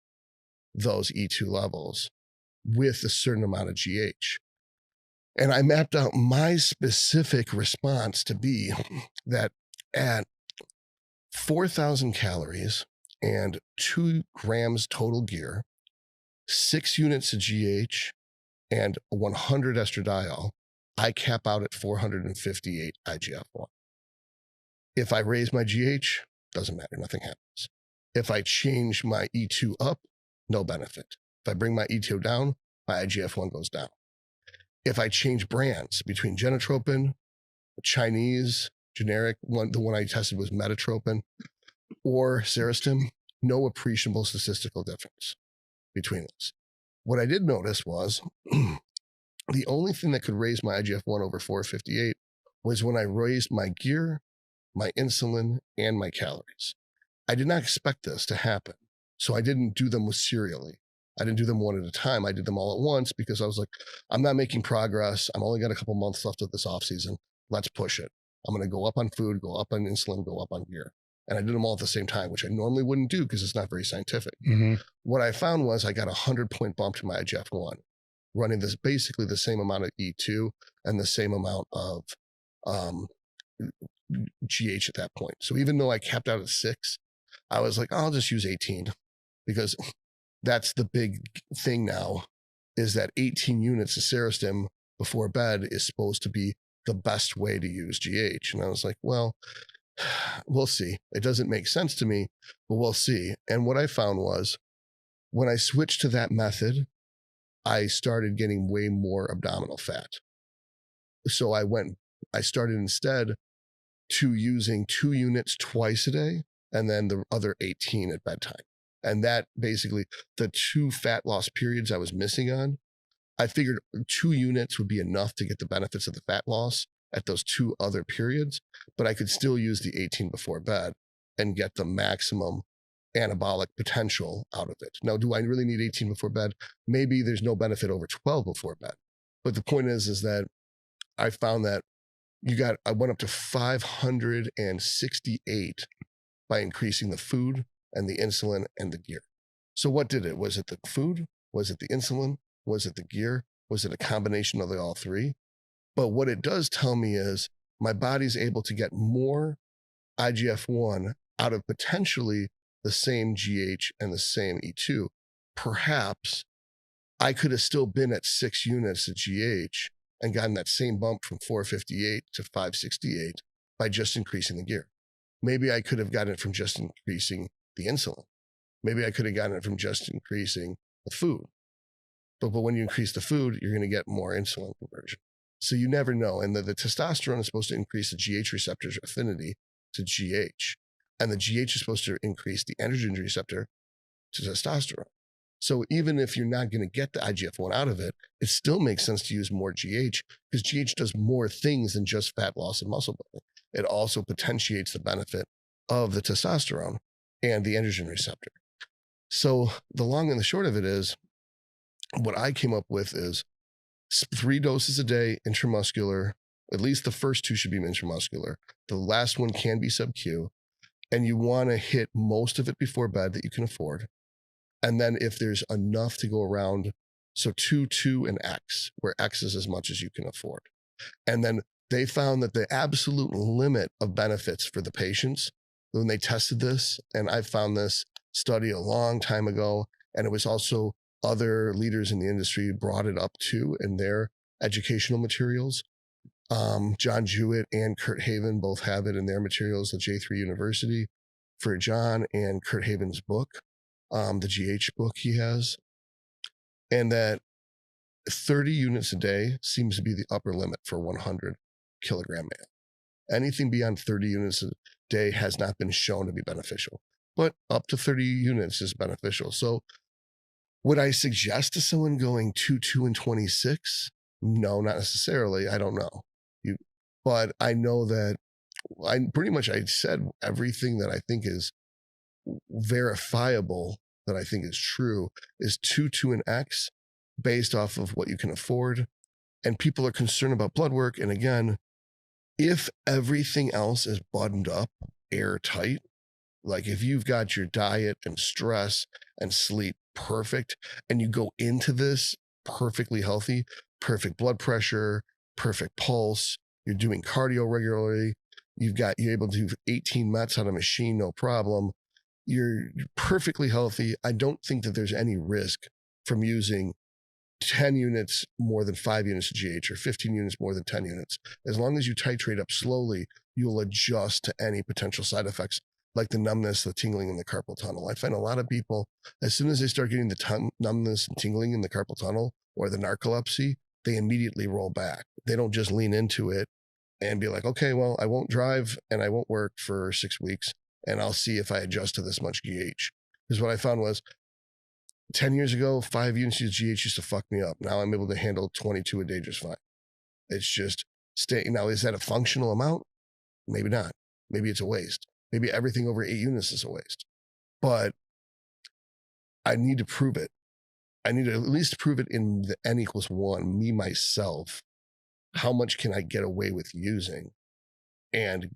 A: those E2 levels with a certain amount of GH. And I mapped out my specific response to be that at 4,000 calories and 2 grams total gear, 6 units of GH, and 100 estradiol, I cap out at 458 IGF-1. If I raise my GH, doesn't matter, nothing happens. If I change my E2 up, no benefit. If I bring my E2 down, my IGF-1 goes down. If I change brands between Genotropin, Chinese, generic, the one I tested was Metatropin, or Serostim, no appreciable statistical difference between those. What I did notice was the only thing that could raise my IGF-1 over 458 was when I raised my gear, my insulin, and my calories. I did not expect this to happen, so I didn't do them serially. I didn't do them one at a time. I did them all at once because I was like, I'm not making progress. I'm only got a couple months left of this off season. Let's push it. I'm going to go up on food, go up on insulin, go up on gear. And I did them all at the same time, which I normally wouldn't do because it's not very scientific. Mm-hmm. What I found was I got a 100-point bump to my IGF-1, running this basically the same amount of E2 and the same amount of GH at that point. So even though I capped out at 6, I was like, I'll just use 18 because that's the big thing now, is that 18 units of Serostim before bed is supposed to be the best way to use GH. And I was like, well, we'll see. It doesn't make sense to me, but we'll see. And what I found was when I switched to that method, I started getting way more abdominal fat. So I started instead to using 2 units twice a day and then the other 18 at bedtime. And that basically, the 2 fat loss periods I was missing on, I figured 2 units would be enough to get the benefits of the fat loss at those 2 other periods, but I could still use the 18 before bed and get the maximum anabolic potential out of it. Now, do I really need 18 before bed? Maybe there's no benefit over 12 before bed. But the point is that I found that I went up to 568 by increasing the food and the insulin and the gear. So what did it? Was it the food? Was it the insulin? Was it the gear? Was it a combination of the all 3? But what it does tell me is my body's able to get more IGF-1 out of potentially the same GH and the same E2. Perhaps I could have still been at 6 units of GH and gotten that same bump from 458 to 568 by just increasing the gear. Maybe I could have gotten it from just increasing the insulin. Maybe I could have gotten it from just increasing the food. But when you increase the food, you're going to get more insulin conversion. So you never know. And the testosterone is supposed to increase the GH receptor's affinity to GH. And the GH is supposed to increase the androgen receptor to testosterone. So even if you're not going to get the IGF-1 out of it, it still makes sense to use more GH, because GH does more things than just fat loss and muscle building. It also potentiates the benefit of the testosterone and the androgen receptor. So the long and the short of it is, what I came up with is 3 doses a day intramuscular. At least the first 2 should be intramuscular. The last one can be sub-Q. And you want to hit most of it before bed that you can afford. And then if there's enough to go around, so 2, 2, and X, where X is as much as you can afford. And then they found that the absolute limit of benefits for the patients when they tested this, and I found this study a long time ago, and it was also other leaders in the industry brought it up too in their educational materials. John Jewett and Kurt Haven both have it in their materials, the J3 University, for John and Kurt Haven's book, the GH book he has. And that 30 units a day seems to be the upper limit for 100 kilogram male. Anything beyond 30 units a day has not been shown to be beneficial, but up to 30 units is beneficial. So would I suggest to someone going 2, 2, and 26? No, not necessarily. I don't know. But I know that I said everything that I think is verifiable, that I think is true, is 2, 2, and X based off of what you can afford. And people are concerned about blood work. And again, if everything else is buttoned up, airtight, like if you've got your diet and stress and sleep perfect, and you go into this perfectly healthy, perfect blood pressure, perfect pulse, you're doing cardio regularly, you're able to do 18 METs on a machine, no problem, you're perfectly healthy. I don't think that there's any risk from using 10 units more than 5 units of GH or 15 units more than 10 units. As long as you titrate up slowly, you'll adjust to any potential side effects like the numbness, the tingling in the carpal tunnel. I find a lot of people, as soon as they start getting the numbness and tingling in the carpal tunnel or the narcolepsy, they immediately roll back. They don't just lean into it and be like, okay, well, I won't drive and I won't work for 6 weeks and I'll see if I adjust to this much GH. Because what I found was 10 years ago, 5 units of GH used to fuck me up. Now I'm able to handle 22 a day just fine. It's just now, is that a functional amount? Maybe not. Maybe it's a waste. Maybe everything over 8 units is a waste. But I need to prove it. I need to at least prove it in the N equals 1, me, myself. How much can I get away with using and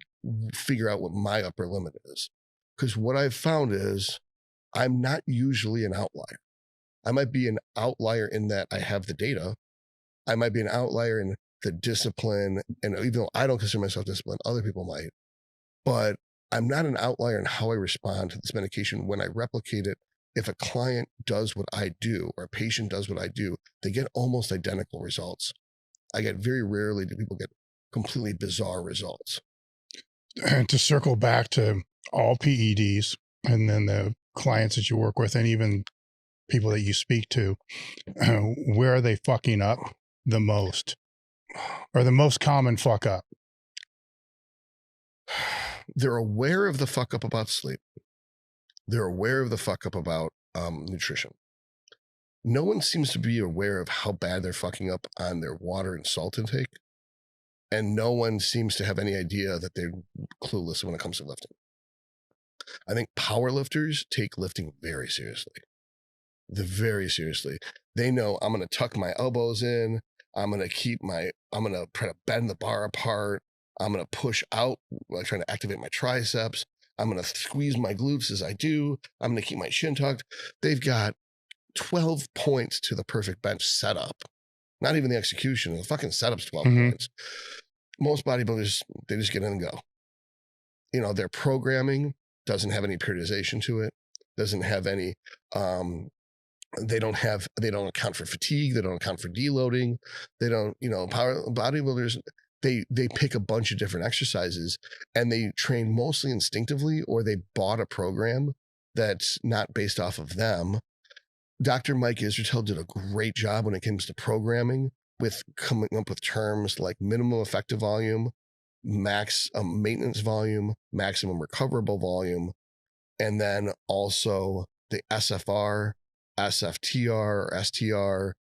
A: figure out what my upper limit is? Because what I've found is I'm not usually an outlier. I might be an outlier in that I have the data. I might be an outlier in the discipline. And even though I don't consider myself disciplined, other people might. But I'm not an outlier in how I respond to this medication when I replicate it. If a client does what I do or a patient does what I do, they get almost identical results. I get very rarely do people get completely bizarre results.
B: And to circle back to all PEDs and then the clients that you work with and even people that you speak to, where are they fucking up the most, or the most common fuck up?
A: They're aware of the fuck up about sleep. They're aware of the fuck up about nutrition. No one seems to be aware of how bad they're fucking up on their water and salt intake. And no one seems to have any idea that they're clueless when it comes to lifting. I think power lifters take lifting very seriously. Very seriously. They know I'm going to tuck my elbows in. I'm going to try to bend the bar apart. I'm going to push out while trying to activate my triceps. I'm going to squeeze my glutes as I do. I'm going to keep my shin tucked. They've got 12 points to the perfect bench setup. Not even the execution. The fucking setup's 12 points. Most bodybuilders, they just get in and go. You know, their programming doesn't have any periodization to it. Doesn't have any, they don't account for fatigue. They don't account for deloading. They don't, bodybuilders, they pick a bunch of different exercises and they train mostly instinctively, or they bought a program that's not based off of them. Dr. Mike Israetel did a great job when it comes to programming, with coming up with terms like minimum effective volume, max maintenance volume, maximum recoverable volume, and then also the SFR, SFTR or STR,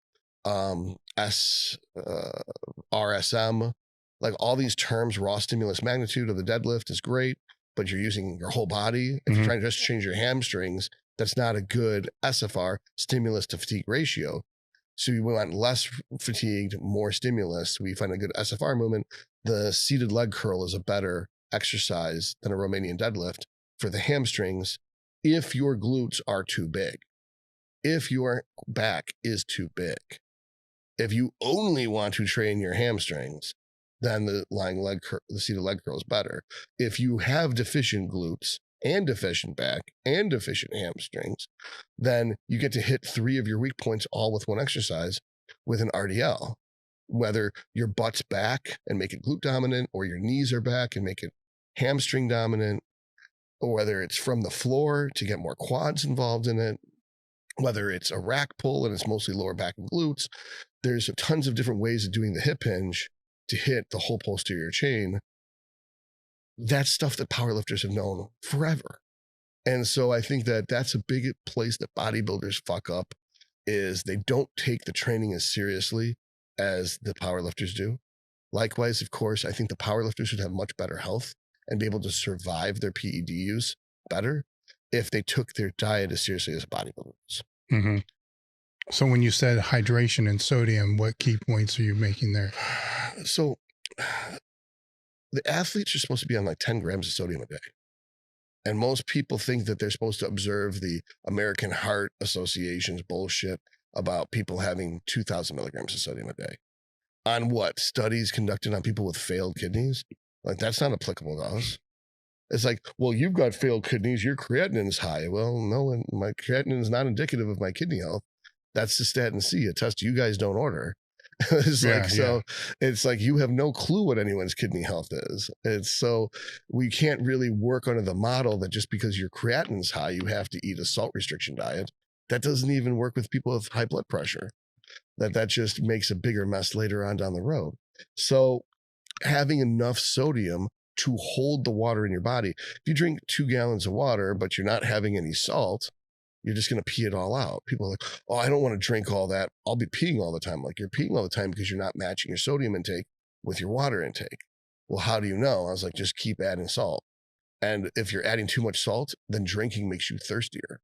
A: RSM, like all these terms. Raw stimulus magnitude of the deadlift is great, but you're using your whole body. If you're trying to just change your hamstrings, that's not a good SFR, stimulus to fatigue ratio. So we want less fatigued, more stimulus. We find a good SFR movement. The seated leg curl is a better exercise than a Romanian deadlift for the hamstrings if your glutes are too big, if your back is too big. If you only want to train your hamstrings, then the seated leg curl is better. If you have deficient glutes and deficient back and deficient hamstrings, then you get to hit 3 of your weak points all with one exercise with an RDL. Whether your butt's back and make it glute dominant, or your knees are back and make it hamstring dominant, or whether it's from the floor to get more quads involved in it, whether it's a rack pull and it's mostly lower back and glutes. There's tons of different ways of doing the hip hinge to hit the whole posterior chain. That's stuff that powerlifters have known forever. And so I think that that's a big place that bodybuilders fuck up, is they don't take the training as seriously as the powerlifters do. Likewise, of course, I think the powerlifters should have much better health and be able to survive their PED use better if they took their diet as seriously as bodybuilders.
B: Mm-hmm. So when you said hydration and sodium, what key points are you making there?
A: So the athletes are supposed to be on like 10 grams of sodium a day. And most people think that they're supposed to observe the American Heart Association's bullshit about people having 2,000 milligrams of sodium a day. On what? Studies conducted on people with failed kidneys? Like, that's not applicable to us. It's like, well, you've got failed kidneys, your creatinine is high. Well, no, my creatinine is not indicative of my kidney health. That's the statin C, a test you guys don't order. It's it's like you have no clue what anyone's kidney health is. It's so we can't really work under the model that just because your creatinine's high, you have to eat a salt restriction diet. That doesn't even work with people with high blood pressure. That just makes a bigger mess later on down the road. So having enough sodium to hold the water in your body. If you drink 2 gallons of water, but you're not having any salt, you're just going to pee it all out. People are like, oh, I don't want to drink all that. I'll be peeing all the time. Like, you're peeing all the time because you're not matching your sodium intake with your water intake. Well, how do you know? I was like, just keep adding salt. And if you're adding too much salt, then drinking makes you thirstier.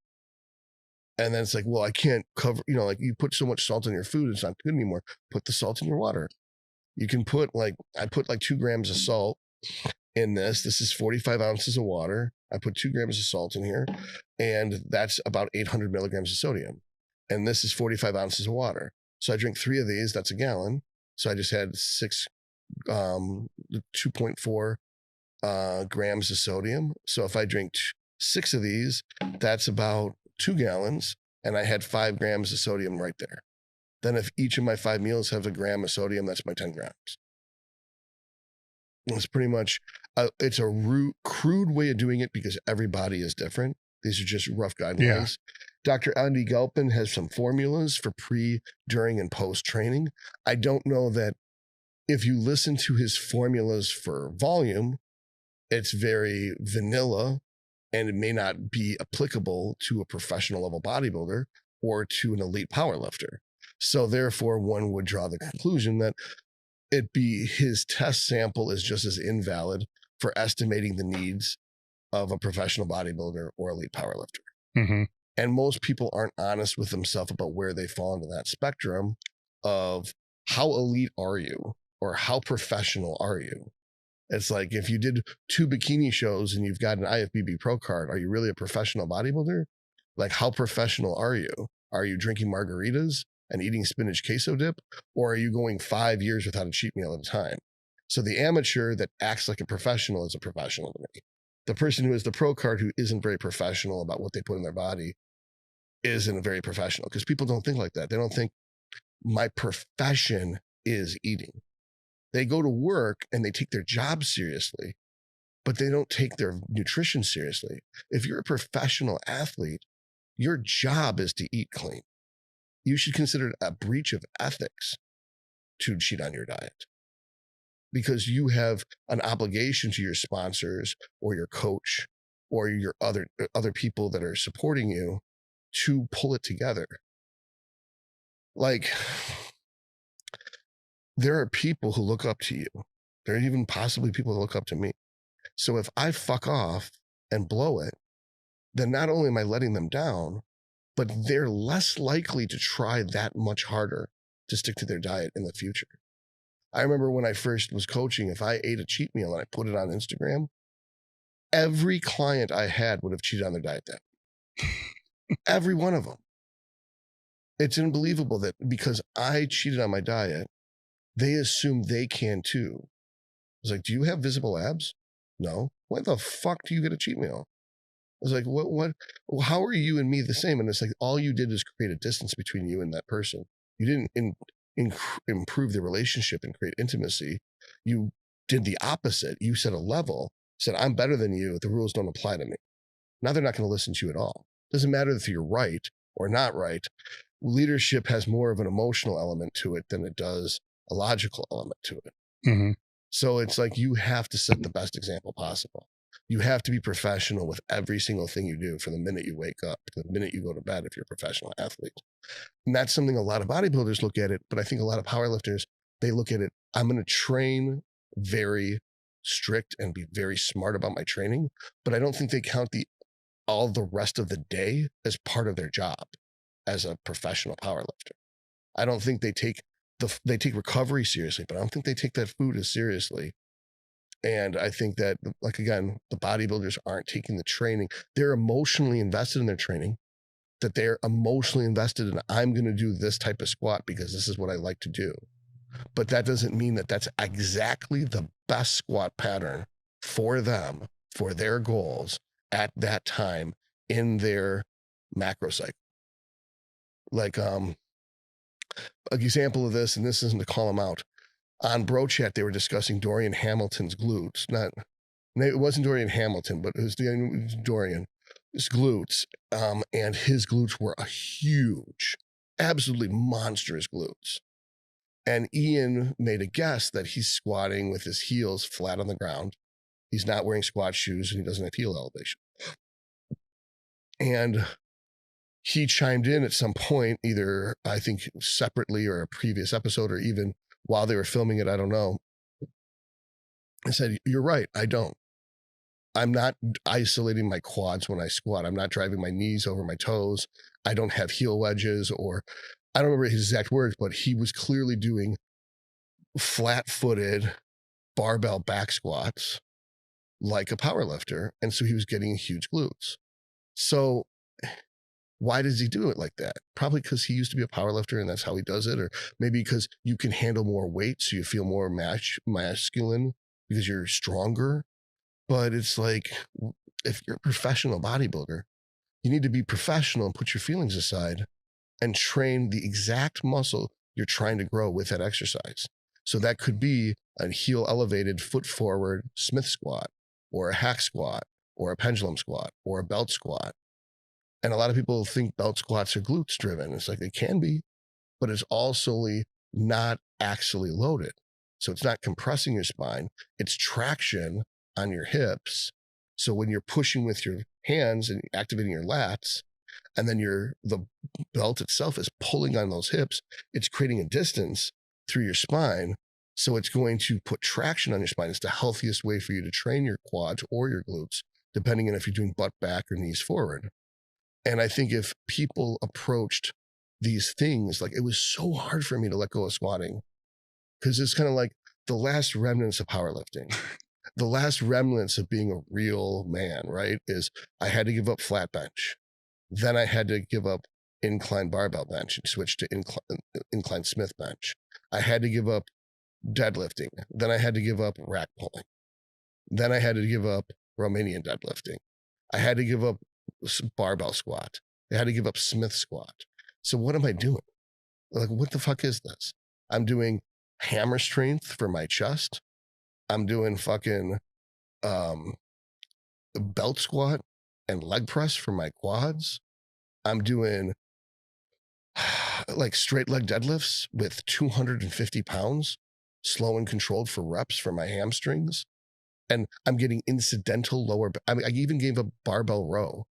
A: And then it's like, well, I can't cover, like you put so much salt in your food, it's not good anymore. Put the salt in your water. You can put I put 2 grams of salt in this. This is 45 ounces of water. I put 2 grams of salt in here, and that's about 800 milligrams of sodium. And this is 45 ounces of water. So I drink 3 of these, that's a gallon. So I just had 2.4 grams of sodium. So if I drink 6 of these, that's about 2 gallons, and I had 5 grams of sodium right there. Then if each of my 5 meals has a gram of sodium, that's my 10 grams. It's pretty much, it's a crude way of doing it because every body is different. These are just rough guidelines. Yeah. Dr. Andy Galpin has some formulas for pre, during, and post training. I don't know that if you listen to his formulas for volume, it's very vanilla and it may not be applicable to a professional level bodybuilder or to an elite powerlifter. So therefore, one would draw the conclusion that his test sample is just as invalid for estimating the needs of a professional bodybuilder or elite powerlifter. Mm-hmm. And most people aren't honest with themselves about where they fall into that spectrum of how elite are you or how professional are you? It's like if you did 2 bikini shows and you've got an IFBB pro card, are you really a professional bodybuilder? Like, how professional are you? Are you drinking margaritas and eating spinach queso dip, or are you going 5 years without a cheat meal at a time? So the amateur that acts like a professional is a professional to me. The person who has the pro card who isn't very professional about what they put in their body isn't very professional, because people don't think like that. They don't think my profession is eating. They go to work and they take their job seriously, but they don't take their nutrition seriously. If you're a professional athlete, your job is to eat clean. You should consider it a breach of ethics to cheat on your diet, because you have an obligation to your sponsors or your coach or your other people that are supporting you to pull it together. Like, there are people who look up to you. There are even possibly people who look up to me. So if I fuck off and blow it, then not only am I letting them down, but they're less likely to try that much harder to stick to their diet in the future. I remember when I first was coaching, if I ate a cheat meal and I put it on Instagram, every client I had would have cheated on their diet then. Every one of them. It's unbelievable that because I cheated on my diet, they assume they can too. I was like, do you have visible abs? No. Why the fuck do you get a cheat meal? I was like, what, how are you and me the same? And it's like, all you did is create a distance between you and that person. You didn't improve the relationship and create intimacy. You did the opposite. You set a level, said, I'm better than you. The rules don't apply to me. Now they're not going to listen to you at all. Doesn't matter if you're right or not right. Leadership has more of an emotional element to it than it does a logical element to it.
B: Mm-hmm.
A: So it's like, you have to set the best example possible. You have to be professional with every single thing you do from the minute you wake up to the minute you go to bed if you're a professional athlete. And that's something a lot of bodybuilders look at it, but I think a lot of powerlifters, they look at it, I'm going to train very strict and be very smart about my training, but I don't think they count all the rest of the day as part of their job as a professional powerlifter. I don't think they take recovery seriously, but I don't think they take that food as seriously. And I think that, like, again, the bodybuilders aren't taking the training. They're emotionally invested in their training, that they're emotionally invested in, I'm going to do this type of squat because this is what I like to do. But that doesn't mean that that's exactly the best squat pattern for them, for their goals at that time in their macro cycle. Like, an example of this, and this isn't to call them out, on Bro Chat, they were discussing Dorian Hamilton's glutes. It wasn't Dorian Hamilton, but it was Dorian. His glutes. And his glutes were a huge, absolutely monstrous glutes. And Ian made a guess that he's squatting with his heels flat on the ground. He's not wearing squat shoes and he doesn't have heel elevation. And he chimed in at some point, either I think separately or a previous episode, or even while they were filming it, I don't know. I said, you're right, I don't. I'm not isolating my quads when I squat. I'm not driving my knees over my toes. I don't have heel wedges, or I don't remember his exact words, but he was clearly doing flat-footed barbell back squats like a powerlifter. And so he was getting huge glutes. So why does he do it like that? Probably because he used to be a powerlifter and that's how he does it. Or maybe because you can handle more weight, so you feel more masculine because you're stronger. But it's like, if you're a professional bodybuilder, you need to be professional and put your feelings aside and train the exact muscle you're trying to grow with that exercise. So that could be a heel elevated foot forward Smith squat, or a hack squat, or a pendulum squat, or a belt squat. And a lot of people think belt squats are glutes driven. It's like, they can be, but it's also not axially loaded. So it's not compressing your spine. It's traction on your hips. So when you're pushing with your hands and activating your lats, and then the belt itself is pulling on those hips, it's creating a distance through your spine. So it's going to put traction on your spine. It's the healthiest way for you to train your quads or your glutes, depending on if you're doing butt back or knees forward. And I think if people approached these things, like, it was so hard for me to let go of squatting, because it's kind of like the last remnants of powerlifting. The last remnants of being a real man, right, is I had to give up flat bench. Then I had to give up incline barbell bench and switch to incline Smith bench. I had to give up deadlifting. Then I had to give up rack pulling. Then I had to give up Romanian deadlifting. I had to give up barbell squat. I had to give up Smith squat. So what am I doing? Like, what the fuck is this? I'm doing hammer strength for my chest. I'm doing fucking belt squat and leg press for my quads. I'm doing like straight leg deadlifts with 250 pounds, slow and controlled for reps for my hamstrings. And I'm getting incidental lower. I even gave up barbell row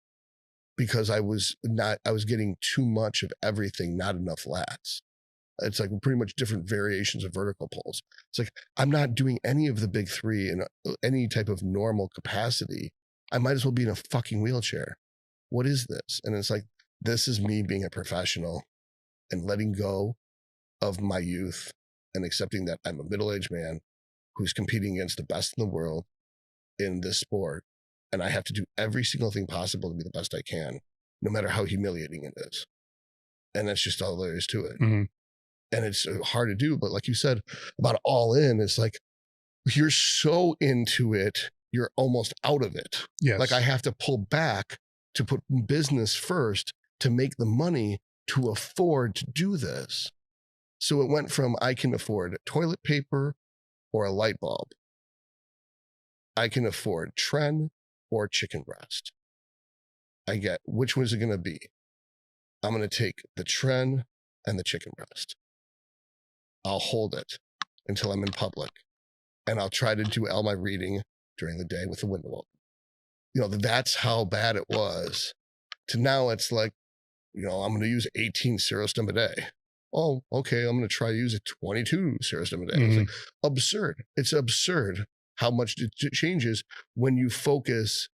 A: because I was getting too much of everything, not enough lats. It's like pretty much different variations of vertical pulls. It's like, I'm not doing any of the big three in any type of normal capacity. I might as well be in a fucking wheelchair. What is this? And it's like, this is me being a professional and letting go of my youth and accepting that I'm a middle-aged man who's competing against the best in the world in this sport. And I have to do every single thing possible to be the best I can, no matter how humiliating it is. And that's just all there is to it.
B: Mm-hmm.
A: And it's hard to do, but like you said about all in, it's like, you're so into it, you're almost out of it.
B: Yes.
A: Like I have to pull back to put business first to make the money to afford to do this. So it went from, I can afford toilet paper or a light bulb. I can afford Tren or chicken breast. I get, which one's it going to be? I'm going to take the Tren and the chicken breast. I'll hold it until I'm in public, and I'll try to do all my reading during the day with the window open. You know, that's how bad it was. To now it's like, you know, I'm going to use 18 serostim a day. Oh, okay, I'm going to try to use 22 serostim a day. It's like absurd. It's absurd how much it changes when you focus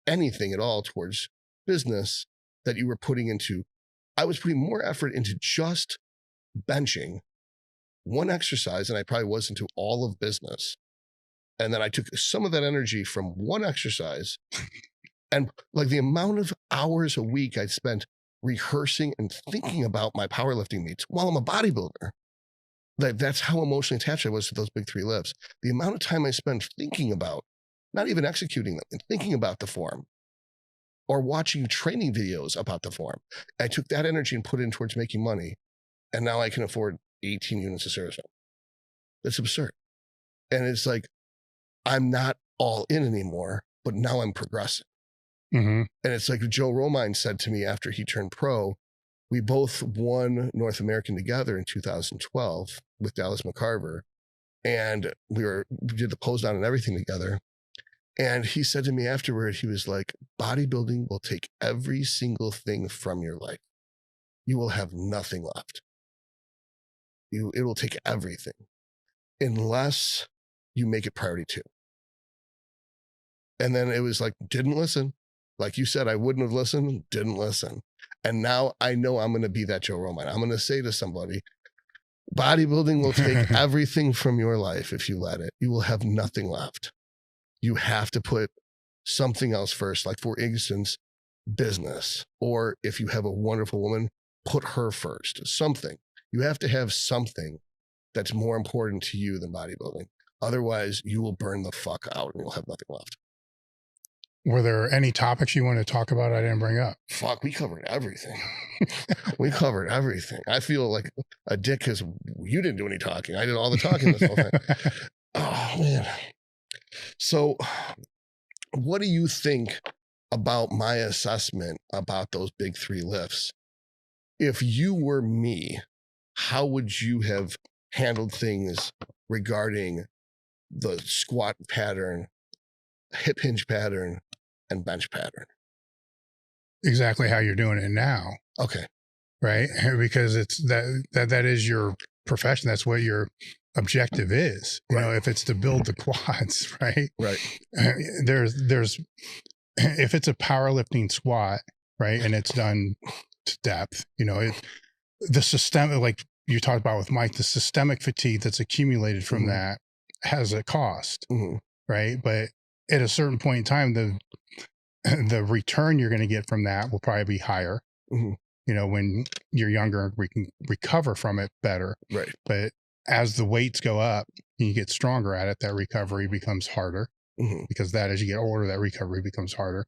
A: anything at all towards business that you were putting into. I was putting more effort into just benching one exercise than I probably was into all of business. And then I took some of that energy from one exercise and like the amount of hours a week I spent rehearsing and thinking about my powerlifting meets while I'm a bodybuilder. Like that's how emotionally attached I was to those big three lifts. The amount of time I spent thinking about, not even executing them, and thinking about the form or watching training videos about the form. I took that energy and put it in towards making money. And now I can afford 18 units of Cerazone. That's absurd. And it's like, I'm not all in anymore, but now I'm progressing.
B: Mm-hmm.
A: And it's like Joe Romine said to me after he turned pro, we both won North American together in 2012 with Dallas McCarver. And we did the pose down and everything together. And he said to me afterward, he was like, bodybuilding will take every single thing from your life. You will have nothing left. It will take everything unless you make it priority 2. And then it was like, didn't listen. Like you said, I wouldn't have listened, didn't listen. And now I know I'm going to be that Joe Roman. I'm going to say to somebody, bodybuilding will take everything from your life if you let it. You will have nothing left. You have to put something else first. Like for instance, business. Or if you have a wonderful woman, put her first. Something. You have to have something that's more important to you than bodybuilding. Otherwise, you will burn the fuck out and you'll have nothing left.
B: Were there any topics you want to talk about I didn't bring up?
A: Fuck, we covered everything. We covered everything. I feel like a dick because you didn't do any talking. I did all the talking this whole thing. Oh, man. So what do you think about my assessment about those big three lifts? If you were me, how would you have handled things regarding the squat pattern, hip hinge pattern, and bench pattern?
B: Exactly how you're doing it now.
A: Okay.
B: Right? Because it's that is your profession. That's what your objective is. You know, if it's to build the quads, right?
A: Right.
B: There's if it's a powerlifting squat, right, and it's done to depth, you know, the systemic, like you talked about with Mike, the systemic fatigue that's accumulated from that has a cost, right? But at a certain point in time, the return you're going to get from that will probably be higher. You know, when you're younger, we can recover from it better.
A: Right.
B: But as the weights go up and you get stronger at it, that recovery becomes harder. Because as you get older, that recovery becomes harder.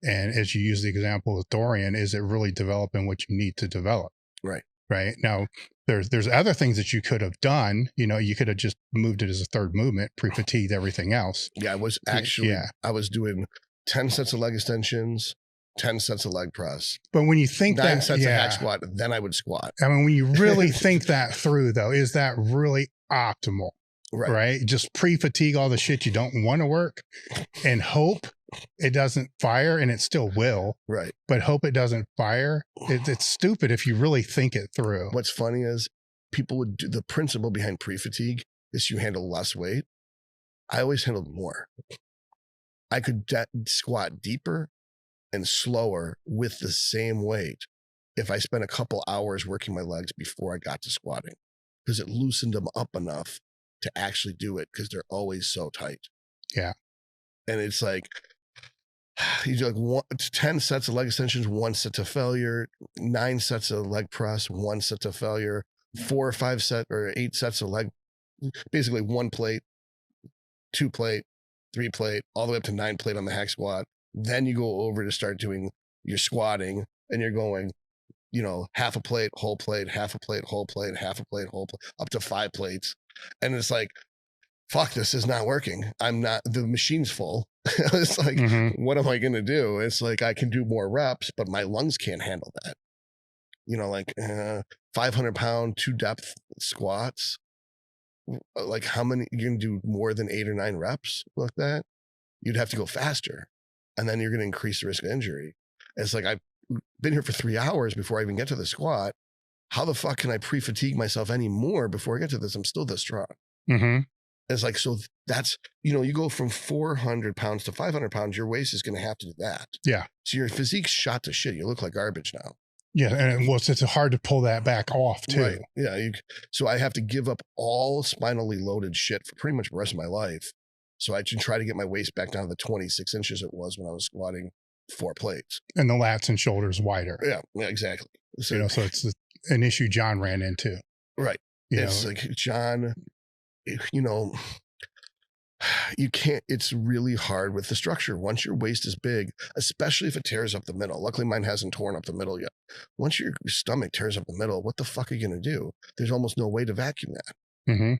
B: And as you use the example with Dorian, is it really developing what you need to develop?
A: Right.
B: Right. Now, there's other things that you could have done. You know, you could have just moved it as a third movement, pre-fatigued everything else.
A: Yeah, I was actually, I was doing 10 sets of leg extensions, 10 sets of leg press.
B: But when you think
A: 9 sets of hack squat, then I would squat.
B: I mean, when you really think that through, though, is that really optimal? Right? Just pre-fatigue all the shit you don't want to work and hope it doesn't fire, and it still will.
A: Right.
B: But hope it doesn't fire. It's stupid if you really think it through.
A: What's funny is people would do, the principle behind pre-fatigue is you handle less weight. I always handled more. I could squat deeper and slower with the same weight if I spent a couple hours working my legs before I got to squatting, because it loosened them up enough to actually do it, because they're always so tight.
B: Yeah.
A: And it's like, you do like 10 sets of leg extensions, 1 set to failure, 9 sets of leg press, 1 set to failure, 4 or 5 set or 8 sets of leg, basically 1 plate, 2 plate, 3 plate, all the way up to 9 plate on the hack squat. Then you go over to start doing your squatting, and you're going, you know, half a plate, whole plate, half a plate, whole plate, half a plate, whole plate, up to 5 plates. And it's like, fuck, this is not working. The machine's full. It's like, what am I going to do? It's like, I can do more reps, but my lungs can't handle that. You know, like 500 pound, 2 depth squats. Like, how many, you're going to do more than 8 or 9 reps like that? You'd have to go faster. And then you're going to increase the risk of injury. It's like, I've been here for 3 hours before I even get to the squat. How the fuck can I pre-fatigue myself anymore before I get to this? I'm still this strong. It's like, so that's, you know, you go from 400 pounds to 500 pounds, your waist is going to have to do that.
B: Yeah.
A: So your physique's shot to shit. You look like garbage now.
B: Yeah. And it's hard to pull that back off too.
A: Right. Yeah. So I have to give up all spinally loaded shit for pretty much the rest of my life. So I should try to get my waist back down to the 26 inches it was when I was squatting 4 plates.
B: And the lats and shoulders wider.
A: Yeah, exactly. So,
B: you know, so it's an issue John ran into.
A: Right. It's like, John, you know, you can't, it's really hard with the structure. Once your waist is big, especially if it tears up the middle. Luckily, mine hasn't torn up the middle yet. Once your stomach tears up the middle, what the fuck are you going to do? There's almost no way to vacuum that.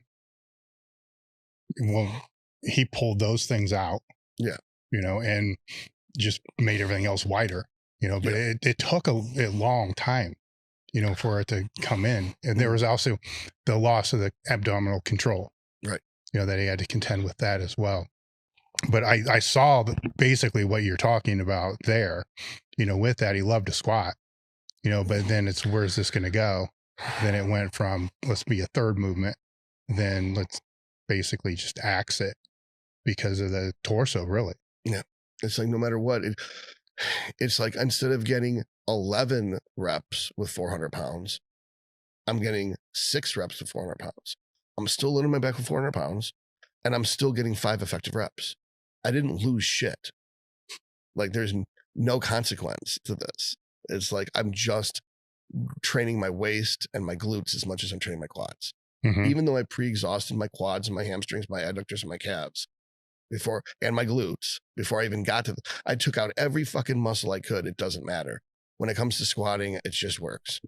B: Well, he pulled those things out.
A: Yeah.
B: You know, and just made everything else wider, you know, but it took a long time, you know, for it to come in. And there was also the loss of the abdominal control,
A: right?
B: You know, that he had to contend with that as well. But I saw basically what you're talking about there, you know, with that. He loved to squat, you know, but then it's, where's this going to go? Then it went from, let's be a third movement, then let's basically just axe it because of the torso, really.
A: Yeah. It's like, no matter what, it's like, instead of getting 11 reps with 400 pounds, I'm getting 6 reps with 400 pounds. I'm still loading my back with 400 pounds, and I'm still getting 5 effective reps. I didn't lose shit. Like, there's no consequence to this. It's like, I'm just training my waist and my glutes as much as I'm training my quads. Even though I pre-exhausted my quads and my hamstrings, my adductors and my calves before, and my glutes before I even got to I took out every fucking muscle I could. It doesn't matter. When it comes to squatting, it just works.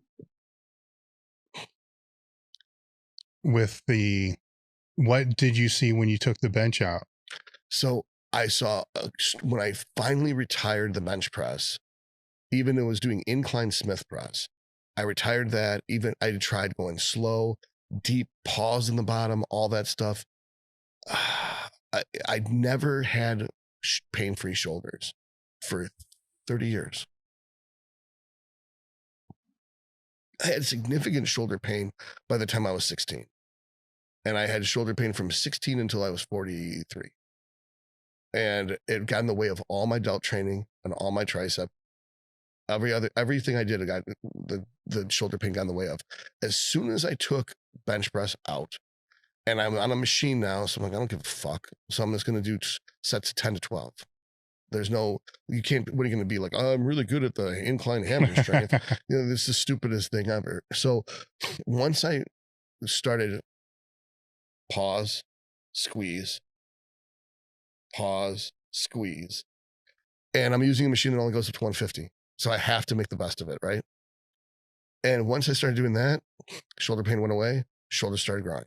B: With what did you see when you took the bench out?
A: So I saw when I finally retired the bench press, even though I was doing incline Smith press, I retired that. Even I tried going slow, deep pause in the bottom, all that stuff. I never had pain-free shoulders for 30 years. I had significant shoulder pain by the time I was 16. And I had shoulder pain from 16 until I was 43. And it got in the way of all my delt training and all my tricep. Everything I did, the shoulder pain got in the way of. As soon as I took bench press out, and I'm on a machine now, so I'm like, I don't give a fuck. So I'm just going to do sets 10 to 12. There's no, you can't, what are you going to be like? Oh, I'm really good at the incline hammer strength. You know, this is the stupidest thing ever. So once I started pause, squeeze, and I'm using a machine that only goes up to 150. So I have to make the best of it, right? And once I started doing that, shoulder pain went away, shoulders started growing.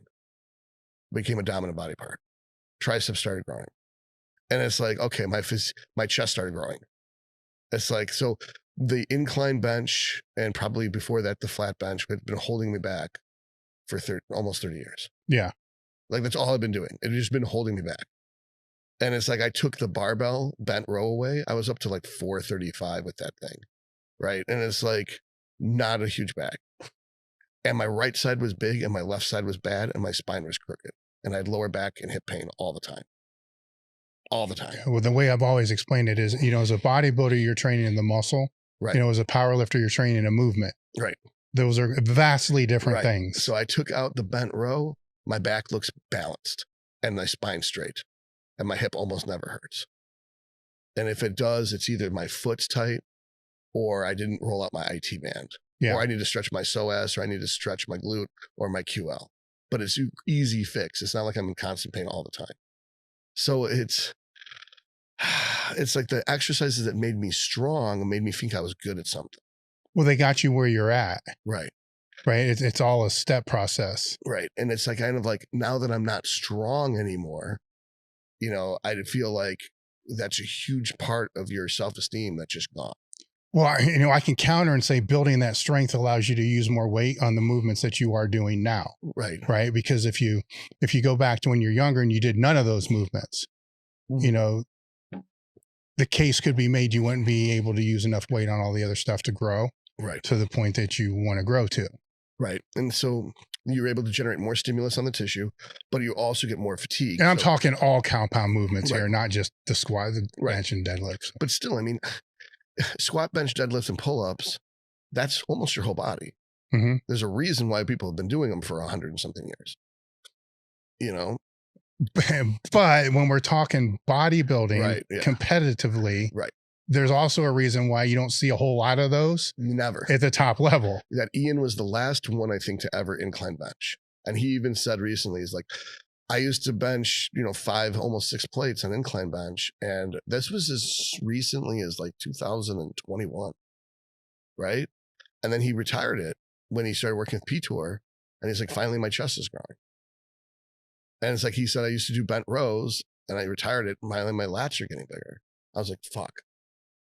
A: Became a dominant body part. Triceps started growing. And it's like, okay, my chest started growing. It's like, so the incline bench and probably before that, the flat bench had been holding me back for almost 30 years.
B: Yeah.
A: Like, that's all I've been doing. It had just been holding me back. And it's like, I took the barbell bent row away. I was up to like 435 with that thing. Right. And it's like, not a huge back. And my right side was big and my left side was bad and my spine was crooked. And I had lower back and hip pain all the time. All the time.
B: Well, the way I've always explained it is, as a bodybuilder, you're training in the muscle.
A: Right.
B: As a powerlifter, you're training in a movement.
A: Right.
B: Those are vastly different things.
A: So I took out the bent row. My back looks balanced and my spine straight and my hip almost never hurts. And if it does, it's either my foot's tight or I didn't roll out my IT band. Yeah. Or I need to stretch my psoas, or I need to stretch my glute or my QL. But it's an easy fix. It's not like I'm in constant pain all the time. So it's like the exercises that made me strong and made me think I was good at something.
B: Well, they got you where you're at.
A: Right.
B: Right. It's all a step process.
A: Right. And it's like kind of like now that I'm not strong anymore, I feel like that's a huge part of your self-esteem that's just gone.
B: Well, I can counter and say building that strength allows you to use more weight on the movements that you are doing now.
A: Right.
B: Right. Because if you go back to when you're younger and you did none of those movements, the case could be made you wouldn't be able to use enough weight on all the other stuff to grow.
A: Right.
B: To the point that you want to grow to.
A: Right. And so you're able to generate more stimulus on the tissue, but you also get more fatigue.
B: And I'm talking all compound movements here, not just the squat, the bench and deadlifts.
A: But still, I mean, squat, bench, deadlifts, and pull-ups, that's almost your whole body.
B: Mm-hmm.
A: There's a reason why people have been doing them for 100 and something years.
B: But when we're talking bodybuilding competitively, there's also a reason why you don't see a whole lot of those.
A: Never.
B: At the top level.
A: That Ian was the last one, I think, to ever incline bench. And he even said recently, he's like, I used to bench, 5, almost 6 plates on incline bench. And this was as recently as like 2021. Right. And then he retired it when he started working with P-Tour. And he's like, finally, my chest is growing. And it's like, he said, I used to do bent rows and I retired it. Finally, my lats are getting bigger. I was like, fuck.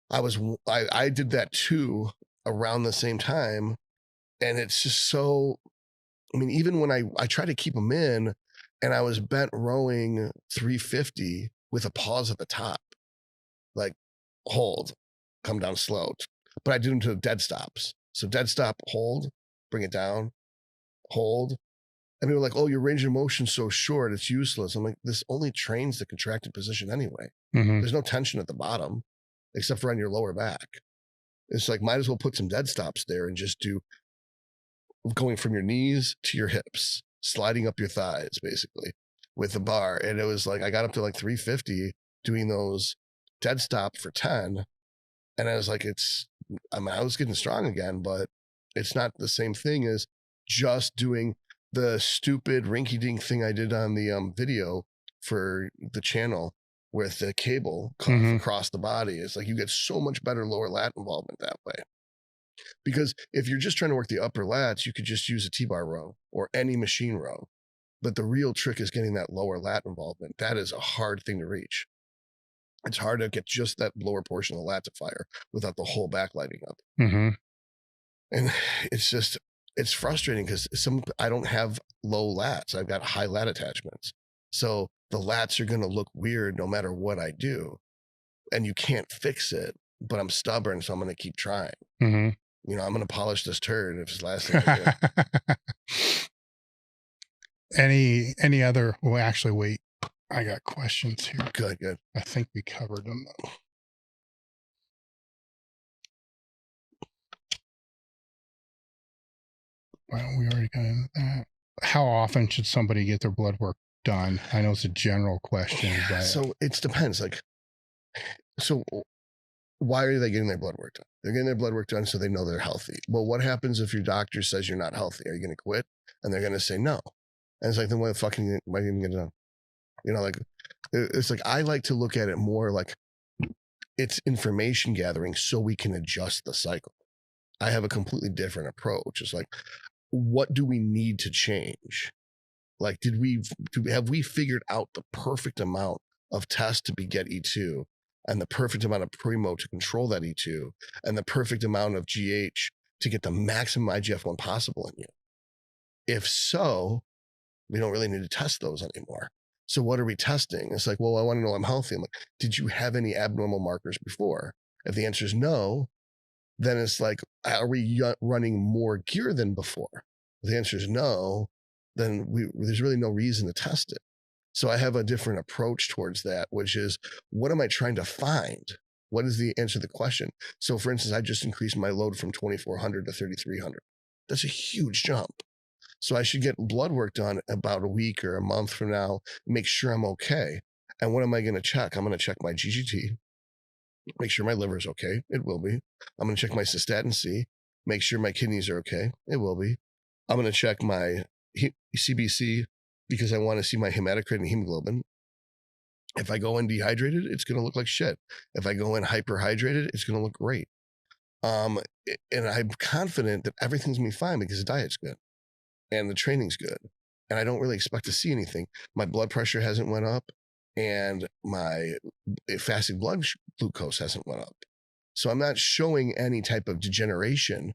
A: I did that too around the same time. And it's just so, even when I try to keep them in and I was bent rowing 350 with a pause at the top, like hold, come down slow. But I did them to dead stops. So dead stop, hold, bring it down, hold. And people were like, oh, your range of motion's so short, it's useless. I'm like, this only trains the contracted position anyway.
B: Mm-hmm.
A: There's no tension at the bottom. Except for on your lower back. It's like, might as well put some dead stops there and just do going from your knees to your hips, sliding up your thighs, basically, with the bar. And it was like, I got up to like 350 doing those dead stop for 10. And I was like, I was getting strong again, but it's not the same thing as just doing the stupid rinky-dink thing I did on the video for the channel with the cable across the body. It's like you get so much better lower lat involvement that way. Because if you're just trying to work the upper lats, you could just use a T-bar row or any machine row. But the real trick is getting that lower lat involvement. That is a hard thing to reach. It's hard to get just that lower portion of the lat to fire without the whole back lighting up.
B: Mm-hmm.
A: And it's frustrating because I don't have low lats. I've got high lat attachments. So the lats are going to look weird no matter what I do. And you can't fix it, but I'm stubborn, so I'm going to keep trying.
B: Mm-hmm.
A: I'm going to polish this turd if it's the last thing I
B: do. Any other, well, actually, wait, I got questions here.
A: Good.
B: I think we covered them though. Well, we already got into that. How often should somebody get their blood work done? I know it's a general question, but
A: so it depends. So why are they getting their blood work done? They're getting their blood work done so they know they're healthy. Well, what happens if your doctor says you're not healthy? Are you going to quit? And they're going to say no. And it's like, then why the fuck am I going to get it done? It's like, I like to look at it more like it's information gathering so we can adjust the cycle. I have a completely different approach. It's like, what do we need to change? Like, have we figured out the perfect amount of test to beget E2 and the perfect amount of primo to control that E2 and the perfect amount of GH to get the maximum IGF-1 possible in you? If so, we don't really need to test those anymore. So what are we testing? It's like, well, I want to know I'm healthy. I'm like, did you have any abnormal markers before? If the answer is no, then it's like, are we running more gear than before? If the answer is no, then there's really no reason to test it. So I have a different approach towards that, which is, what am I trying to find? What is the answer to the question? So for instance, I just increased my load from 2,400 to 3,300. That's a huge jump. So I should get blood work done about a week or a month from now, make sure I'm okay. And what am I going to check? I'm going to check my GGT, make sure my liver is okay. It will be. I'm going to check my cystatin C, make sure my kidneys are okay. It will be. I'm going to check my CBC because I want to see my hematocrit and hemoglobin. If I go in dehydrated, it's going to look like shit. If I go in hyperhydrated, it's going to look great. And I'm confident that everything's going to be fine because the diet's good and the training's good. And I don't really expect to see anything. My blood pressure hasn't went up and my fasting blood glucose hasn't went up. So I'm not showing any type of degeneration.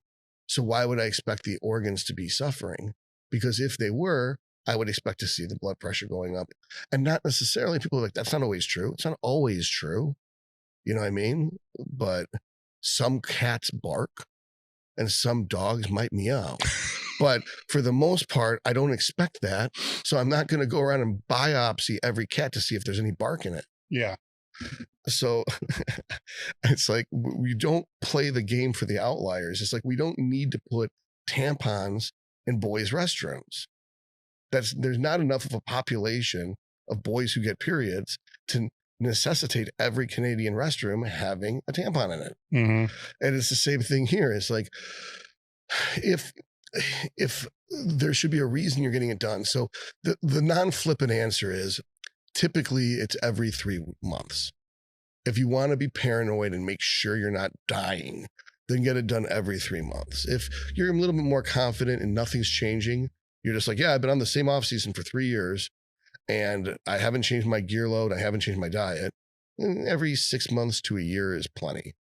A: So why would I expect the organs to be suffering? Because if they were, I would expect to see the blood pressure going up. And not necessarily, people are like, that's not always true. It's not always true. You know what I mean? But some cats bark and some dogs might meow. But for the most part, I don't expect that. So I'm not going to go around and biopsy every cat to see if there's any bark in it.
B: Yeah.
A: So it's like, we don't play the game for the outliers. It's like, we don't need to put tampons in boys' restrooms. There's not enough of a population of boys who get periods to necessitate every Canadian restroom having a tampon in it.
B: Mm-hmm.
A: And it's the same thing here. It's like, if there should be a reason you're getting it done. So the non-flippant answer is, typically it's every 3 months. If you want to be paranoid and make sure you're not dying, then get it done every 3 months. If you're a little bit more confident and nothing's changing, you're just like, yeah, I've been on the same off season for 3 years and I haven't changed my gear load. I haven't changed my diet. And every 6 months to a year is plenty,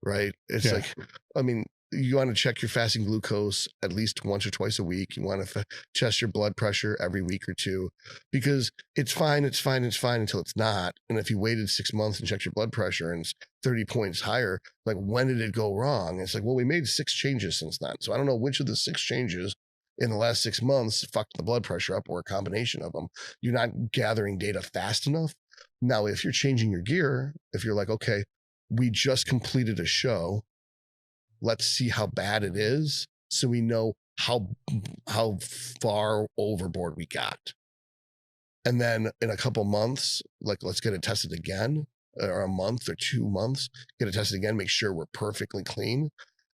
A: right? It's like, I mean, you want to check your fasting glucose at least once or twice a week. You want to test your blood pressure every week or two, because it's fine until it's not. And if you waited 6 months and checked your blood pressure and it's 30 points higher, like, when did it go wrong? It's like, well, we made 6 changes since then. So I don't know which of the 6 changes in the last 6 months fucked the blood pressure up, or a combination of them. You're not gathering data fast enough. Now, if you're changing your gear, if you're like, okay, we just completed a show, let's see how bad it is, so we know how far overboard we got. And then in a couple months, like, let's get it tested again, or a month or 2 months, get it tested again, make sure we're perfectly clean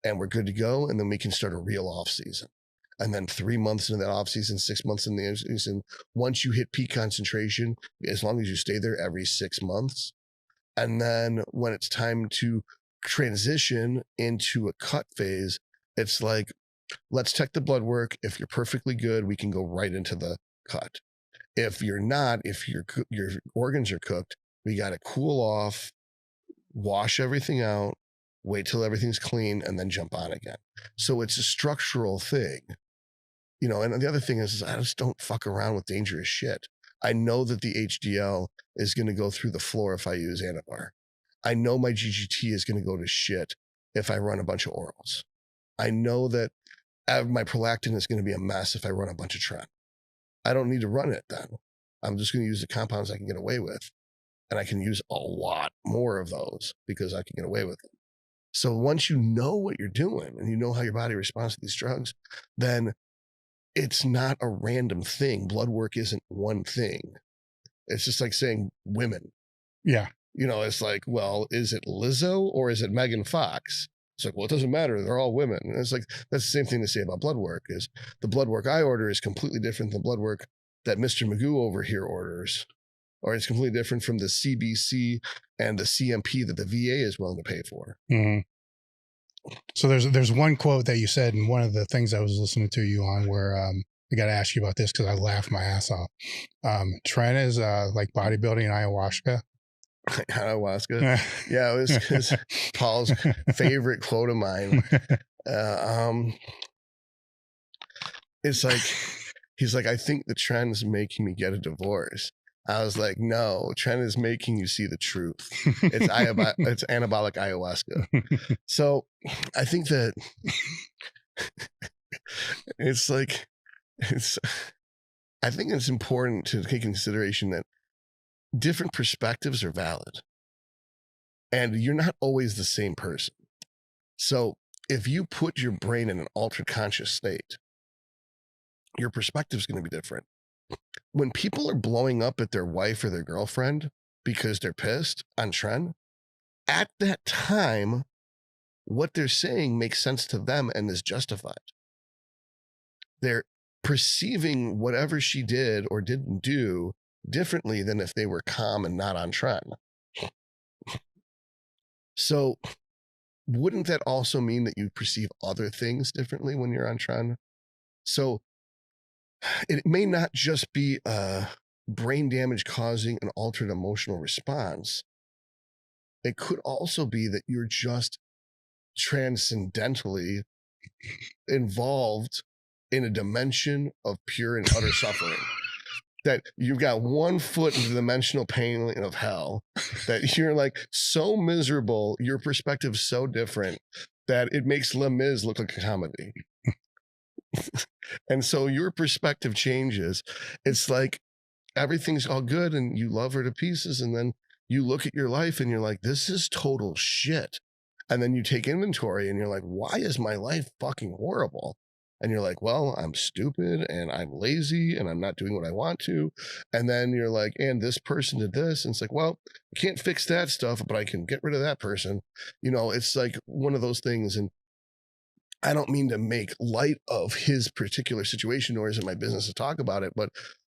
A: and we're good to go. And then we can start a real off season. And then 3 months into that off season, 6 months in the season, once you hit peak concentration, as long as you stay there every 6 months. And then when it's time to transition into a cut phase, it's like, let's check the blood work. If you're perfectly good, we can go right into the cut. If you're not, if your organs are cooked, we got to cool off, wash everything out, wait till everything's clean, and then jump on again. So it's a structural thing, you know. And the other thing is I just don't fuck around with dangerous shit. I know that the HDL is going to go through the floor if I use Anavar. I know my GGT is going to go to shit if I run a bunch of orals. I know that my prolactin is going to be a mess if I run a bunch of Tren. I don't need to run it then. I'm just going to use the compounds I can get away with. And I can use a lot more of those because I can get away with them. So once you know what you're doing and you know how your body responds to these drugs, then it's not a random thing. Blood work isn't one thing. It's just like saying women.
B: Yeah.
A: You know, it's like, well, is it Lizzo or is it Megan Fox? It's like, well, it doesn't matter. They're all women. And it's like, that's the same thing to say about blood work. Is the blood work I order is completely different than blood work that Mr. Magoo over here orders, or it's completely different from the CBC and the CMP that the VA is willing to pay for.
B: Mm-hmm. So there's one quote that you said, and one of the things I was listening to you on where I got to ask you about this because I laughed my ass off. Tren is like bodybuilding and ayahuasca.
A: Ayahuasca. Yeah, it was Paul's favorite quote of mine. It's like, he's like, I think the Tren is making me get a divorce. I was like, no, Tren is making you see the truth. It's it's anabolic ayahuasca. So I think that It's like, I think it's important to take in consideration that different perspectives are valid. And you're not always the same person. So if you put your brain in an altered conscious state, your perspective is going to be different. When people are blowing up at their wife or their girlfriend because they're pissed on Tren, at that time, what they're saying makes sense to them and is justified. They're perceiving whatever she did or didn't do differently than if they were calm and not on Tren. So wouldn't that also mean that you perceive other things differently when you're on Tren? So it may not just be brain damage causing an altered emotional response. It could also be that you're just transcendentally involved in a dimension of pure and utter suffering. That you've got 1 foot in the dimensional pain of hell, that you're like so miserable, your perspective is so different that it makes Les Mis look like a comedy. And so your perspective changes. It's like everything's all good and you love her to pieces. And then you look at your life and you're like, this is total shit. And then you take inventory and you're like, why is my life fucking horrible? And you're like, well, I'm stupid and I'm lazy and I'm not doing what I want to. And then you're like, and this person did this. And it's like, well, I can't fix that stuff, but I can get rid of that person. You know, it's like one of those things. And I don't mean to make light of his particular situation, nor is it my business to talk about it, but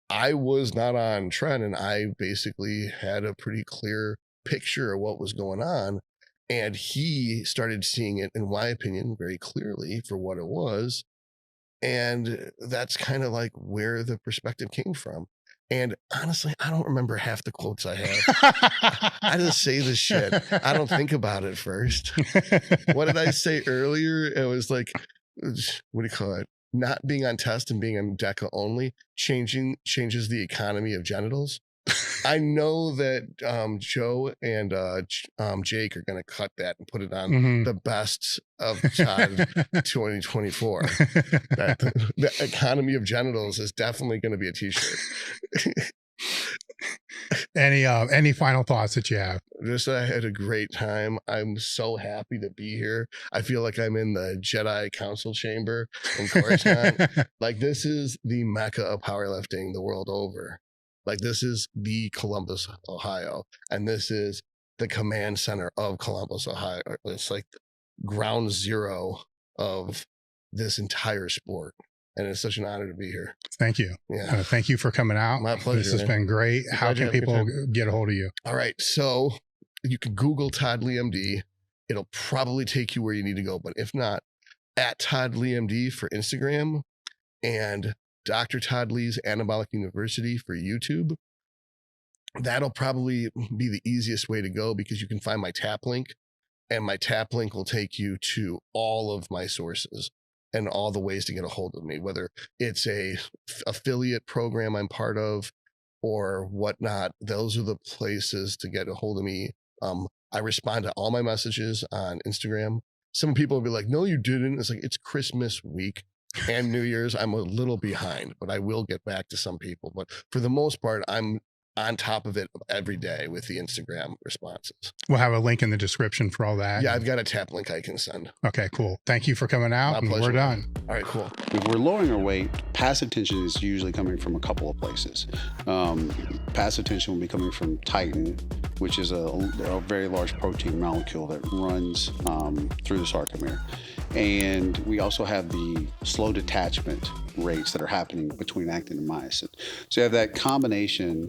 A: I was not on Tren and I basically had a pretty clear picture of what was going on. And he started seeing it, in my opinion, very clearly for what it was. And that's kind of like where the perspective came from. And honestly, I don't remember half the quotes I have. I just say this shit. I don't think about it first. What did I say earlier? It was like, what do you call it? Not being on test and being on DECA only changes the economy of genitals. I know that Joe and Jake are going to cut that and put it on the best of Todd 2024. The economy of genitals is definitely going to be a t-shirt.
B: Any final thoughts that you have?
A: Just I had a great time. I'm so happy to be here. I feel like I'm in the Jedi Council chamber in Coruscant. Like this is the Mecca of powerlifting the world over. Like this is the Columbus, Ohio, and this is the command center of Columbus, Ohio. It's like ground zero of this entire sport. And it's such an honor to be here.
B: Thank you.
A: Yeah.
B: Thank you for coming out.
A: My pleasure.
B: This has been great. How can people get a hold of you?
A: All right. So you can Google Todd Lee MD. It'll probably take you where you need to go. But if not, at Todd Lee MD for Instagram and Dr. Todd Lee's Anabolic University for YouTube. That'll probably be the easiest way to go because you can find my tap link, and my tap link will take you to all of my sources and all the ways to get a hold of me, whether it's a affiliate program I'm part of or whatnot. Those are the places to get a hold of me. I respond to all my messages on Instagram. Some people will be like, no, you didn't. It's like, it's Christmas week and New Year's. I'm a little behind, but I will get back to some people. But for the most part, I'm on top of it every day with the Instagram responses.
B: We'll have a link in the description for all that.
A: Yeah, I've got a tap link I can send.
B: Okay, cool. Thank you for coming out. And we're done.
A: All right, cool.
D: If we're lowering our weight, passive tension is usually coming from a couple of places. Passive tension will be coming from titin, which is a very large protein molecule that runs through the sarcomere. And we also have the slow detachment rates that are happening between actin and myosin. So you have that combination